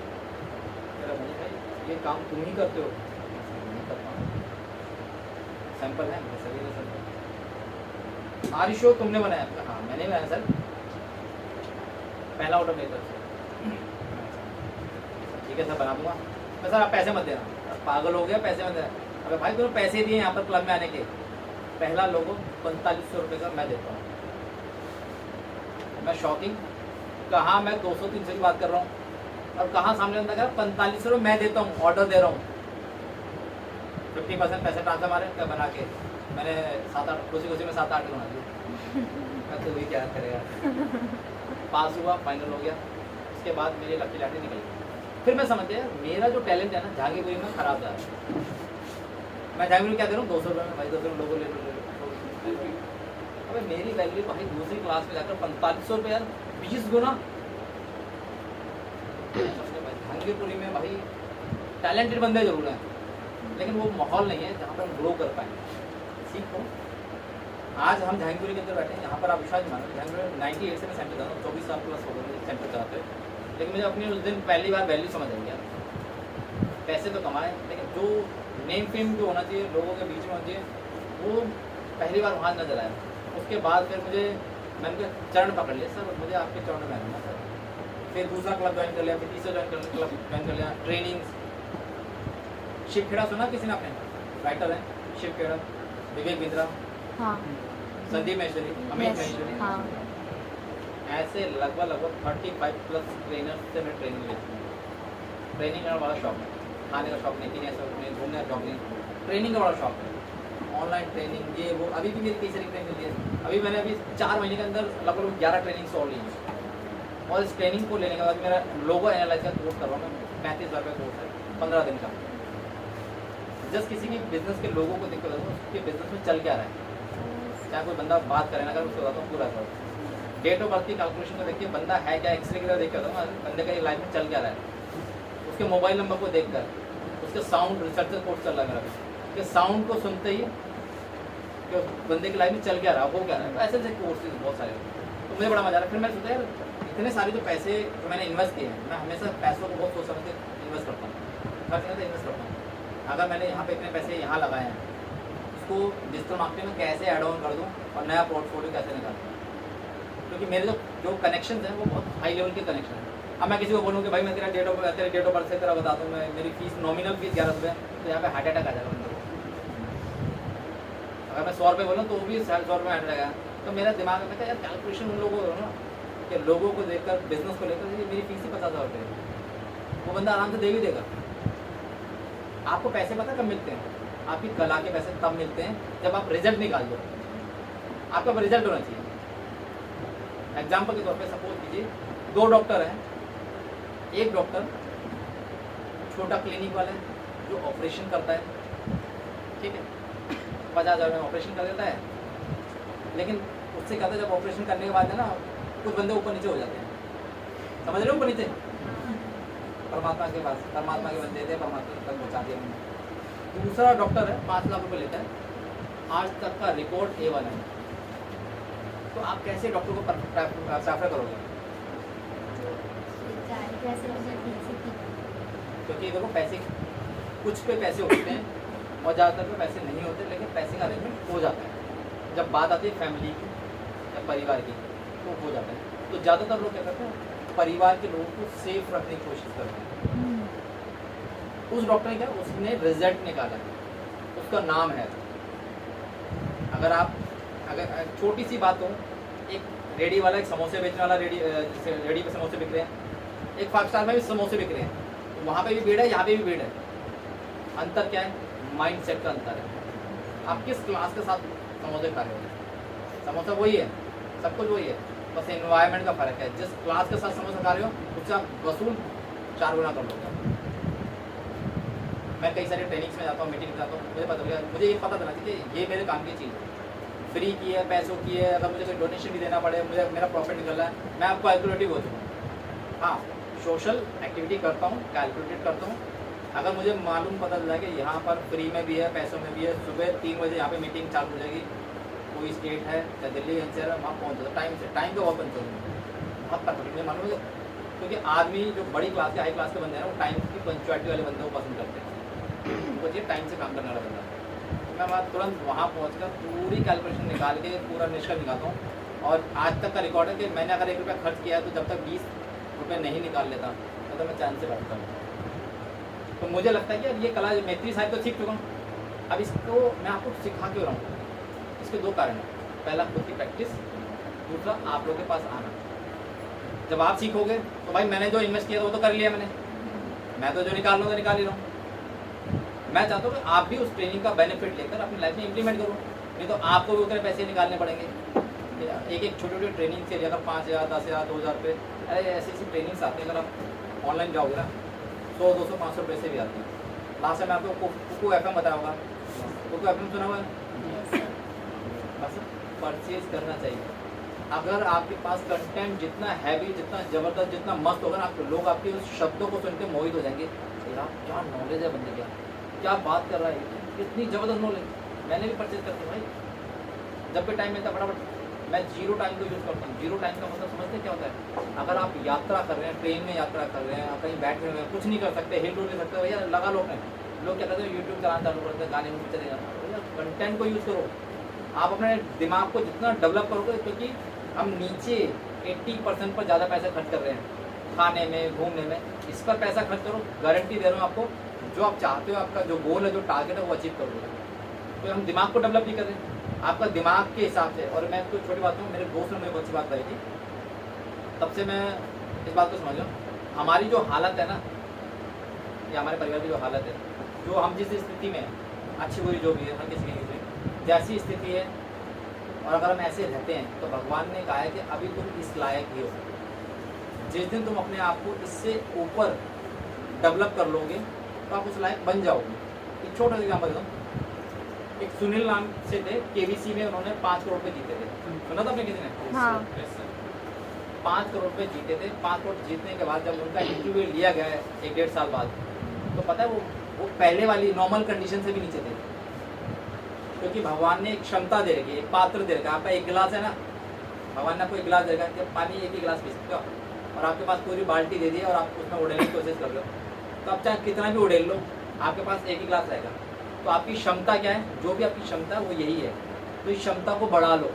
मेरा मुझे भाई ये काम तुम ही करते हो, नहीं करता हूँ, सैंपल है सर, ये सर आरी शो तुमने बनाया? हाँ मैंने बनाया सर, पहला ऑर्डर मेरी तरफ से। ठीक है सर बना दूंगा। मैं सर आप पैसे मत देना, पागल हो गया, पैसे मत देना। अबे भाई तुमने पैसे दिए यहाँ पर क्लब में आने के, पहला लोगो 4500 रुपये का मैं देता हूँ। मैं शॉकिंग, कहाँ मैं 200-300 की बात कर रहा हूँ और कहाँ सामने बंदा कह रहा 4500 रुपये मैं देता हूँ, ऑर्डर दे रहा हूँ। 50% पैसे ट्रांसफर मारे क्या बना के मैंने 7-8 खुशी में 7-8 बना दिए। मैं तो वही क्या करेगा, पास हुआ, फाइनल हो गया। उसके बाद मेरी लकी लैटरी निकली। फिर मैं समझ गया मेरा जो टैलेंट है ना झांगीपुरी में खराब जा रहा है। मैं झांगीपुरी क्या करूँ 200 रुपये में भाई 200 लोगों ले लो। अबे मेरी वैल्यू भाई दूसरी क्लास में जाकर 4500 रुपये यार 20 गुना। झांगीपुरी में भाई टैलेंटेड बंदे जरूर हैं, लेकिन वो माहौल नहीं है जहाँ पर हम ग्रो कर पाएँ। सीखो। आज हम झांगीपुरी के अंदर बैठे हैं, यहाँ पर आप विश्वास मानो झांगीपुरी 98 से मैं सेंटर जाता हूँ, 24 साल प्लस हो गए सेंटर चलाते हुए। लेकिन मुझे अपनी उस दिन पहली बार वैल्यू समझ आई यार, पैसे तो कमाए लेकिन जो नेम फेम जो होना चाहिए लोगों के बीच में होना चाहिए वो पहली बार वहाँ नजर आया। उसके बाद फिर मुझे मैंने चरण पकड़ लिया, सर मुझे आपके चरण में आना सर। फिर दूसरा क्लब ज्वाइन कर लिया, फिर तीसरा क्लब ज्वाइन कर लिया। ट्रेनिंग्स, शिव खेड़ा सुना किसी ने? अपने राइटर हैं शिव खेड़ा, विवेक बिंद्रा, हाँ, संदीप महेश्वरी, अमित Yes, महेश्वरी। हाँ। ऐसे लगभग 35+ ट्रेनर से मैं ट्रेनिंग लेती हूँ। ट्रेनिंग का बड़ा शौक है, खाने का शौक नहीं, पीने का शौक नहीं, घूमने का शौक नहीं, ट्रेनिंग का बड़ा शौक है। ऑनलाइन ट्रेनिंग ये वो, अभी भी मेरी कई सारी ट्रेनिंग मिलती है। अभी मैंने 4 महीने के अंदर लगभग 11 ट्रेनिंग्स और ली हैं। और इस ट्रेनिंग को लेने के बाद मेरा लोगो एनालाइज का कोर्स कर रहा हूँ मैं, 35,000 रुपये कोर्स है, 15 दिन का। जस्ट किसी भी बिजनेस के लोगों को दिक्कत हो, उसके बिजनेस में चल क्या रहा है, चाहे कोई बंदा बात करे ना, अगर उसको बताता हूँ पूरा करो, डेट ऑफ बर्थ की कैलकुलेशन को देखिए, बंदा है क्या, एक्सरे की तरह देख कर बंदे का लाइफ में चल क्या रहा है, उसके मोबाइल नंबर को देखकर, उसके साउंड रिसर्चर कोर्स चल रहा है मेरा, उसके साउंड को सुनते ही कि बंदे की लाइफ में चल क्या रहा है, हो क्या रहा है। तो ऐसे ऐसे कोर्सेज बहुत सारे, तो मुझे बड़ा मजा आ रहा है। फिर मैं सोचा यार इतने सारे जो पैसे जो मैंने इन्वेस्ट किए हैं, मैं हमेशा पैसों को बहुत सोच समझ के इन्वेस्ट करता हूँ, खर्च नहीं तो इन्वेस्ट करता हूँ। अगर मैंने यहाँ पे इतने पैसे यहाँ लगाए हैं, उसको डिजिटल मार्केटिंग में कैसे ऐड ऑन कर दूँ और नया पोर्टफोलियो कैसे निकालूँ, क्योंकि मेरे जो कनेक्शन हैं वो बहुत हाई लेवल के कनेक्शन हैं। अब मैं किसी को बोलूँ कि भाई मैं तेरा डेट ऑफ बर्थ से तेरा बता दूँ, मैं मेरी फीस नॉमिनल फीस 11 रुपये, तो यहाँ पे हार्ट अटैक आ जाएगा बंदे को। अगर मैं 100 रुपये बोलूँ तो भी 100 रुपये हार्ट अटैक आएगा। तो मेरा दिमाग में था यार कैलकुलेशन उन लोगों को ना कि लोगों को देखकर, बिजनेस को लेकर, मेरी फीस ही 50,000 रुपये है, वो बंदा आराम से दे भी देगा। आपको पैसे पता कब मिलते हैं, आपकी कला के पैसे तब मिलते हैं जब आप रिजल्ट निकाल दो। आपका रिजल्ट होना चाहिए। एग्जाम्पल के तौर पे सपोज कीजिए 2 डॉक्टर हैं, एक डॉक्टर छोटा क्लिनिक वाला है जो ऑपरेशन करता है, ठीक है, 50,000 में ऑपरेशन कर देता है, लेकिन उससे कहता है जब ऑपरेशन करने के बाद है ना कुछ बंदे ऊपर नीचे हो जाते हैं, समझ रहे हो, ऊपर नीचे परमात्मा के पास, परमात्मा के बंदे थे, परमात्मा तक पहुँचा दिया हमने। दूसरा डॉक्टर है 5 लाख रुपये लेता है, आज तक का रिकॉर्ड A1 है। तो आप कैसे डॉक्टर को प्रेफर करोगे? क्योंकि देखो पैसे, कुछ पे पैसे होते हैं और ज़्यादातर पे पैसे नहीं होते, लेकिन पैसे का अरेंजमेंट हो जाता है। जब बात आती है फैमिली की या परिवार की तो हो जाता है। तो ज़्यादातर लोग क्या करते हैं, परिवार के लोगों को सेफ रखने की कोशिश करते हैं। उस डॉक्टर ने क्या, उसने रिजल्ट निकाला, उसका नाम है। अगर छोटी सी बात हो, एक रेडी वाला, एक समोसे बेचने वाला, रेडी पे समोसे बिक रहे हैं, एक 5 स्टार में भी समोसे बिक रहे हैं, तो वहाँ पे भी भीड़ है, यहाँ पे भी भीड़ है। अंतर क्या है? माइंड सेट का अंतर है। आप किस क्लास के साथ समोसे खा रहे हो, समोसा वही है, सब कुछ वही है, बस एनवायरनमेंट का फ़र्क है। जिस क्लास के साथ समोसा खा रहे हो उससे आप वसूल 4 गुना कर लोगे। मैं कई सारी ट्रेनिंग्स में जाता हूँ, मीटिंग में जाता हूँ, मुझे पता लगा, मुझे ये पता चला कि ये मेरे काम की चीज़ है, फ्री की है, पैसों की है, अगर मुझे कोई डोनेशन भी देना पड़े, मुझे मेरा प्रॉफिट निकल रहा है, मैं आपको कैलकुलेटिव हो चुका हूँ। हाँ, सोशल एक्टिविटी करता हूँ, कैलकुलेटेड करता हूँ। अगर मुझे मालूम पता चला कि यहाँ पर फ्री में भी है, पैसों में भी है, सुबह 3 बजे यहाँ पे मीटिंग चालू हो जाएगी, कोई स्टेट है या दिल्ली एनसीआर है, वहाँ पहुँच जाता टाइम से, टाइम पे ओपन करूँ, बहुत परफेक्ट मुझे मालूम है। क्योंकि आदमी जो बड़ी क्लास के, हाई क्लास के बंदे हैं, वो टाइम की पंक्चुअलिटी वाले बंदे को पसंद करते हैं, उनको चाहिए टाइम से काम करने वाला बंदा। मैं वहाँ तुरंत वहाँ पहुँचकर पूरी कैलकुलेशन निकाल के पूरा निष्कर्ष निकालता हूँ। और आज तक का रिकॉर्ड है कि मैंने अगर 1 रुपया खर्च किया है तो जब तक 20 रुपये नहीं निकाल लेता तो मैं चैन से बैठता हूँ। तो मुझे लगता है कि अब ये कला मैत्री साहिब तो सीख चुका हूँ, अब इसको मैं आपको सिखा क्यों रहा हूँ? इसके 2 कारण हैं। पहला खुद की प्रैक्टिस, दूसरा आप लोगों के पास आना। जब आप सीखोगे तो भाई मैंने जो इन्वेस्ट किया था वो तो कर लिया मैंने, मैं तो जो निकाल लूँगा निकाल ही रहा हूँ। मैं चाहता हूँ कि आप भी उस ट्रेनिंग का बेनिफिट लेकर अपनी लाइफ में इंप्लीमेंट करो, नहीं तो आपको भी उतने पैसे निकालने पड़ेंगे। एक छोटी छोटी ट्रेनिंग के लिए अगर 5,000, 10,000, 2,000 रुपये, अरे ऐसी ट्रेनिंग्स आती हैं, अगर आप ऑनलाइन जाओगे ना 100, 200, 500 रुपये से भी आती है। लास्ट टाइम मैं आपको कुकू FM बताया होगा, कुकू FM सुना हुआ है? बस परचेज करना चाहिए। अगर आपके पास कंटेंट जितना हैवी, जितना ज़बरदस्त, जितना मस्त होगा ना, आप लोग आपके उस शब्दों को सुन के मोहित हो जाएंगे। यार क्या नॉलेज है बंदे का, क्या बात कर रहा है, इतनी ज़बरदस्त नॉलेज। मैंने भी परचेज करती हूँ भाई, जब भी टाइम मिलता है फटाफट। मैं 0 टाइम को यूज़ करता हूँ। 0 टाइम का मतलब समझते क्या होता है? अगर आप यात्रा कर रहे हैं, ट्रेन में यात्रा कर रहे हैं, आप कहीं बैठे हुए हैं, कुछ नहीं कर सकते, हिल डुल नहीं सकते, भैया लगा लो अपने। लोग क्या करते हैं, यूट्यूब चलाना चालू करते हैं, गाने में चले जाते हैं। भैया कंटेंट को यूज़ करो। आप अपने दिमाग को जितना डेवलप करोगे, क्योंकि हम नीचे 80% पर ज़्यादा पैसा खर्च कर रहे हैं, खाने में, घूमने में। इस पर पैसा खर्च करो, गारंटी दे रहा हूँ आपको, जो आप चाहते हो, आपका जो गोल है, जो टारगेट है, वो अचीव करोगे। तो हम दिमाग को डेवलप भी कर रहे हैं, आपका दिमाग के हिसाब से। और मैं तो छोटी बात हूँ, मेरे दोस्त ने मुझे बहुत सी बात बताई थी तब से मैं इस बात को समझ रहा हूँ, हमारी जो हालत है ना, या हमारे परिवार की जो हालत है, जो हम जिस स्थिति में हैं, अच्छी बुरी जो भी है, हर किसी की जैसी स्थिति है, और अगर हम ऐसे रहते हैं तो भगवान ने कहा है कि अभी तुम इस लायक ही हो। जिस दिन तुम अपने आप को इससे ऊपर डेवलप कर लोगे तो आप उस लायक बन जाओगे। एक छोटा सा एग्जाम्पल देता हूँ, एक सुनील नाम से थे, केबीसी में उन्होंने 5 करोड़ रुपये जीते थे, सुना था आपने किसी ने? हाँ 5 करोड़ रुपये जीते थे। 5 करोड़ जीतने के बाद जब उनका इंटरव्यू लिया गया 1-1.5 साल बाद, तो पता है वो पहले वाली नॉर्मल कंडीशन से भी नीचे थे, क्योंकि भगवान ने एक क्षमता दे रखी है, एक पात्र दे रखा है। आपका एक गिलास है ना, भगवान ने आपको एक गिलास दे रखा है कि पानी एक ही गिलास पी सकते हो, और आपके पास पूरी बाल्टी दे दी और आप उसमें उड़ेलने की कोशिश कर लो, तो आप चाहे कितना भी उड़ेल लो, आपके पास एक ही गिलास रहेगा। तो आपकी क्षमता क्या है? जो भी आपकी क्षमता है वो यही है। तो इस क्षमता को बढ़ा लो।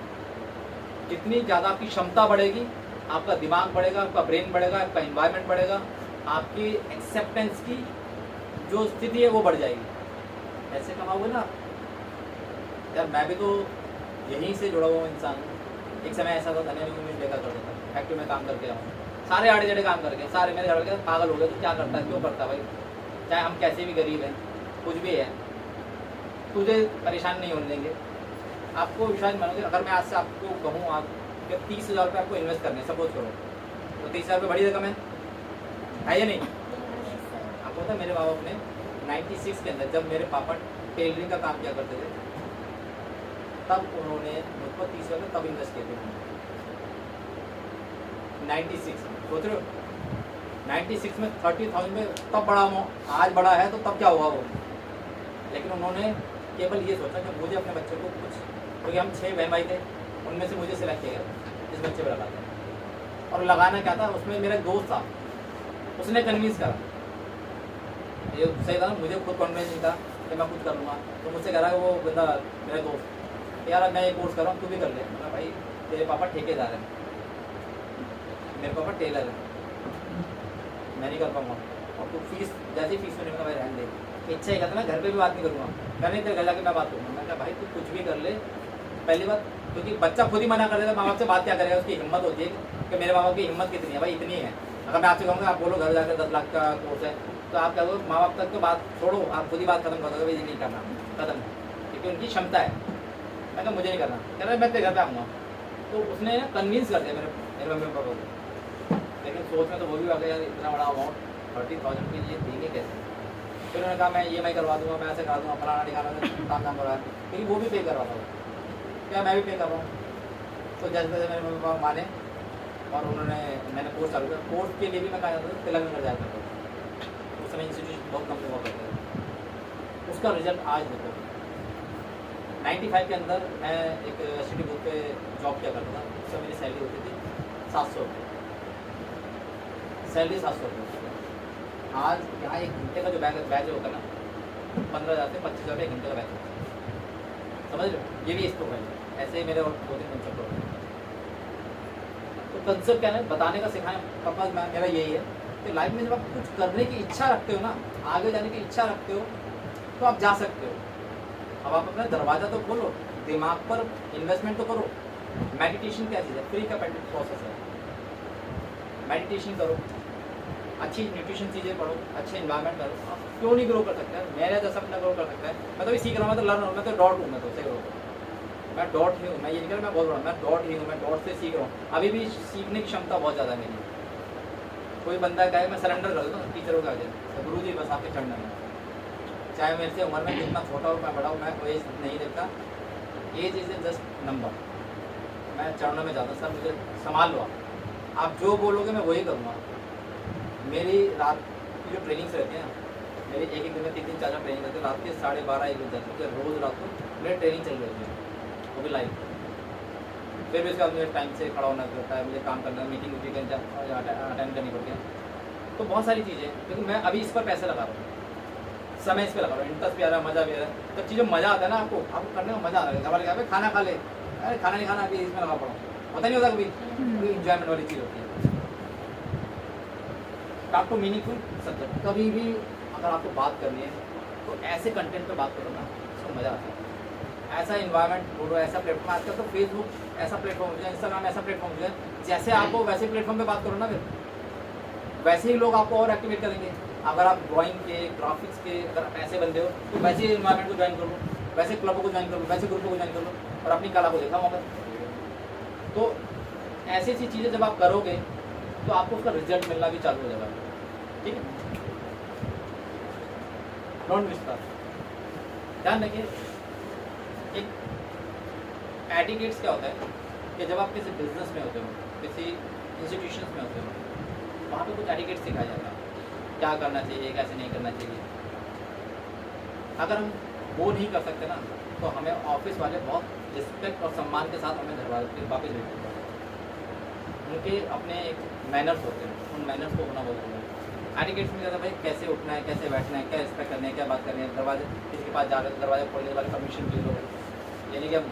जितनी ज़्यादा आपकी क्षमता बढ़ेगी, आपका दिमाग बढ़ेगा, आपका ब्रेन बढ़ेगा, आपका इन्वायरमेंट बढ़ेगा, आपकी एक्सेप्टेंस की जो स्थिति है वो बढ़ जाएगी। ऐसे कमाओगे ना यार। मैं भी तो यहीं से जुड़ा हुआ इंसान हूँ। एक समय ऐसा था, धनिया भी देखा करता था, फैक्ट्री में काम करके आऊँ, सारे आड़े जड़े काम करके, सारे मेरे घर के पागल हो गए, तो क्या करता है, क्यों करता है भाई? चाहे हम कैसे भी गरीब हैं, कुछ भी है, तुझे परेशान नहीं होने देंगे। आपको विश्वास मानोगे, अगर मैं आज से आपको कहूँ आप 30,000 रुपये आपको इन्वेस्ट करने, सपोज करो, तो 30,000 रुपये बड़ी रकम है या नहीं? आपको पता है मेरे बाबा ने 96 के अंदर, जब मेरे पापा टेलरिंग का काम किया करते थे, तब उन्होंने मुझको 30,000 रुपये तब इन्वेस्ट किए थे 96। सोच रहे हो 96 में 30,000 में तब बड़ा अमाउंट, आज बड़ा है तो तब क्या हुआ वो। लेकिन उन्होंने केवल ये सोचा कि मुझे अपने बच्चे को कुछ, क्योंकि हम 6 बहन भाई थे, उनमें से मुझे सिलेक्ट किया गया इस बच्चे पर लगाते। और लगाना क्या था, उसमें मेरा दोस्त था, उसने कन्विंस करा। ये सही था ना, मुझे खुद कॉन्फिडेंस नहीं था कि मैं कुछ कर लूँगा, तो मुझसे कह रहा है वो बंदा मेरा दोस्त, यार मैं ये कोर्स कर रहा हूँ, तू भी कर ले। मैं भाई तेरे पापा ठेकेदार हैं, मेरे पापा टेलर हैं, मैं नहीं कर पाऊँगा, और तू फीस जैसे फीस में भाई रहने दे। इच्छा ही कहता मैं घर पे भी बात नहीं करूँगा, कहने तेरे घर जाके मैं बात करूँगा। मैं कहा भाई तू कुछ भी कर ले, पहली बात, क्योंकि बच्चा खुद ही मना कर देता, माँ बाप से बात क्या करेगा, उसकी हिम्मत होती है कि मेरे माँ बाप की हिम्मत कितनी है, भाई इतनी है। अगर मैं आपसे कहूँगा आप बोलो घर जाकर 10 लाख का कोर्स है, तो आप क्या बोलो, माँ बाप तक तो बात छोड़ो, आप खुद ही बात खत्म कर दोगे, भाई नहीं करना, खत्म, क्योंकि उनकी क्षमता है। मैं कहा मुझे नहीं करना, कह रहा मैं तेरे घर पे आऊँगा। तो उसने कन्विंस कर दिया मेरे मम्मी पापा को। लेकिन सोच में तो वो भी आ गया यार, इतना बड़ा अमाउंट 30,000 के लिए देंगे कैसे। फिर उन्होंने कहा मैं EMI करवा दूँगा, मैं ऐसे करा दूँगा, फलाना ठिकाना काम करवा है, लेकिन वो भी पे करवा दूँगा, क्या मैं भी पे कर रहा हूँ। तो जैसे जैसे मेरे मम्मी पापा माने, और मैंने कोर्स चालू किया। कोर्स के लिए भी मैं कहा जाता था तेलंगाना जाया करता था, उस समय इंस्टीट्यूशन बहुत कम हुआ करते थे। उसका रिजल्ट आज देखो, 95 के अंदर मैं एक सिटी बुक पे जॉब किया करता था। उस समय मेरी सैलरी होती थी 700 रुपये, सैलरी 700 रुपये। आज यहाँ 1 घंटे का जो बैच होता है ना, 15,000 से 25,000 रुपये 1 घंटे का बैच होता है, समझ लो। ये भी इसको है, ऐसे ही मेरे और 2-3 कंसेप्ट होते हैं। तो कंसेप्ट क्या है, बताने का सिखाने पर्पज मेरा यही है कि लाइफ में जब आप कुछ करने की इच्छा रखते हो ना, आगे जाने की इच्छा रखते हो, तो आप जा सकते हो। अब आप अपना दरवाज़ा तो खोलो, दिमाग पर इन्वेस्टमेंट तो करो। मेडिटेशन क्या चीज़ है, फ्री का प्रोसेस है। मेडिटेशन करो, अच्छी न्यूट्रिशन चीज़ें पढ़ो, अच्छे इन्वायरमेंट करो। आप क्यों नहीं ग्रो कर सकते हैं? मेरा जैसा अपना ग्रो कर सकता है। मैं तो भी सीख रहा हूँ, मैं तो लर्न हूँ, मैं तो डॉट हूँ, मैं तो से ग्रो मैं डॉट ही हूँ। मैं ये नहीं कह रहा मैं बहुत बड़ा, मैं डॉट ही हूँ, मैं डॉट से सीख रहा हूँ। अभी भी सीखने की क्षमता बहुत ज़्यादा है मेरी। कोई बंदा कहे मैं सरेंडर कर देता हूँ टीचरों का, तो गुरु जी बस आपके चढ़ने में, चाहे मेरे से उम्र में कितना छोटा हो, मैं बड़ा हूँ, मैं कोई नहीं देखता। Age is a just number. मैं चरणों में जाता हूँ, सर मुझे संभाल लो, आप जो बोलोगे मैं वही करूँगा। मेरी रात की जो ट्रेनिंग्स रहती हैं, मेरी एक दिन में 3-3, 4-4 ट्रेनिंग करते हैं। रात के 12:30-1 बजे जाती है, रोज़ रात को मेरी ट्रेनिंग चल रही है, वो भी लाइव। फिर भी उसके बाद मुझे टाइम से खड़ा होना पड़ता है, मुझे काम करना है, मीटिंग अटेंड करनी पड़ती है। तो बहुत सारी चीज़ें, लेकिन मैं अभी इस पर पैसे लगा रहा हूँ, समय इस पर लगा रहा हूँ, इंटरेस्ट भी आ रहा है, मज़ा भी आ रहा है। जब चीज़ें मज़ा आता है ना, आपको करने में मज़ा आ रहा है। घर वाले खाना खा ले, अरे खाना नहीं खाना, अभी इसमें लगा पड़ा, पता नहीं होता कभी, कोई इंजॉयमेंट वाली चीज़ होती है। टॉक टू मीनिंगफुल सब्जेक्ट, कभी भी अगर आपको बात करनी है तो ऐसे कंटेंट पे बात करो ना, उसको मज़ा आता है। ऐसा इन्वायरमेंट ढूंढो, ऐसा प्लेटफॉर्म। आजकल तो फेसबुक ऐसा प्लेटफॉर्म हो गया, इंस्टाग्राम ऐसा प्लेटफॉर्म हो गया, जैसे आपको वैसे प्लेटफॉर्म पे बात करो ना, फिर वैसे ही लोग आपको और एक्टिवेट करेंगे। अगर आप ड्राइंग के, ग्राफिक्स के अगर आप ऐसे बंदे हो तो वैसे ही इन्वायरमेंट को ज्वाइन कर लो, वैसे क्लबों को ज्वाइन कर लो, वैसे ग्रुपों को ज्वाइन कर लो और अपनी कला को देखा वहाँ पर। तो ऐसी ऐसी चीज़ें जब आप करोगे तो आपको उसका रिजल्ट मिलना भी चालू हो जाएगा। ठीक है, डोंट मिस दैट। ध्यान रखिए, एक एटिकेट्स क्या होता है कि जब आप किसी बिजनेस में होते हो, किसी इंस्टीट्यूशंस में होते हो, वहाँ पे कुछ एटिकेट्स सिखाया जाता है, क्या करना चाहिए, कैसे नहीं करना चाहिए। अगर हम वो नहीं कर सकते ना तो हमें ऑफिस वाले बहुत रिस्पेक्ट और सम्मान के साथ हमें घर वाले वापस भेजते हैं। उनके अपने एक मैनर्स होते हैं, उन मैनर्स को होना बहुत जरूरी है। एटिकेट्स में ज़्यादा भाई कैसे उठना है, कैसे बैठना है, क्या रिस्पेक्ट करना है, क्या बात करनी है, दरवाजे किसी के पास जा रहे हो दरवाजा खोलने वाले परमिशन ले लो। यानी कि अब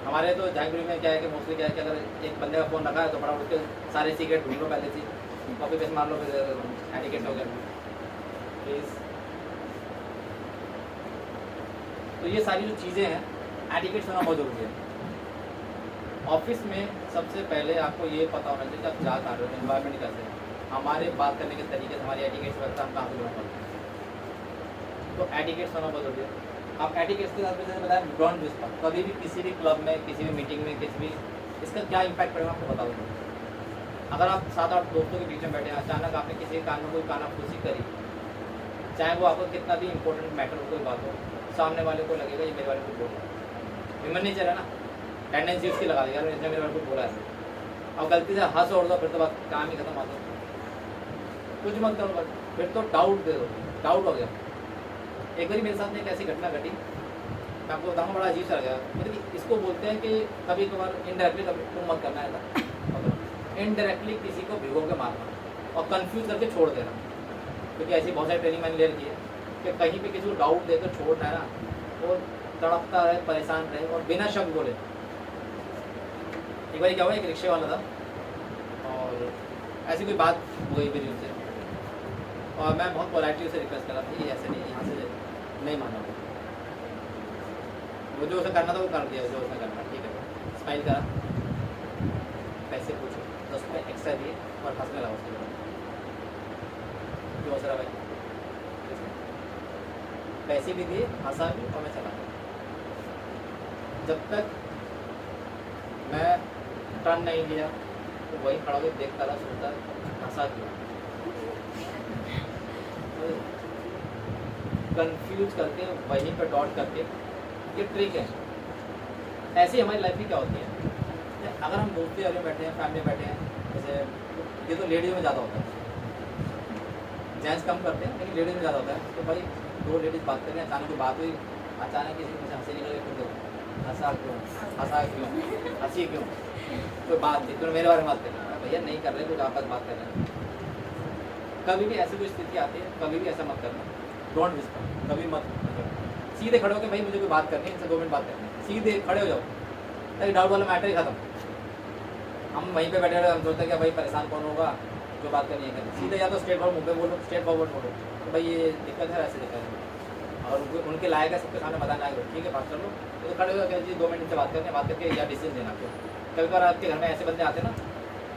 हमारे तो जहांगीर में क्या है कि मोस्टली क्या है कि अगर एक बंदे का फ़ोन रखा है तो बड़ा उसके सारे सीक्रेट ढूंढ लो पहले से, कॉपी पेस्ट मार लो, फिर एटिकेट्स हो गया प्लीज़। तो ये सारी जो चीज़ें हैं, एटिकेट्स होना बहुत जरूरी है। ऑफिस में सबसे पहले आपको ये पता होना चाहिए कि आप क्या कर रहे हो, एनवायरनमेंट कैसे है, हमारे बात करने के तरीके से, हमारी एटिकेट्स वगैरह हम कहाँ से जुड़ा पड़ते हैं। तो एटिकेट्स होना बहुत जरूरी है। आप एटिकेट्स के साथ में जैसे बताया डोंट विस्पर, कभी भी किसी भी क्लब में, किसी भी मीटिंग में, किसी भी इसका क्या इम्पैक्ट पड़ेगा आपको बता दूँ। अगर आप 7-8 दोस्तों के बीच में बैठे हैं, अचानक आपने किसी के कान में कोई कानाफूसी करी, चाहे वो आपको कितना भी इंपॉर्टेंट मैटर हो, कोई बात हो, सामने वाले को लगेगा ये मेरे वाले को बोल रहा है। ह्यूमन नेचर है ना, टेंडेंसी उसकी लगा देगा, इसने मेरे वाले को बोला है। अब गलती से हंस और दो फिर तो बात काम ही खत्म आता है। कुछ मत करो बस, फिर तो डाउट दे दो, डाउट हो गया। एक बार मेरे साथ में एक ऐसी घटना घटी, मैं आपको बताऊँगा, बड़ा अजीब सा लगा। मतलब इसको बोलते हैं कि कभी कभार इनडायरेक्टली कभी तुम मत करना है, इनडायरेक्टली किसी को भिगो के मारना और कंफ्यूज करके छोड़ देना। क्योंकि ऐसी बहुत सारी ट्रेनिंग मैंने ले रखी है कि कहीं पे किसी को डाउट देकर छोड़ना है ना, वो तड़पता रहे, परेशान रहे और बिना शब्द बोले। एक बार क्या हुआ, एक रिक्शे वाला था और ऐसी कोई बात हो गई मेरी उनसे, और मैं बहुत पोलाइटली उसे रिक्वेस्ट करा था, ये ऐसे नहीं, यहाँ से नहीं माना। वो जो उसे करना था वो कर दिया, जो उसने करना, ठीक है, स्माइल करा, पैसे पूछो, 10 रुपये एक्स्ट्रा दिए और हंसने लगा उसके बाद। जो हंस रहा भाई, पैसे भी दिए, हंसा भी और मैं चला गया। जब तक मैं टर्न नहीं लिया तो वही खड़ा होकर देखता रहा, सोचता हंसा क्यों, कंफ्यूज करके वहीं पर डॉट करके। ये ट्रिक है। ऐसे ही हमारी लाइफ में क्या होती है, अगर हम दोस्ती वाले बैठे हैं, फैमिली बैठे हैं, जैसे ये तो लेडीज़ में ज़्यादा होता है, जेंट्स कम करते हैं लेकिन लेडीज़ में ज़्यादा होता है। तो भाई 2 लेडीज़ बात करें, अचानक कोई बात हुई, अचानक किसी मुझे हंसी निकल गई, फिर हंसा क्यों, हंसी क्यों, कोई बात नहीं, तो मेरे बारे में बात करें, भैया नहीं कर रहे, कुछ आपस बात कर रहे हैं। कभी भी ऐसी कोई स्थिति आती है, कभी भी ऐसा मत करना, डोंट विस्पर, कभी मत करना। सीधे खड़े हो के भाई मुझे कोई बात करनी है, इनसे 2 मिनट बात करनी है, सीधे खड़े हो जाओ, ताकि डाउट वाला मैटर ही खत्म। हम वहीं पे बैठे रहे, हम सोचते हैं कि भाई परेशान कौन होगा, जो बात करनी है करें। सीधे या तो स्ट्रेट फॉरवर्ड मुँह पे बोलो, स्ट्रेट फॉरवर्ड बोलो तो भाई ये दिक्कत है, ऐसे दिक्कत है, और उनके लायक है, सबके सामने बताना है, ठीक है बात कर लो। तो खड़े हो गए जी 2 मिनट से बात करते हैं, बात करके या डिसीजन देना। कभी बार आपके घर में ऐसे बंदे आते हैं ना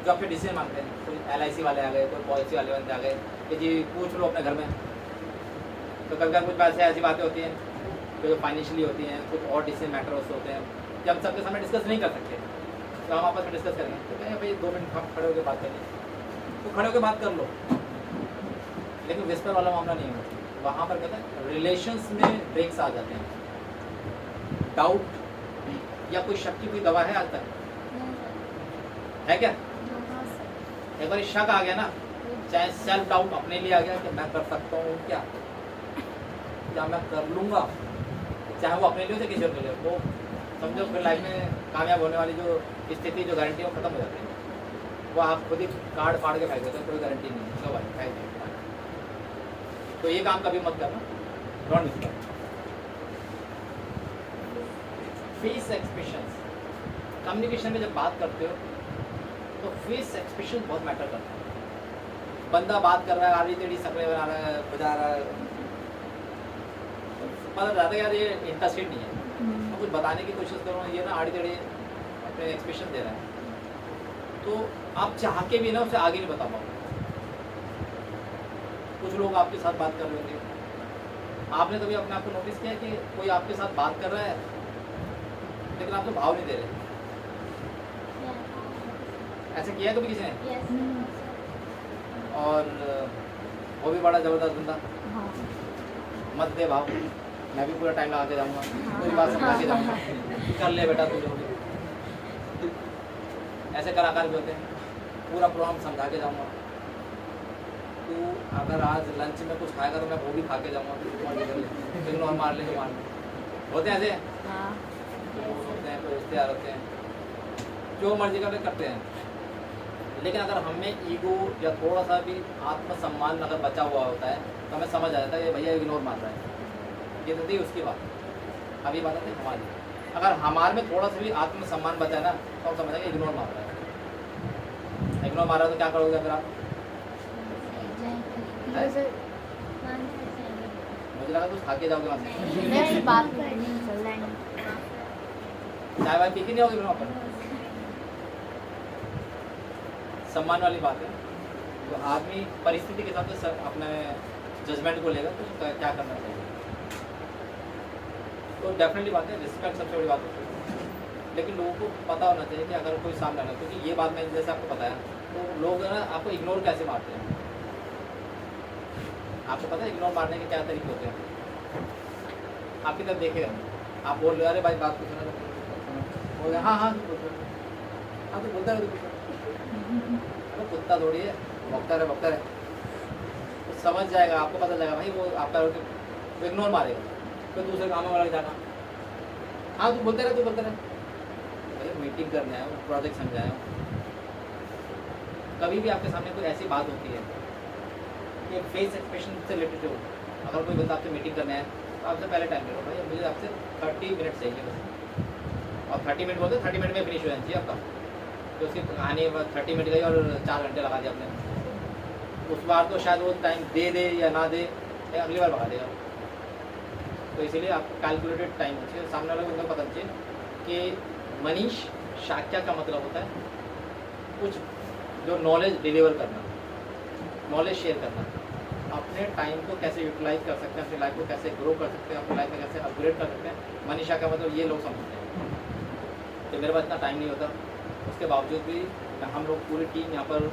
जो आपके डिसीजन मांगते हैं, कोई LIC वाले आ गए, कोई पॉलिसी वाले बंदे आ गए कि जी पूछ लो अपने घर में। तो कभी बार कुछ बात ऐसी बातें होती हैं जो फाइनेंशियली होती हैं, कुछ और डिसीजन मैटर्स होते हैं जब सबके सामने डिस्कस नहीं कर सकते, तो हम आपस में डिस्कस करेंगे। तो कहें भाई 2 मिनट हम खड़े होकर बात करेंगे, तो खड़े होकर बात कर लो, लेकिन विस्पर वाला मामला नहीं होता। वहाँ पर कहते हैं रिलेशंस में ब्रेक्स आ जाते हैं। डाउट या कोई शक की कोई दवा है आज तक, है क्या? एक बार शक आ गया ना, चाहे सेल्फ डाउट अपने लिए आ गया कि मैं कर सकता हूँ क्या मैं कर लूँगा, चाहे वो अपने लिए हो किसी और के लिए, वो समझो फिर लाइफ में कामयाब होने वाली जो स्थिति, जो गारंटी है वो खत्म हो जाती है। वो आप खुद ही कार्ड फाड़ के फेंक देते हैं, कोई गारंटी नहीं है, चलो भाई फेंक देते। तो ये काम कभी मत करना, don't miss that. Face expressions, communication में जब बात करते हो तो फेस एक्सप्रेशन बहुत मैटर करता है। बंदा बात कर रहा है, आड़ी टेढ़ी शक्लें बना रहा है, बजा रहा है, पता चलता है यार ये इंटरेस्टेड नहीं है, कुछ बताने की कोशिश कर रहा हूँ, ये ना आड़ी टेढ़ी अपने एक्सप्रेशन दे रहा है, तो आप चाह के भी ना उसे आगे नहीं बता पाओगे। कुछ लोग आपके साथ बात कर रहे होंगे, आपने कभी अपने आप को नोटिस किया कि कोई आपके साथ बात कर रहा है लेकिन आप तो भाव नहीं दे रहे? ऐसा किया है कभी किसी ने? और वो भी बड़ा ज़बरदस्त बंदा, हाँ मत दे भाव, मैं भी पूरा टाइम लगा के जाऊँगा, पूरी बात समझा के जाऊँगा, कर ले बेटा तू जो भी। ऐसे कलाकार भी होते हैं, पूरा प्रोग्राम समझा के जाऊँगा, तू अगर आज लंच में कुछ खाएगा तो मैं वो भी खा के जाऊँगा, इग्नोर मार ले तो मार ले। होते हैं ऐसे, हाँ दोस्त होते हैं, कोई रिश्तेदार होते हैं, जो मर्जी करते हैं। लेकिन अगर हमें ईगो या थोड़ा सा भी आत्मसम्मान अगर बचा हुआ होता है तो हमें समझ आ जाता है ये भैया इग्नोर मार रहा है, ये तो थी उसकी बात। अभी बात आती है हमारी, अगर हमारे में थोड़ा सा भी आत्मसम्मान बचा है ना तो हम समझेंगे इग्नोर मार रहा है। इग्नोर मार रहा है तो क्या करोगे फिर आप? मुझे लगा कुछ खा के जाओगे वहाँ से, नहीं बात करनी चल रहा है। चाय वाय पी के नहीं होगी फिर वहाँ पर। सम्मान वाली बात है, तो आदमी परिस्थिति के हिसाब से अपने जजमेंट को लेगा तो क्या करना चाहिए। तो डेफिनेटली बात है, रिस्पेक्ट सबसे बड़ी बात होती है। लेकिन लोगों को पता होना चाहिए कि अगर कोई सामने आना, क्योंकि ये बात मैंने जैसे आपको बताया, तो लोग ना आपको इग्नोर कैसे मारते हैं। आपको पता है इग्नोर मारने के क्या तरीके होते हैं? आपकी तरफ देखेगा, आप बोल रहे अरे भाई बात कुछ ना बोल, हाँ हाँ तू बोलता रहे, अरे कुत्ता थोड़ी है, भौंकता है, तो समझ जाएगा, आपको पता चलेगा भाई वो आपका वो इग्नोर मारेगा, फिर दूसरे काम में लग जाना। हाँ तू बोलते रहे भाई मीटिंग करने आया, प्रोजेक्ट समझाया। कभी भी आपके सामने कोई ऐसी बात होती है कि फेस एक्सप्रेशन से रिलेटेड हो, अगर कोई बंदा आपसे मीटिंग करने आए तो आपसे पहले टाइम ले लो, भाई मुझे आपसे 30 मिनट चाहिए बस, और 30 मिनट बोलते 30 मिनट में फिनिश हो जाना चाहिए आपका। तो उसकी कहानी 30 मिनट गई और 4 घंटे लगा दिया आपने, उस बार तो शायद वो टाइम दे या ना दे, अगली बार भगा देगा। तो इसीलिए आपको कैलकुलेटेड टाइम होना चाहिए, सामने वाले को पता चाहिए कि मनीष शाक्या का मतलब होता है कुछ जो नॉलेज डिलीवर करना, नॉलेज शेयर करना, अपने टाइम को कैसे यूटिलाइज कर सकते हैं, अपनी लाइफ को कैसे ग्रो कर सकते हैं, अपनी लाइफ में कैसे अपग्रेड कर सकते हैं। मनीषा का मतलब ये लोग समझते हैं। तो मेरे पास इतना टाइम नहीं होता, उसके बावजूद भी हम लोग पूरी टीम यहाँ पर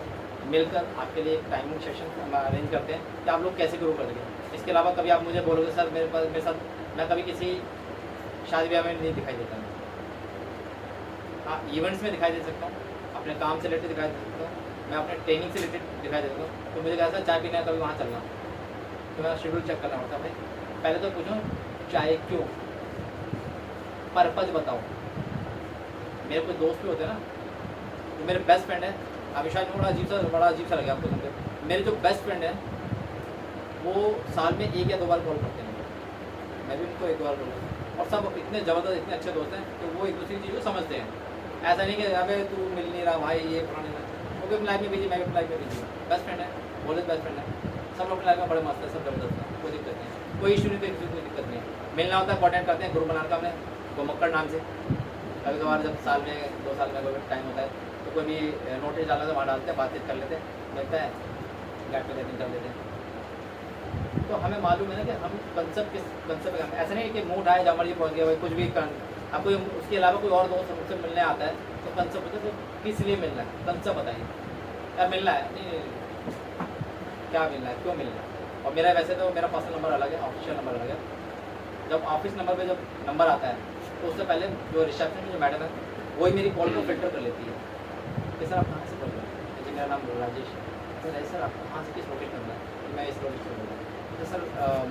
मिलकर आपके लिए एक टाइमिंग सेशन अरेंज करते हैं कि आप लोग कैसे ग्रो करेंगे। इसके अलावा कभी आप मुझे बोलोगे सर मेरे साथ मैं कभी किसी शादी ब्याह में नहीं दिखाई देता हूँ, हाँ इवेंट्स में दिखाई दे सकता हूँ, अपने काम से रिलेटेड दिखाई दे सकता हूँ, मैं अपने ट्रेनिंग से रिलेटेड दिखाई देता हूँ। तो मुझे कैसा चाय पीना है, कभी वहाँ चलना, तो मेरा शेड्यूल चेक करना पड़ता है। भाई पहले तो पूछो चाय क्यों, पर्पज बताओ। मेरे कोई दोस्त भी होते हैं ना, तो मेरे बेस्ट फ्रेंड है, अभी शायद बड़ा अजीब सा लगे आपको सुनकर, मेरे जो बेस्ट फ्रेंड है वो साल में 1 या 2 बार कॉल करते हैं, मैं भी उनको 1 बार कॉल करता हूँ, और सब इतने ज़बरदस्त इतने अच्छे दोस्त हैं तो वो एक दूसरी चीज़ को समझते हैं। ऐसा नहीं कि अबे तू मिल नहीं रहा भाई, ये पुराने ना, वो भी अपनी लाइफ में बिजी, मैं भी अपनी लाइफ में बिजी हूँ। बेस्ट फ्रेंड है, बोले बेस्ट फ्रेंड है, सब लोग अपनी लाइफ में बड़े मस्त है, सब जबरदस्त है, कोई दिक्कत नहीं है, कोई इशू नहीं, कोई दिक्कत नहीं है। मिलना होता है कॉन्टेक्ट करते हैं, ग्रुप बनाने का हमने गोमक्कड़ नाम से, कभी कभार जब साल में 2 साल में कोई टाइम होता है तो कोई भी नोटिस डालना तो वहाँ डालते हैं, बातचीत कर लेते हैं, मिलता है, गेट टुगेदर कर लेते हैं। तो हमें मालूम है ना कि हम कंसेप्ट ऐसा नहीं है कि मुँह उठाए जहाँ मर्जी पहुँच गया भाई कुछ भी कर, आपको उसके अलावा कोई और दोस्त मुझसे मिलने आता है तो कंसेप्ट होता है, तो किस लिए मिलना है, कंसेप्ट बताइए यार, मिलना है नहीं, क्या मिलना है, क्यों मिलना है। और मेरा वैसे तो मेरा पर्सनल नंबर अलग है, ऑफिशियल नंबर अलग है। जब ऑफिस नंबर पर जब नंबर आता है तो उससे पहले जो रिसेप्शन में जो मैडम है वही मेरी कॉल को फिल्टर कर लेती है कि सर आप कहाँ से बोल रहे हैं, जी मेरा नाम राजेश है, सर आप कहाँ से किस लोकेशन में, मैं इस लोकेशन से बोल रहा हूँ, तो सर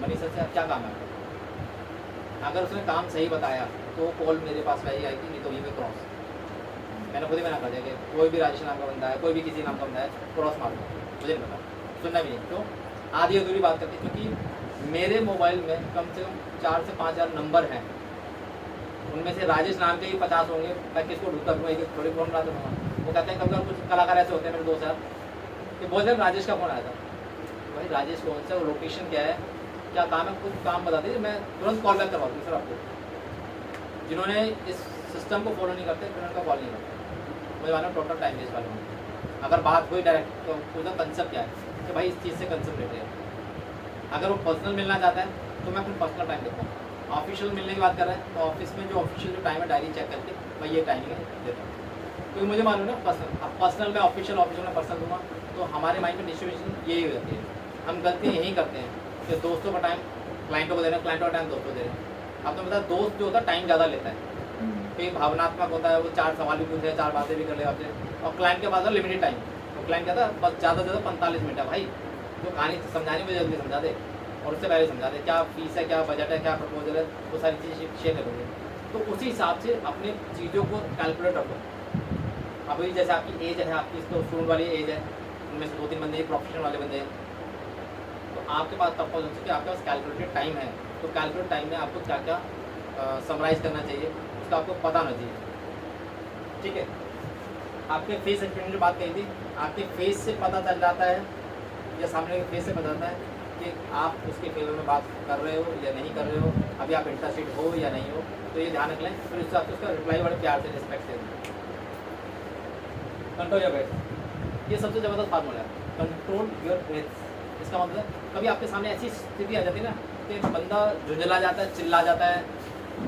मनीष सर से क्या काम है आपका। अगर उसने काम सही बताया तो कॉल मेरे पास वही आएगी, नहीं तो ये क्रॉस। मैंने खुद ही मना कर दिया कि कोई भी राजेश नाम का बंदा है, कोई भी किसी नाम का बंदा है, क्रॉस मार दो, मुझे नहीं पता, सुनना भी नहीं। क्यों आधी अधूरी बात करती, क्योंकि मेरे मोबाइल में कम से कम 4 से 5 हज़ार नंबर हैं, उनमें से राजेश नाम के ही 50 होंगे, मैं किसको ढूंढता हूँ, एक थोड़ी फोन रहा था। वो कहते हैं कभी कुछ कलाकार ऐसे होते हैं मेरे 2 साल कि बोलते हैं राजेश का फ़ोन आया था, भाई राजेश कौन सा, लोकेशन क्या है, क्या काम है, कुछ काम बता दीजिए, मैं तुरंत कॉल बैक करवा दूँ सर आपको। जिन्होंने इस सिस्टम को फॉलो नहीं करते फिर उनका कॉल नहीं करते। मुझे मालूम टोटल टाइम वेस्ट वाले होंगे। अगर बात हुई डायरेक्ट तो उसका कंसेप्ट क्या है कि भाई इस चीज़ से कंसेप्ट लेते हैं। अगर वो पर्सनल मिलना चाहता है तो मैं अपना पर्सनल टाइम देता हूँ। ऑफिशियल मिलने की बात कर रहे हैं तो ऑफिस में जो ऑफिशियल जो टाइम है डायरी चेक करके भाई ये टाइमिंग है देता हूँ, क्योंकि मुझे मालूम है पर्सनल। अब पर्सनल में ऑफिशियल में पर्सनल दूंगा तो हमारे माइंड में डिस्ट्रीब्यूशन यही हो जाती है। हम गलती यही करते हैं कि दोस्तों का टाइम क्लाइंटों को दे रहे हैं, क्लाइंटों का टाइम दोस्तों को दे रहे हैं। आपको पता है दोस्त जो होता है टाइम ज़्यादा लेता है, कई भावनात्मक होता है, वो 4 सवाल भी पूछे 4 बातें भी कर ले आपसे। और क्लाइंट के पास है लिमिटेड टाइम, तो क्लाइंट कहता है बस ज़्यादा से ज़्यादा 45 मिनट है। भाई जो कहानी समझानी मुझे जल्दी समझा दे और उससे पहले समझा दे, क्या फीस है, क्या बजट है, क्या प्रपोजल है, वो सारी चीज़ें शेयर करोगे तो उसी हिसाब से अपनी चीज़ों को कैलकुलेट रखो। अभी जैसे आपकी एज है, आपकी तो स्टूडेंट वाली एज है, उनमें से 2-3 बंदे प्रोफेशनल वाले बंदे हैं, तो आपके पास तब पहुँच सकते आपके पास कैलकुलेटेड टाइम है। तो कैलकुलेट टाइम में आपको क्या क्या समराइज़ करना चाहिए उसका आपको पता होना चाहिए। ठीक है, आपके फेस एक्सप्रेशन जो बात कही थी, आपके फेस से पता चल जाता है या सामने के फेस से पता चलता है कि आप उसके फेवर में बात कर रहे हो या नहीं कर रहे हो, अभी आप इंटरेस्टेड हो या नहीं हो। तो ये ध्यान रख लें, फिर उससे आपको उसका रिप्लाई बड़े प्यार से रिस्पेक्ट से दें। कंट्रोल योर ब्रेथ, ये सबसे ज़बरदस्त फार्मूला है, कंट्रोल योर ब्रेथ। इसका मतलब कभी आपके सामने ऐसी स्थिति आ जाती है ना कि बंदा झुंझला जाता है, चिल्ला जाता है,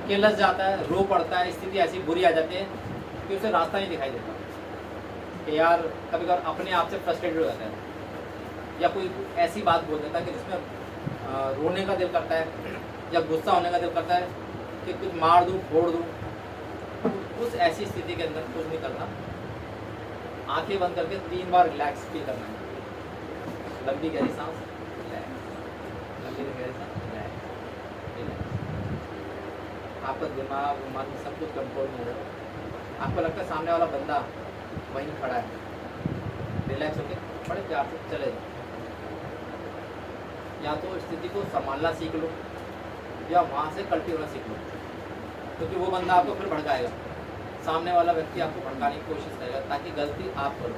किलस जाता है, रो पड़ता है, स्थिति ऐसी बुरी आ जाती है कि उसे रास्ता नहीं दिखाई देता कि यार कभी कभार अपने आप से फ्रस्ट्रेटेड हो जाता है या कोई ऐसी बात बोल देता है कि जिसमें रोने का दिल करता है या गुस्सा होने का दिल करता है कि कुछ मार दूँ फोड़ दूँ। उस ऐसी स्थिति के अंदर कुछ नहीं करना, आंखें बंद करके 3 बार रिलैक्स फील करना है। लंबी गहरी सांस, रिलैक्स, लंबी गहरी सांस, रिलैक्स, रिलैक्स। आपका दिमाग मन सब कुछ कंट्रोल में हो। आपको लगता है सामने वाला बंदा वहीं खड़ा है, रिलैक्स होके बड़े प्यार से चले जाओ। या तो स्थिति को संभालना सीख लो या वहाँ से कल्टी होना सीख लो, क्योंकि वो बंदा आपको फिर भड़काएगा, सामने वाला व्यक्ति आपको भड़काने की कोशिश करेगा ताकि गलती आप करो।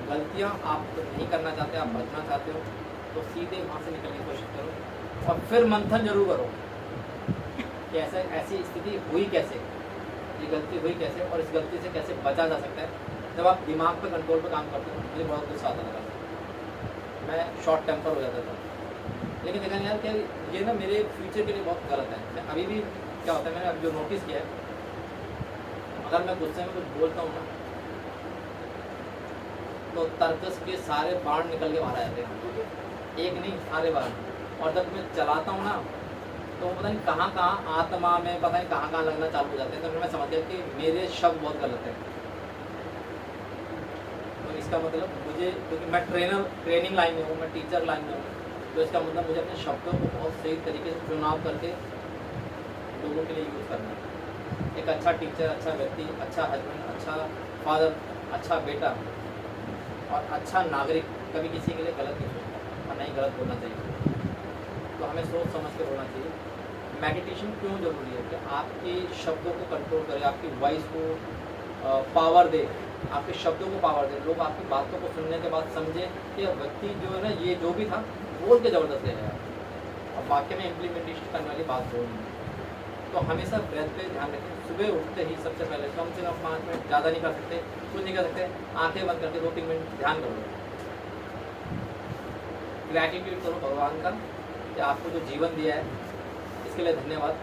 गलतियाँ आप नहीं करना चाहते, आप बचना चाहते हो तो सीधे वहाँ से निकलने की कोशिश करो और फिर मंथन जरूर करो कि ऐसी स्थिति हुई कैसे, ये गलती हुई कैसे और इस गलती से कैसे बचा जा सकता है। जब आप दिमाग पे कंट्रोल पे काम करते हो, मुझे बहुत गुस्सा आता था, मैं शॉर्ट टेम्पर हो जाता था, लेकिन देखा नहीं यार क्या ये ना मेरे फ्यूचर के लिए बहुत गलत है। मैं अभी भी क्या होता है, मैंने अभी जो नोटिस किया है, अगर मैं गुस्से में कुछ बोलता हूँ ना तो तर्कस के सारे बाण निकल के बाहर आ जाते हैं, एक नहीं सारे बाण। और जब मैं चलाता हूँ ना तो पता नहीं कहाँ आत्मा में पता नहीं कहाँ लगना चालू हो जाते हैं। तो फिर मैं समझ गया कि मेरे शब्द बहुत गलत है। तो इसका मतलब मुझे, क्योंकि मैं ट्रेनिंग लाइन में हूँ, मैं टीचर लाइन में हूँ, तो इसका मतलब मुझे अपने शब्दों को बहुत सही तरीके से चुनाव करके लोगों के लिए यूज़ करना है। एक अच्छा टीचर, अच्छा व्यक्ति, अच्छा हस्बैंड, अच्छा फादर, अच्छा बेटा और अच्छा नागरिक कभी किसी के लिए गलत नहीं सोचता और नहीं गलत बोलना चाहिए। तो हमें सोच समझ कर बोलना चाहिए। मेडिटेशन क्यों जरूरी है कि आपके शब्दों को कंट्रोल करे, आपकी वॉइस को पावर दे, आपके शब्दों को पावर दे। लोग आपकी बातों को सुनने के बाद समझे कि व्यक्ति जो है ना, ये जो भी था बोल के ज़बरदस्त ले गया और वाक्य में इम्प्लीमेंटेशन करने वाली बात हो नहीं। तो हमेशा ब्रेथ पे ध्यान रखें। सुबह उठते ही सबसे पहले कम से कम 5 मिनट, ज़्यादा नहीं कर सकते, कुछ नहीं कर सकते, आंखें बंद करके 2-3 मिनट ध्यान करो। ग्रैटिट्यूड करो भगवान का कि आपको जो जीवन दिया है इसके लिए धन्यवाद।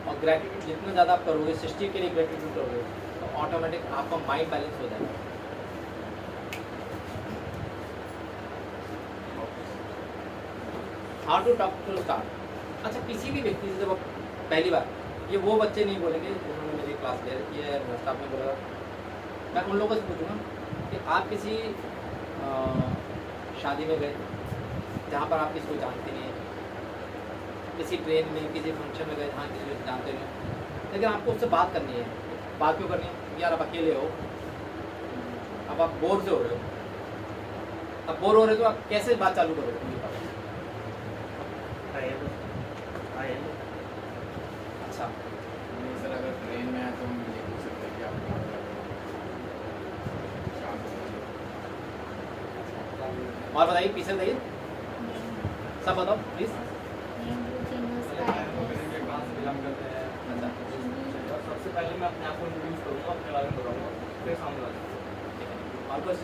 और ग्रैटिट्यूड जितना ज़्यादा आप करोगे, सृष्टि के लिए ग्रैटिट्यूड करोगे, तो ऑटोमेटिक आपका माइंड बैलेंस हो जाएगा। How to talk to start. अच्छा, किसी भी व्यक्ति से जब आप पहली बार, ये वो बच्चे नहीं बोलेंगे जिन्होंने मेरी क्लास ले रखी है, स्टाफ ने बोला, मैं उन लोगों से पूछूँगा कि आप किसी शादी में गए जहाँ पर आप किसी को जानते नहीं है, किसी ट्रेन में, किसी फंक्शन में गए जहाँ किसी को जानते नहीं, लेकिन आपको उससे बात करनी है। बात क्यों करनी है? यार आप अकेले हो, अब आप बोर से हो रहे हो, अब बोर हो रहे हो तो आप कैसे बात चालू करोगे? अच्छा, सर अगर ट्रेन में है तो हम ये पूछ सकते हैं कि आप कहाँ जा रहे हो? शांत हो। और बताइए, पीछे बताइए, सब बताओ प्लीज़। Name, routine, बिलोंग करते हैं, पहले मैं अपने आप को इंट्रोड्यूस करूँगा, अपने बारे में बताऊँगा, फिर सामने वाले को। और कुछ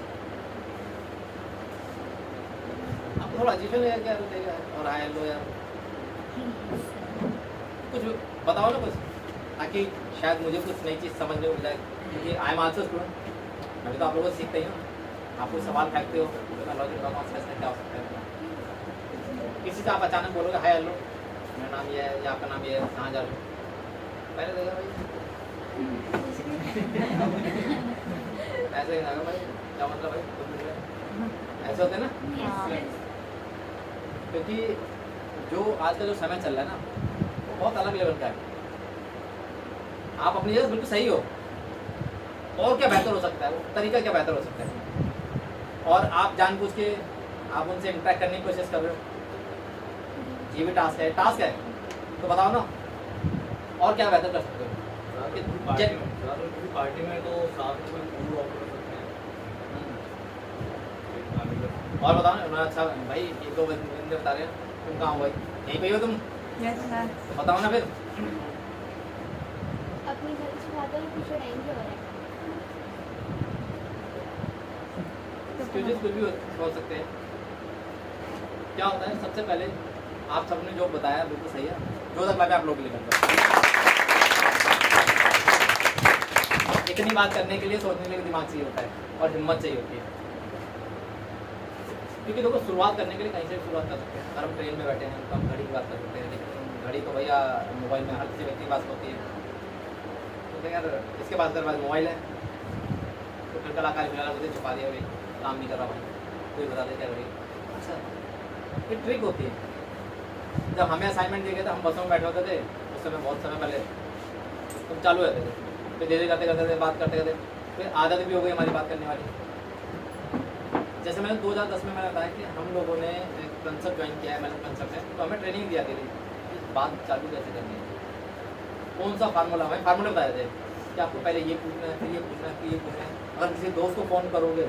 आप थोड़ा अजीब है यार, क्या देगा और हाय लो यार, कुछ बताओ ना कुछ, ताकि शायद मुझे कुछ नई चीज़ समझ में मिल जाए, क्योंकि आई एम आल्सो स्टूडेंट, मैं भी तो आप लोगों से सीखते ही हूँ। आप कोई सवाल फेंकते हो तो मैं लॉजिक बताऊँ इसका क्या हो सकता है। किसी से आप अचानक बोलोगे हाय हेलो मेरा नाम ये है या आपका नाम ये है, कहाँ जा रहे हो, पहले देगा भाई ऐसे ही लगा भाई क्या मतलब भाई तुम मिल रहे हो? ऐसे होते हैं ना, क्योंकि जो आज का जो समय चल रहा है ना वो बहुत अलग लेवल का है। आप अपनी जगह बिल्कुल सही हो, और क्या बेहतर हो सकता है, वो तरीका क्या बेहतर हो सकता है, और आप जानबूझ के आप उनसे इंटरेक्ट करने की कोशिश कर रहे हो, ये भी टास्क है तो बताओ ना और क्या बेहतर कर सकते हो। पार्टी में तो साथ में कोई फूड ऑफर कर सकते हैं। और बताओ ना, मैं अच्छा भाई एक दो बंदे बता रहे हैं, तुम कहाँ हो भाई, यहीं पे हो तुम, Yes, sir. तो बताओ ना फिर। अपनी घर से बात है कुछ टाइम के बारे में कुछ भी हो सकते हैं। क्या होता है सबसे पहले आप सबने जो बताया बिल्कुल सही है, जो तक मैं आप लोगों के लिए करता हूँ। इतनी बात करने के लिए सोचने के लिए दिमाग चाहिए होता है और हिम्मत चाहिए होती है, क्योंकि देखो शुरुआत करने के लिए कहीं से भी शुरुआत कर सकते हैं। अगर हम ट्रेन में बैठे हैं तो हम घड़ी की बात कर सकते हैं, लेकिन घड़ी तो भैया मोबाइल में हर किसी व्यक्ति की बात होती है, तो यार इसके पास अगर मोबाइल है तो फिर कलाकार मिला मुझे छुपा दिया भाई काम नहीं कर रहा भाई, कोई बता दे क्या घड़ी। अच्छा ये ट्रिक होती है। जब हमें असाइनमेंट दिए गए थे हम बसों में बैठे होते थे, उस समय बहुत समय पहले तुम चालू रहते थे, फिर धीरे करते करते थे बात करते करते फिर आदत भी हो गई हमारी बात करने वाली। जैसे मैंने 2010 में मैंने बताया कि हम लोगों ने एक कंसेप्ट ज्वाइन किया है, मैंने कंसेप्ट है, तो हमें ट्रेनिंग दिया थी बात चालू कैसे करनी है, कौन सा फार्मूला, हमें फार्मूला बताए थे कि आपको पहले ये पूछना है, फिर ये पूछना है, फिर ये पूछना है। अगर किसी दोस्त को फ़ोन करोगे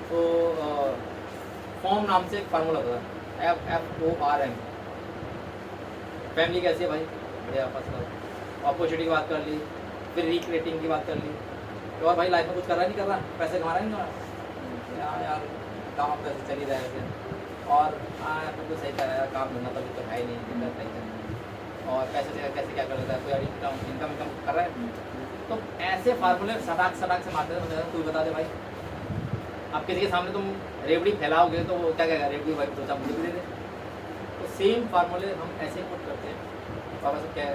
तो फॉर्म नाम से एक फार्मूला था, FFORM। फैमिली कैसी है भाई, बढ़िया आपस में, अपॉर्चुनिटी की बात कर ली, फिर रिक्रिएटिंग की बात कर ली, तो और भाई लाइफ में कुछ कर रहा नहीं कर रहा, पैसे कमा रहा नहीं कमा रहा, यार काम अब पैसे चल ही रहा है फिर, और हाँ तो सही कह रहा है, काम धंधा तो अभी तो है ही नहीं, दिक्कत नहीं है, और पैसे से कैसे क्या कर लेता है, कोई इनकम कर रहा है। तो ऐसे फार्मूले सटाक से मारते थे, तू बता दे भाई। आप किसी के सामने तुम रेवड़ी फैलाओगे तो वो क्या कहेगा, रेवड़ी भाई सोचा मुझे भी दे दे। तो सेम फार्मूले हम ऐसे पुट करते हैं। बाबा साहब क्या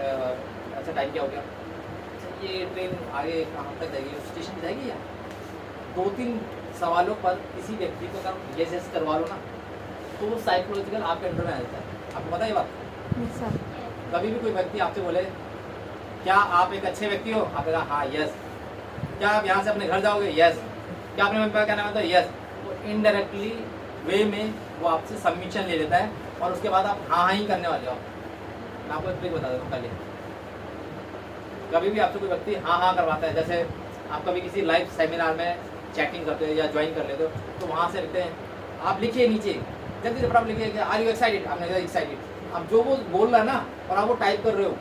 अच्छा टाइम क्या हो गया, अच्छा ये ट्रेन आगे कहाँ तक जाएगी, स्टेशन पर जाएगी या 2-3 सवालों पर किसी व्यक्ति को अगर यस करवा लो ना तो वो साइकोलॉजिकल आपके अंडर में आ जाता है। आपको पता है ये बात। Yes, sir. कभी भी कोई व्यक्ति आपसे बोले क्या आप एक अच्छे व्यक्ति हो, आप कहा हाँ यस, क्या आप यहाँ से अपने घर जाओगे, यस, क्या आपने मम्मी पापा क्या नाम है, तो यस, तो इनडायरेक्टली वे में वो आपसे सबमिशन ले लेता है और उसके बाद आप हाँ ही करने वाले हो। मैं आपको एक ट्रिक बता देता हूँ पहले। कभी भी आपसे कोई व्यक्ति हाँ करवाता है, जैसे आप कभी किसी लाइव सेमिनार में चैटिंग करते हो या ज्वाइन कर लेते हो तो वहाँ से लिखते हैं, आप लिखिए नीचे जल्दी से फटाफट लिखिए कि आर यू एक्साइटेड, आपने कहा एक्साइटेड। अब जो वो बोल रहा है ना और आप वो टाइप कर रहे हो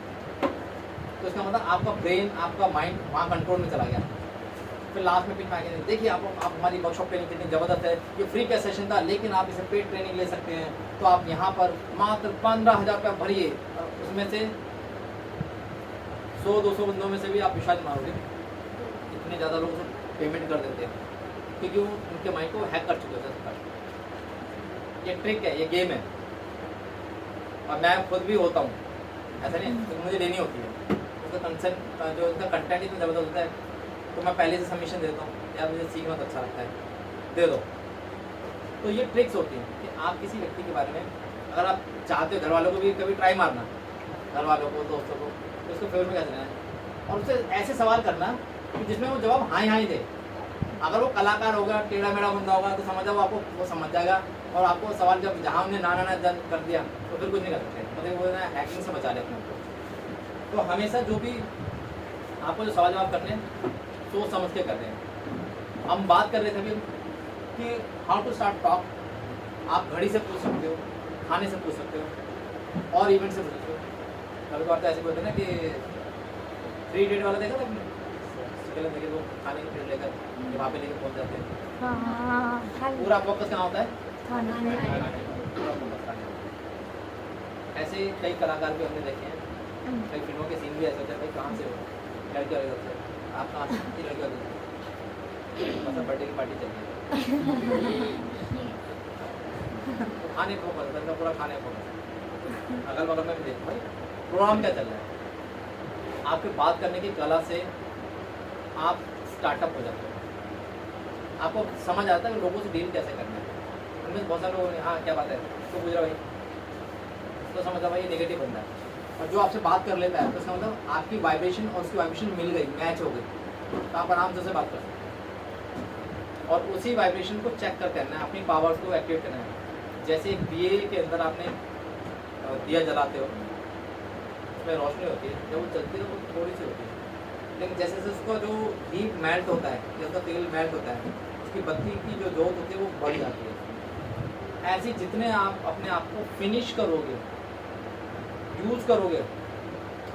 तो इसका मतलब आपका ब्रेन, आपका माइंड वहाँ कंट्रोल में चला गया। फिर लास्ट में पिन में आगे देखिए आप हमारी वर्कशॉप ट्रेनिंग कितनी ज़बरदस्त है, ये फ्री का सेशन था लेकिन आप इसे पेड ट्रेनिंग ले सकते हैं। तो आप यहाँ पर मात्र 15,000 रुपये भरिए, उसमें से 100-200 बंदों में से भी आप विश्वास मारोगे इतने ज़्यादा लोग पेमेंट कर देते हैं क्योंकि वो उनके माइंड को हैक कर चुके थे। ये ट्रिक है, ये गेम है और मैं खुद भी होता हूँ, ऐसा नहीं तो मुझे लेनी होती है। उसका कंसेंट जो उसका कंटेंट इतना ज़बरदस्त होता है तो मैं पहले से सबमिशन देता हूँ, यार मुझे सीखना तो अच्छा लगता है, दे दो। तो ये ट्रिक्स होती हैं कि आप किसी व्यक्ति के बारे में अगर आप चाहते हो, घर वालों को भी कभी ट्राई मारना, घर वालों को, दोस्तों को, तो उसको फेवर में क्या देना है और उससे ऐसे सवाल करना कि जिसमें वो जवाब हाँ ही दे। अगर वो कलाकार होगा, टेढ़ा मेढ़ा बंदा होगा तो समझ जाओ, आपको वो समझ जाएगा और आपको सवाल जब जहाँ हमने ना कर दिया तो फिर कुछ नहीं कर सकते, मतलब वो ना हैकिंग से बचा ले अपने को। तो हमेशा जो भी आपको जो सवाल जवाब करने हैं सोच समझ के कर रहे हैं। हम बात कर रहे थे अभी कि हाउ टू स्टार्ट टॉक। आप घड़ी से पूछ सकते हो, खाने से पूछ सकते हो और इवेंट से पूछ सकते हो। कभी बार तो ऐसे बोलते हैं ना कि 3 डेट वाला देखा था फिल्म देखिए लोग खाने की प्लेट लेकर वहाँ पे लेकर पहुँच जाते हैं, हाँ पूरा फोकस कहाँ होता है? खाना पूरा फोकस खाने में। ऐसे कई कलाकार भी हमने देखे हैं, कई फिल्मों के सीन भी ऐसे होते हैं, भाई कहाँ से हो, लड़के वाले होते हैं, आप कहाँ से, ये लड़के वाले मतलब बर्थडे की पार्टी चल रही है, तो खाने को फोकस करना, पूरा खाने को फोकस। अगल बगल में भी देखो भाई प्रोग्राम क्या चल रहा है, आपके बात करने की कला से आप स्टार्टअप हो जाते हो, आपको समझ आता है कि लोगों से डील कैसे करना है। उनमें बहुत सारे लोग हाँ क्या बात है तो पूछ रहा भाई, तो समझता भाई ये नेगेटिव बंदा है, और जो आपसे बात कर लेता है तो इसका मतलब आपकी वाइब्रेशन और उसकी वाइब्रेशन मिल गई, मैच हो गई, तो आप आराम से बात कर सकते हैं। और उसी वाइब्रेशन को चेक कर करना है, अपनी पावर्स को एक्टिवेट करना है। जैसे एक दिए के अंदर आपने दिया जलाते हो, उसमें रोशनी होती है, जब वो जलती है वो थोड़ी सी होती है, लेकिन जैसे जैसे उसका जो डीप मेल्ट होता है या उसका तेल मेल्ट होता है, उसकी बत्ती की जो जोत होती है वो बढ़ जाती है। ऐसे जितने आप अपने आप को फिनिश करोगे, यूज़ करोगे,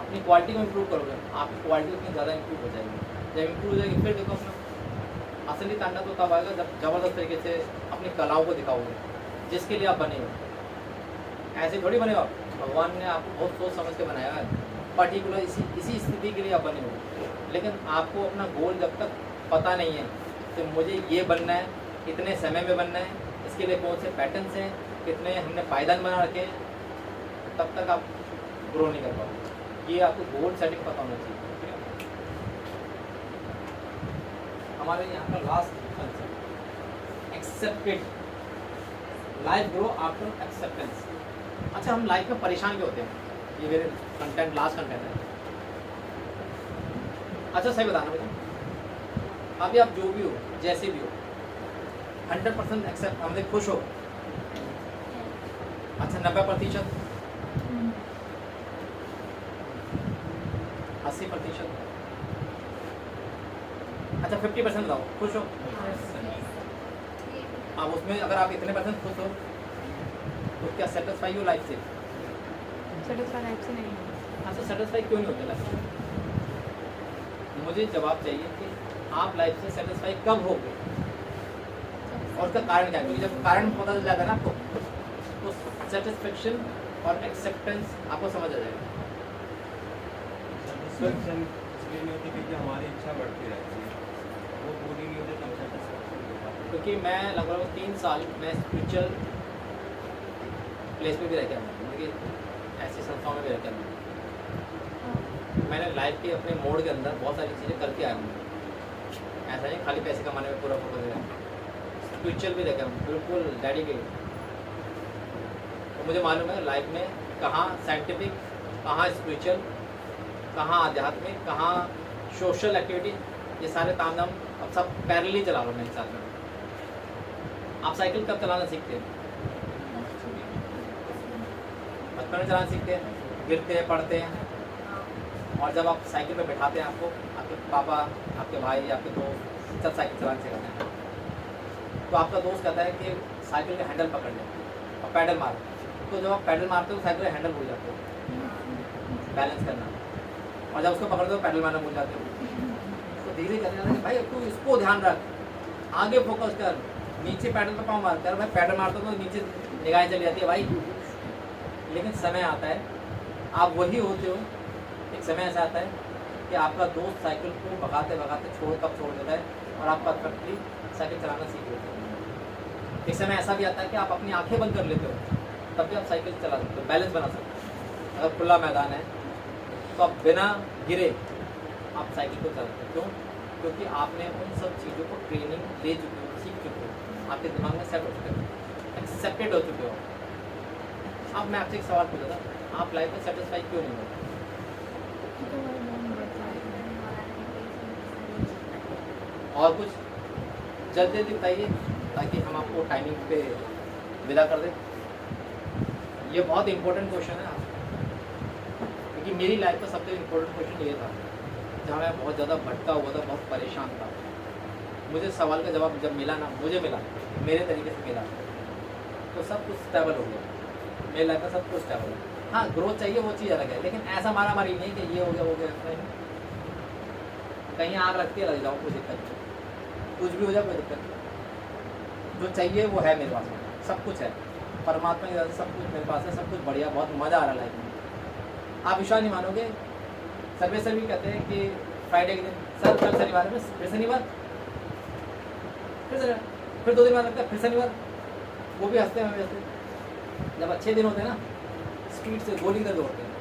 अपनी क्वालिटी को इम्प्रूव करोगे, आपकी क्वालिटी उतनी ज़्यादा इम्प्रूव हो जाएगी। जब इम्प्रूव हो जाएगी फिर देखो अपना असली तांडव तो तब आएगा जब ज़बरदस्त तरीके से अपनी कलाओं को दिखाओगे, जिसके लिए आप बने हो। ऐसे थोड़ी बने हो आप, भगवान ने आपको बहुत सोच समझ के बनाया है, पर्टिकुलर इसी स्थिति के लिए आप बने हो। लेकिन आपको अपना गोल जब तक पता नहीं है तो मुझे ये बनना है, इतने समय में बनना है, इसके लिए कौन से पैटर्न्स हैं, कितने हमने पायदान बना रखे हैं, तब तक आप ग्रो नहीं कर पाओगे। ये आपको गोल सेटिंग पता होना चाहिए। हमारे यहाँ का last concept accepted, life grow after acceptance. अच्छा, हम लाइफ में परेशान क्यों होते हैं? ये मेरे कंटेंट लास्ट कंटेंट है। अच्छा सही बताना मुझे, अभी आप जो भी हो, जैसे भी हो, 100% एक्सेप्ट मतलब खुश हो। अच्छा 90%, 80%, अच्छा 50% बताओ खुश हो। अब उसमें अगर आप इतने परसेंट खुश हो तो क्या सेटिस्फाई हो लाइफ से? अच्छा सेटिस्फाई क्यों नहीं होते लाइफ? मुझे जवाब चाहिए कि आप लाइफ से सेटिस्फाई कब हो गए और उसका कारण क्या है? क्योंकि जब कारण पता चल जाता है ना आपको, तो सेटिस्फेक्शन और एक्सेप्टेंस आपको समझ आ जाएगा। सेटिस्फेक्शन इसलिए नहीं होती क्योंकि हमारी इच्छा बढ़ती रहती है, वो पूरी नहीं होती तब सेटिस्फेक्शन नहीं होता। क्योंकि मैं लगभग 3 साल मैं स्पिरिचुअल प्लेस में भी रह के आया, लेकिन ऐसी संस्थाओं में भी रह के आया। मैंने लाइफ के अपने मोड के अंदर बहुत सारी चीज़ें करके आया हूँ, ऐसा नहीं खाली पैसे कमाने में पूरा फोकस है। स्पिरिचुअल भी रह गया हूँ, बिल्कुल डेडिकेट। तो मुझे मालूम है लाइफ में कहाँ साइंटिफिक, कहाँ स्पिरिचुअल, कहाँ आध्यात्मिक, कहाँ सोशल एक्टिविटी, ये सारे ताम झाम अब सब पैरेलली चला रहा हूँ मैं एक साथ में। आप साइकिल कब चलाना सीखते हैं? बचपन में चलाना सीखते हैं, गिरते हैं, पढ़ते हैं, और जब आप साइकिल पे बैठाते हैं आपको आपके पापा, आपके भाई, आपके दोस्त सब साइकिल चलाने सिखाते हैं। तो आपका दोस्त कहता है कि साइकिल का हैंडल पकड़ ले और पैडल मार। तो जब आप पैडल मारते हो साइकिल का हैंडल भूल जाते हो बैलेंस करना, और जब उसको पकड़ते हो पैडल मारना भूल जाते हो। तो धीरे करने लगे भाई तू इसको ध्यान रख, आगे फोकस कर, नीचे पैडल पर पाँव मारता है भाई, पैडल मारते हो तो नीचे निगाहें चली जाती है भाई। लेकिन समय आता है, आप वही होते हो, एक समय ऐसा आता है कि आपका दोस्त साइकिल को भगाते भगाते छोड़ देता है और आप परफेक्टली साइकिल चलाना सीख लेते हो। एक समय ऐसा भी आता है कि आप अपनी आंखें बंद कर लेते हो, तब भी आप साइकिल चला सकते हो, बैलेंस बना सकते हो। अगर खुला मैदान है तो आप बिना गिरे आप साइकिल को चला सकते हो। क्यों? क्योंकि आपने उन सब चीज़ों को ट्रेनिंग ले चुके हो, सीख चुके हो, आपके दिमाग में सेट हो चुके हो, एक्सेप्टेड हो चुके हो। अब मैं आपसे एक सवाल पूछा था, आप लाइफ में सेटिस्फाई क्यों नहीं होते? और कुछ जल्दी जल्दी बताइए ताकि हम आपको टाइमिंग पे विदा कर दें। ये बहुत इंपॉर्टेंट क्वेश्चन है क्योंकि मेरी लाइफ का सबसे इम्पोर्टेंट क्वेश्चन ये था जहाँ मैं बहुत ज़्यादा भटका हुआ था, बहुत परेशान था। मुझे सवाल का जवाब जब मिला ना, मुझे मिला, मेरे तरीके से मिला, तो सब कुछ स्टेबल हो गया। मेरी लाइफ में सब कुछ स्टेबल है। हाँ ग्रोथ चाहिए, वो चीज़ अलग है, लेकिन ऐसा मारा मारी नहीं कि ये हो गया ऐसा नहीं। कहीं आग लगती है लग जाओ, कोई दिक्कत नहीं, कुछ भी हो जाए कोई दिक्कत नहीं। जो चाहिए वो है मेरे पास में, सब कुछ है, परमात्मा की तरफ से सब कुछ मेरे पास है, सब कुछ बढ़िया, बहुत मज़ा आ रहा है लाइफ में। आप विश्वास नहीं मानोगे, सर्वे सर भी कहते हैं कि फ्राइडे के दिन सर कल शनिवार है, फिर शनिवार, फिर 2 दिन बाद लगता है फिर शनिवार, वो भी हंसते हैं हमें हंसते। जब अच्छे दिन होते हैं ना, स्ट्रीट से गोली कर दौड़ते हैं,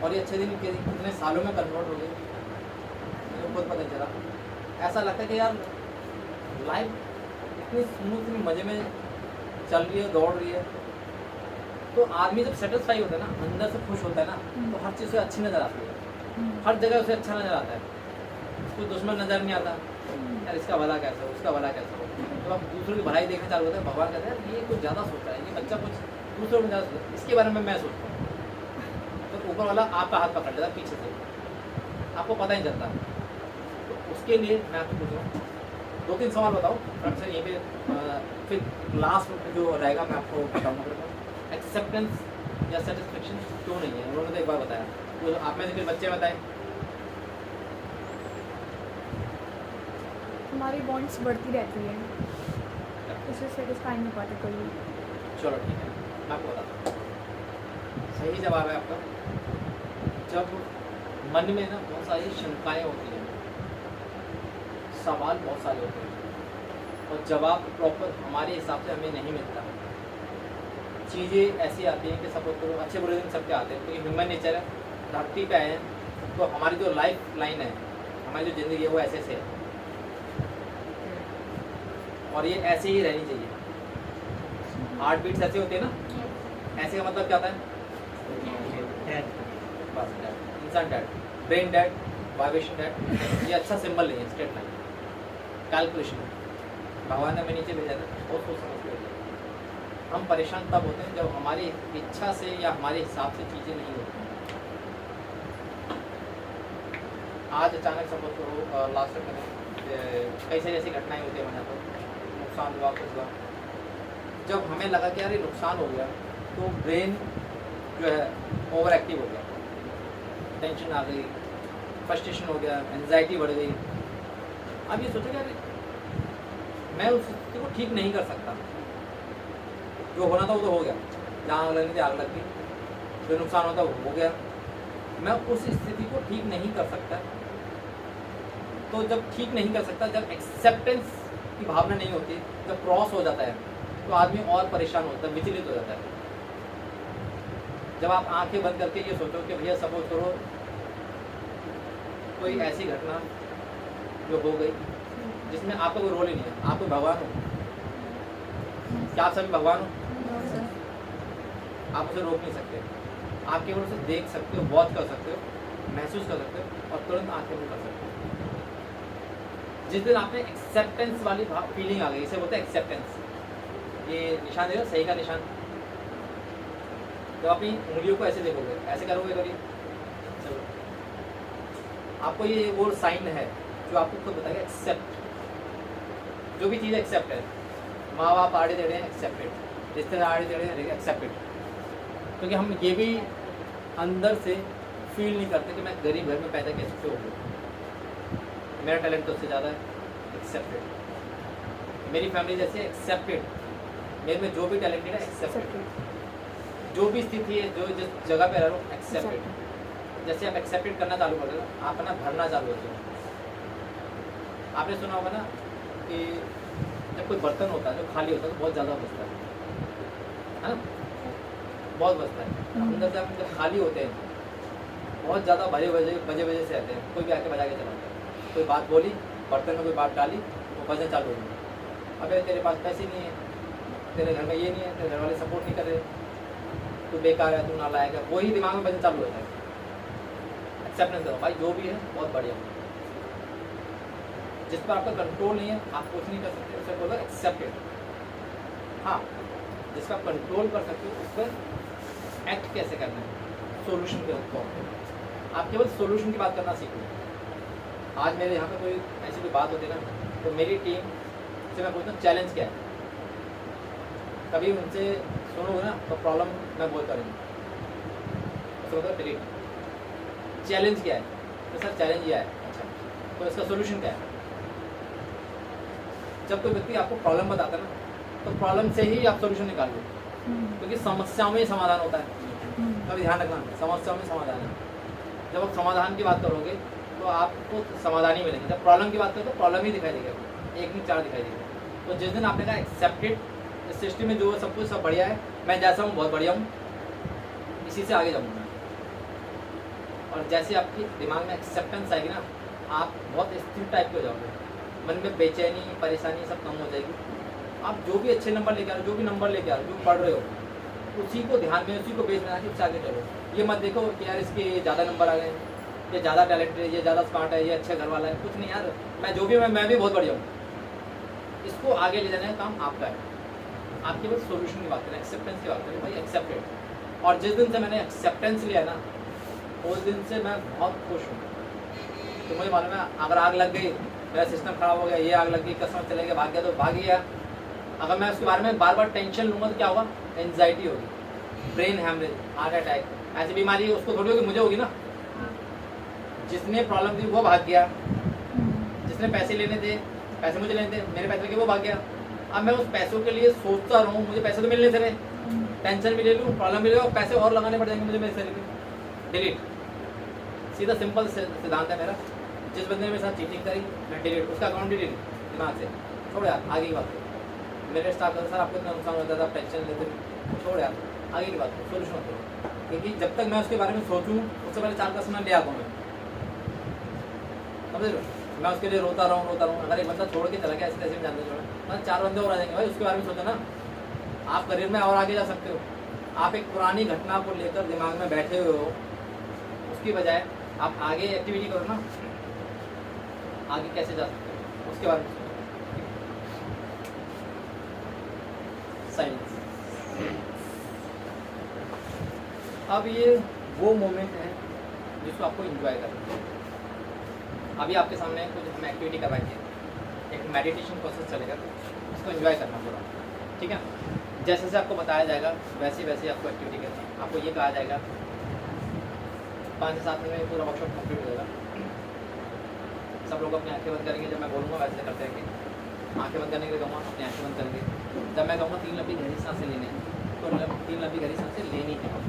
और ये अच्छे दिन कितने सालों में कन्वर्ट हो गए मुझे खुद पता नहीं चला। ऐसा लगता है कि यार लाइफ इतनी स्मूथ, इतनी मज़े में चल रही है, दौड़ रही है। तो आदमी जब सेटिस्फाई होता है ना, अंदर से खुश होता है ना, तो हर चीज़ से अच्छी नज़र आती है, हर जगह उसे अच्छा नज़र आता है, कोई दुश्मन नज़र नहीं आता यार इसका भला कैसा हो, उसका भला कैसा हो। तो आप दूसरों की भलाई देखने चालू होते हैं, भगवान कहते हैं ये कुछ ज़्यादा सोचता है, ये बच्चा कुछ दूसरों में ज़्यादा सोचता है, इसके बारे में मैं सोचता हूँ। तो ऊपर वाला आपका हाथ पकड़ लेता है पीछे से, आपको पता ही चलता। तो उसके लिए मैं आपको पूछ रहा हूँ 2-3 सवाल बताओ फ्रंट से, यहीं पे फिर लास्ट जो रहेगा मैं आपको बताऊँगा। एक्सेप्टेंस या सेटिस्फेक्शन क्यों नहीं है, उन्होंने तो एक बार बताया, तो आप में से फिर बच्चे बताएं। हमारी बॉन्ड्स बढ़ती रहती है, उसे सेटिस्फाई नहीं पाते कोई। चलो ठीक है, मैं आपको बताता हूँ। सही जवाब है आपका, जब मन में ना बहुत सारी शंकाएं होती हैं, सवाल बहुत सारे होते हैं, और जवाब प्रॉपर हमारे हिसाब से हमें नहीं मिलता। चीज़ें ऐसी आती हैं कि सपोज करो अच्छे बुरे दिन सबके आते हैं, क्योंकि ह्यूमन नेचर है, धरती पे आए हैं, तो हमारी जो लाइफ लाइन है, हमारी जो ज़िंदगी है वो ऐसे से है, और ये ऐसे ही रहनी चाहिए। हार्ट बीट्स ऐसे होती है ना, ऐसे का मतलब क्या होता है, बस डेड, इंसान dead, brain dead, vibration dead. ये अच्छा सिंबल नहीं है, स्टेट लाइन कैलकुलेशन। भगवान ने हमें नीचे भेजा था, बहुत सोच समझ के भेजा। हम परेशान तब होते हैं जब हमारी इच्छा से या हमारे हिसाब से चीज़ें नहीं होती। आज अचानक सपोज करो लास्ट तक कई सारी ऐसी घटनाएं होती है हमारे यहाँ पर, नुकसान हुआ, कुछ हुआ, जब हमें लगा कि यार ये नुकसान हो गया, तो ब्रेन जो है ओवर एक्टिव हो गया, टेंशन आ गई, फ्रस्ट्रेशन हो गया, एंजाइटी बढ़ गई। अब ये सोचो यार मैं उस स्थिति को ठीक नहीं कर सकता, जो होना था वो तो हो गया, जहाँ आग लगनी थी आग लग गई, जो नुकसान होता वो हो गया, मैं उस स्थिति को ठीक नहीं कर सकता। तो जब ठीक नहीं कर सकता, जब एक्सेप्टेंस की भावना नहीं होती, जब क्रॉस हो जाता है, तो आदमी और परेशान होता है, विचलित हो जाता है। जब आप आंखें बंद करके ये सोचो कि भैया सपोज करो कोई ऐसी घटना जो हो गई जिसमें आपका कोई रोल ही नहीं है, आप कोई भगवान हो, क्या आप सभी भगवान हो? आप उसे रोक नहीं सकते, आप केवल उसे देख सकते हो, वॉच कर सकते हो, महसूस कर सकते हो, और तुरंत आंखें बंद कर सकते हो। जिस दिन आपने एक्सेप्टेंस वाली फीलिंग आ गई, इसे बोलते हैं एक्सेप्टेंस। ये निशान देखो, सही का निशान। जब अपनी उंगलियों को ऐसे देखोगे, ऐसे करोगे कभी, चलो आपको ये वो साइन है जो आपको खुद बताएगा एक्सेप्ट। जो भी चीज़ एक्सेप्ट है, माँ बाप आड़े टेढ़े हैं एक्सेप्टेड, रिश्तेदार आड़े टेढ़े हैं एक्सेप्टेड, क्योंकि हम ये भी अंदर से फील नहीं करते कि मैं गरीब घर में पैदा कैसे हो गया, मेरा टैलेंट तो उससे ज़्यादा है एक्सेप्टेड, मेरी फैमिली जैसे एक्सेप्टेड, मेरे में जो भी टैलेंटेड है एक्सेप्टेड, जो भी स्थिति है, जो जिस जगह पे रह रहा हूँ एक्सेप्टेड। जैसे आप एक्सेप्टेड करना चालू कर रहे हो, आप ना भरना चालू होते हो। आपने सुना होगा ना कि जब कोई बर्तन होता है जो खाली होता है तो बहुत ज़्यादा बचता है ना, बहुत बचता है। अंदर से आप जब खाली होते हैं बहुत ज़्यादा बजे से आते हैं, कोई भी आके बजा के चलाता है, कोई बात बोली, बर्तन में कोई बात डाली, वो बजने चालू हो गई। अबे तेरे पास पैसे नहीं है, तेरे घर में ये नहीं है, तेरे घर वाले सपोर्ट नहीं कर रहे, तू बेकार है, तू नालायक है, वही दिमाग में बजने चालू होता है। एक्सेप्टेंस करो भाई, जो भी है बहुत बढ़िया, जिस पर आपका कंट्रोल नहीं है, आप कुछ नहीं कर सकते, उसे बोलो एक्सेप्टेड। हाँ, जिसका कंट्रोल कर सकते हो उस पर एक्ट कैसे करना है, सोल्यूशन के तौर पर। आप केवल सोल्यूशन की बात करना सीखो। आज मेरे यहाँ पे कोई ऐसी कोई बात होती है ना, तो मेरी टीम से मैं पूछता हूँ चैलेंज क्या है। कभी उनसे सुनोगे ना तो प्रॉब्लम मैं बोलता रहूँ, उसको होता है डिलीट। चैलेंज क्या है? तो सर चैलेंज ये है। अच्छा, तो इसका सोल्यूशन क्या है? जब कोई व्यक्ति आपको प्रॉब्लम बताता है ना, तो प्रॉब्लम से ही आप सोल्यूशन निकाल लो, क्योंकि समस्याओं में ही समाधान होता है। कभी ध्यान रखना, समस्याओं में समाधान है। जब आप समाधान की बात करोगे तो आपको समाधान ही मिलेंगे। जब प्रॉब्लम की बात करो तो प्रॉब्लम ही दिखाई देगा, एक नहीं चार दिखाई देगा। तो जिस दिन आपने कहा एक्सेप्टेड, इस सृष्टि में जो सब कुछ सब बढ़िया है, मैं जैसा हूँ बहुत बढ़िया हूँ, इसी से आगे जाऊँगा। और जैसे आपकी दिमाग में एक्सेप्टेंस आएगी ना, आप बहुत स्थिर टाइप के हो जाओगे, मन में बेचैनी परेशानी सब कम हो जाएगी। आप जो भी अच्छे नंबर लेके आ रहे हो, जो भी नंबर लेके आ रहे हो, जो पढ़ रहे हो, उसी को ध्यान में, उसी को बेस में आके आगे चलो। ये मत देखो कि यार इसके ज़्यादा नंबर आ गए हैं, ये ज़्यादा टैलेंट है, ये ज़्यादा स्मार्ट है, ये अच्छे घर वाला है। कुछ नहीं यार, मैं जो भी हूँ मैं भी बहुत बढ़िया हूँ। इसको आगे ले जाने का काम आपका है। आपके बस सोल्यूशन की बात करें, एक्सेप्टेंस की बात करें, भाई एक्सेप्टेड। और जिस दिन से मैंने एक्सेप्टेंस लिया ना, उस दिन से मैं बहुत खुश हूँ। तो मुझे मालूम है, अगर आग लग गई, मेरा सिस्टम खराब हो गया, ये आग लग गई, कस्टमर चले गए, भाग गया तो भाग गया। अगर मैं उसके बारे में बार बार टेंशन लूँगा तो क्या होगा? एंजाइटी होगी, ब्रेन हैमरेज, हार्ट अटैक, ऐसी बीमारी उसको थोड़ी होगी, मुझे होगी ना। जिसने प्रॉब्लम दी वो भाग गया, जिसने पैसे लेने थे, पैसे मुझे लेने थे, मेरे पैसे लेके वो भाग गया। अब मैं उस पैसों के लिए सोचता रहूँ, मुझे पैसे तो मिलने से रहे, टेंशन भी ले लूँ, प्रॉब्लम भी ले लूँ, पैसे और लगाने पड़ जाएंगे मुझे मेरे सैलरी में। डिलीट, सीधा सिंपल सिद्धांत है मेरा। जिस बंदे ने मेरे साथ चीटिंग करी, मैं डिलीट, उसका अकाउंट डिलीट, दिमाग से छोड़ यार, आगे की बात करो। मेरे स्टाफ का सर आपको इतना नुकसान होता था, टेंशन लेते, छोड़ यार, आगे की बात करो, सोल्यूशन करो। क्योंकि जब तक मैं उसके बारे में सोचूँ, उससे पहले 4 कस्टमर ले आता हूँ मैं, समझ रहे हो? मैं उसके लिए रोता रहूँ। अगर एक बंदा छोड़ के चला गया, ऐसे ऐसे में जानते छोड़ा, मतलब 4 बंदे और आ जाएंगे। भाई उसके बारे में सोचो ना, आप करियर में और आगे जा सकते हो। आप एक पुरानी घटना को लेकर दिमाग में बैठे हुए हो, उसकी बजाय आप आगे एक्टिविटी करो ना, आगे कैसे जा सकते हो उसके बारे में सोचो। साइलेंस। अब ये वो मोमेंट है जिसको आपको एंजॉय करना है। अभी आपके सामने कुछ हम एक्टिविटी करवाएंगे, एक मेडिटेशन प्रोसेस चलेगा, इसको एंजॉय करना पूरा, ठीक है? जैसे जैसे आपको बताया जाएगा वैसे वैसे आपको एक्टिविटी करना है। आपको ये कहा जाएगा 5 से 7 मिनट में पूरा वर्कशॉप कंप्लीट हो जाएगा। सब लोग अपनी आंखें बंद करेंगे, जब मैं बोलूँगा वैसे करते रहेंगे। आंखें बंद करने के लिए कहूँगा, अपनी आंखें बंद करेंगे। जब मैं कहूँगा 3 लंबी गहरी सांसें लेने हैं, तो 3 लंबी गहरी सांसें लेनी है।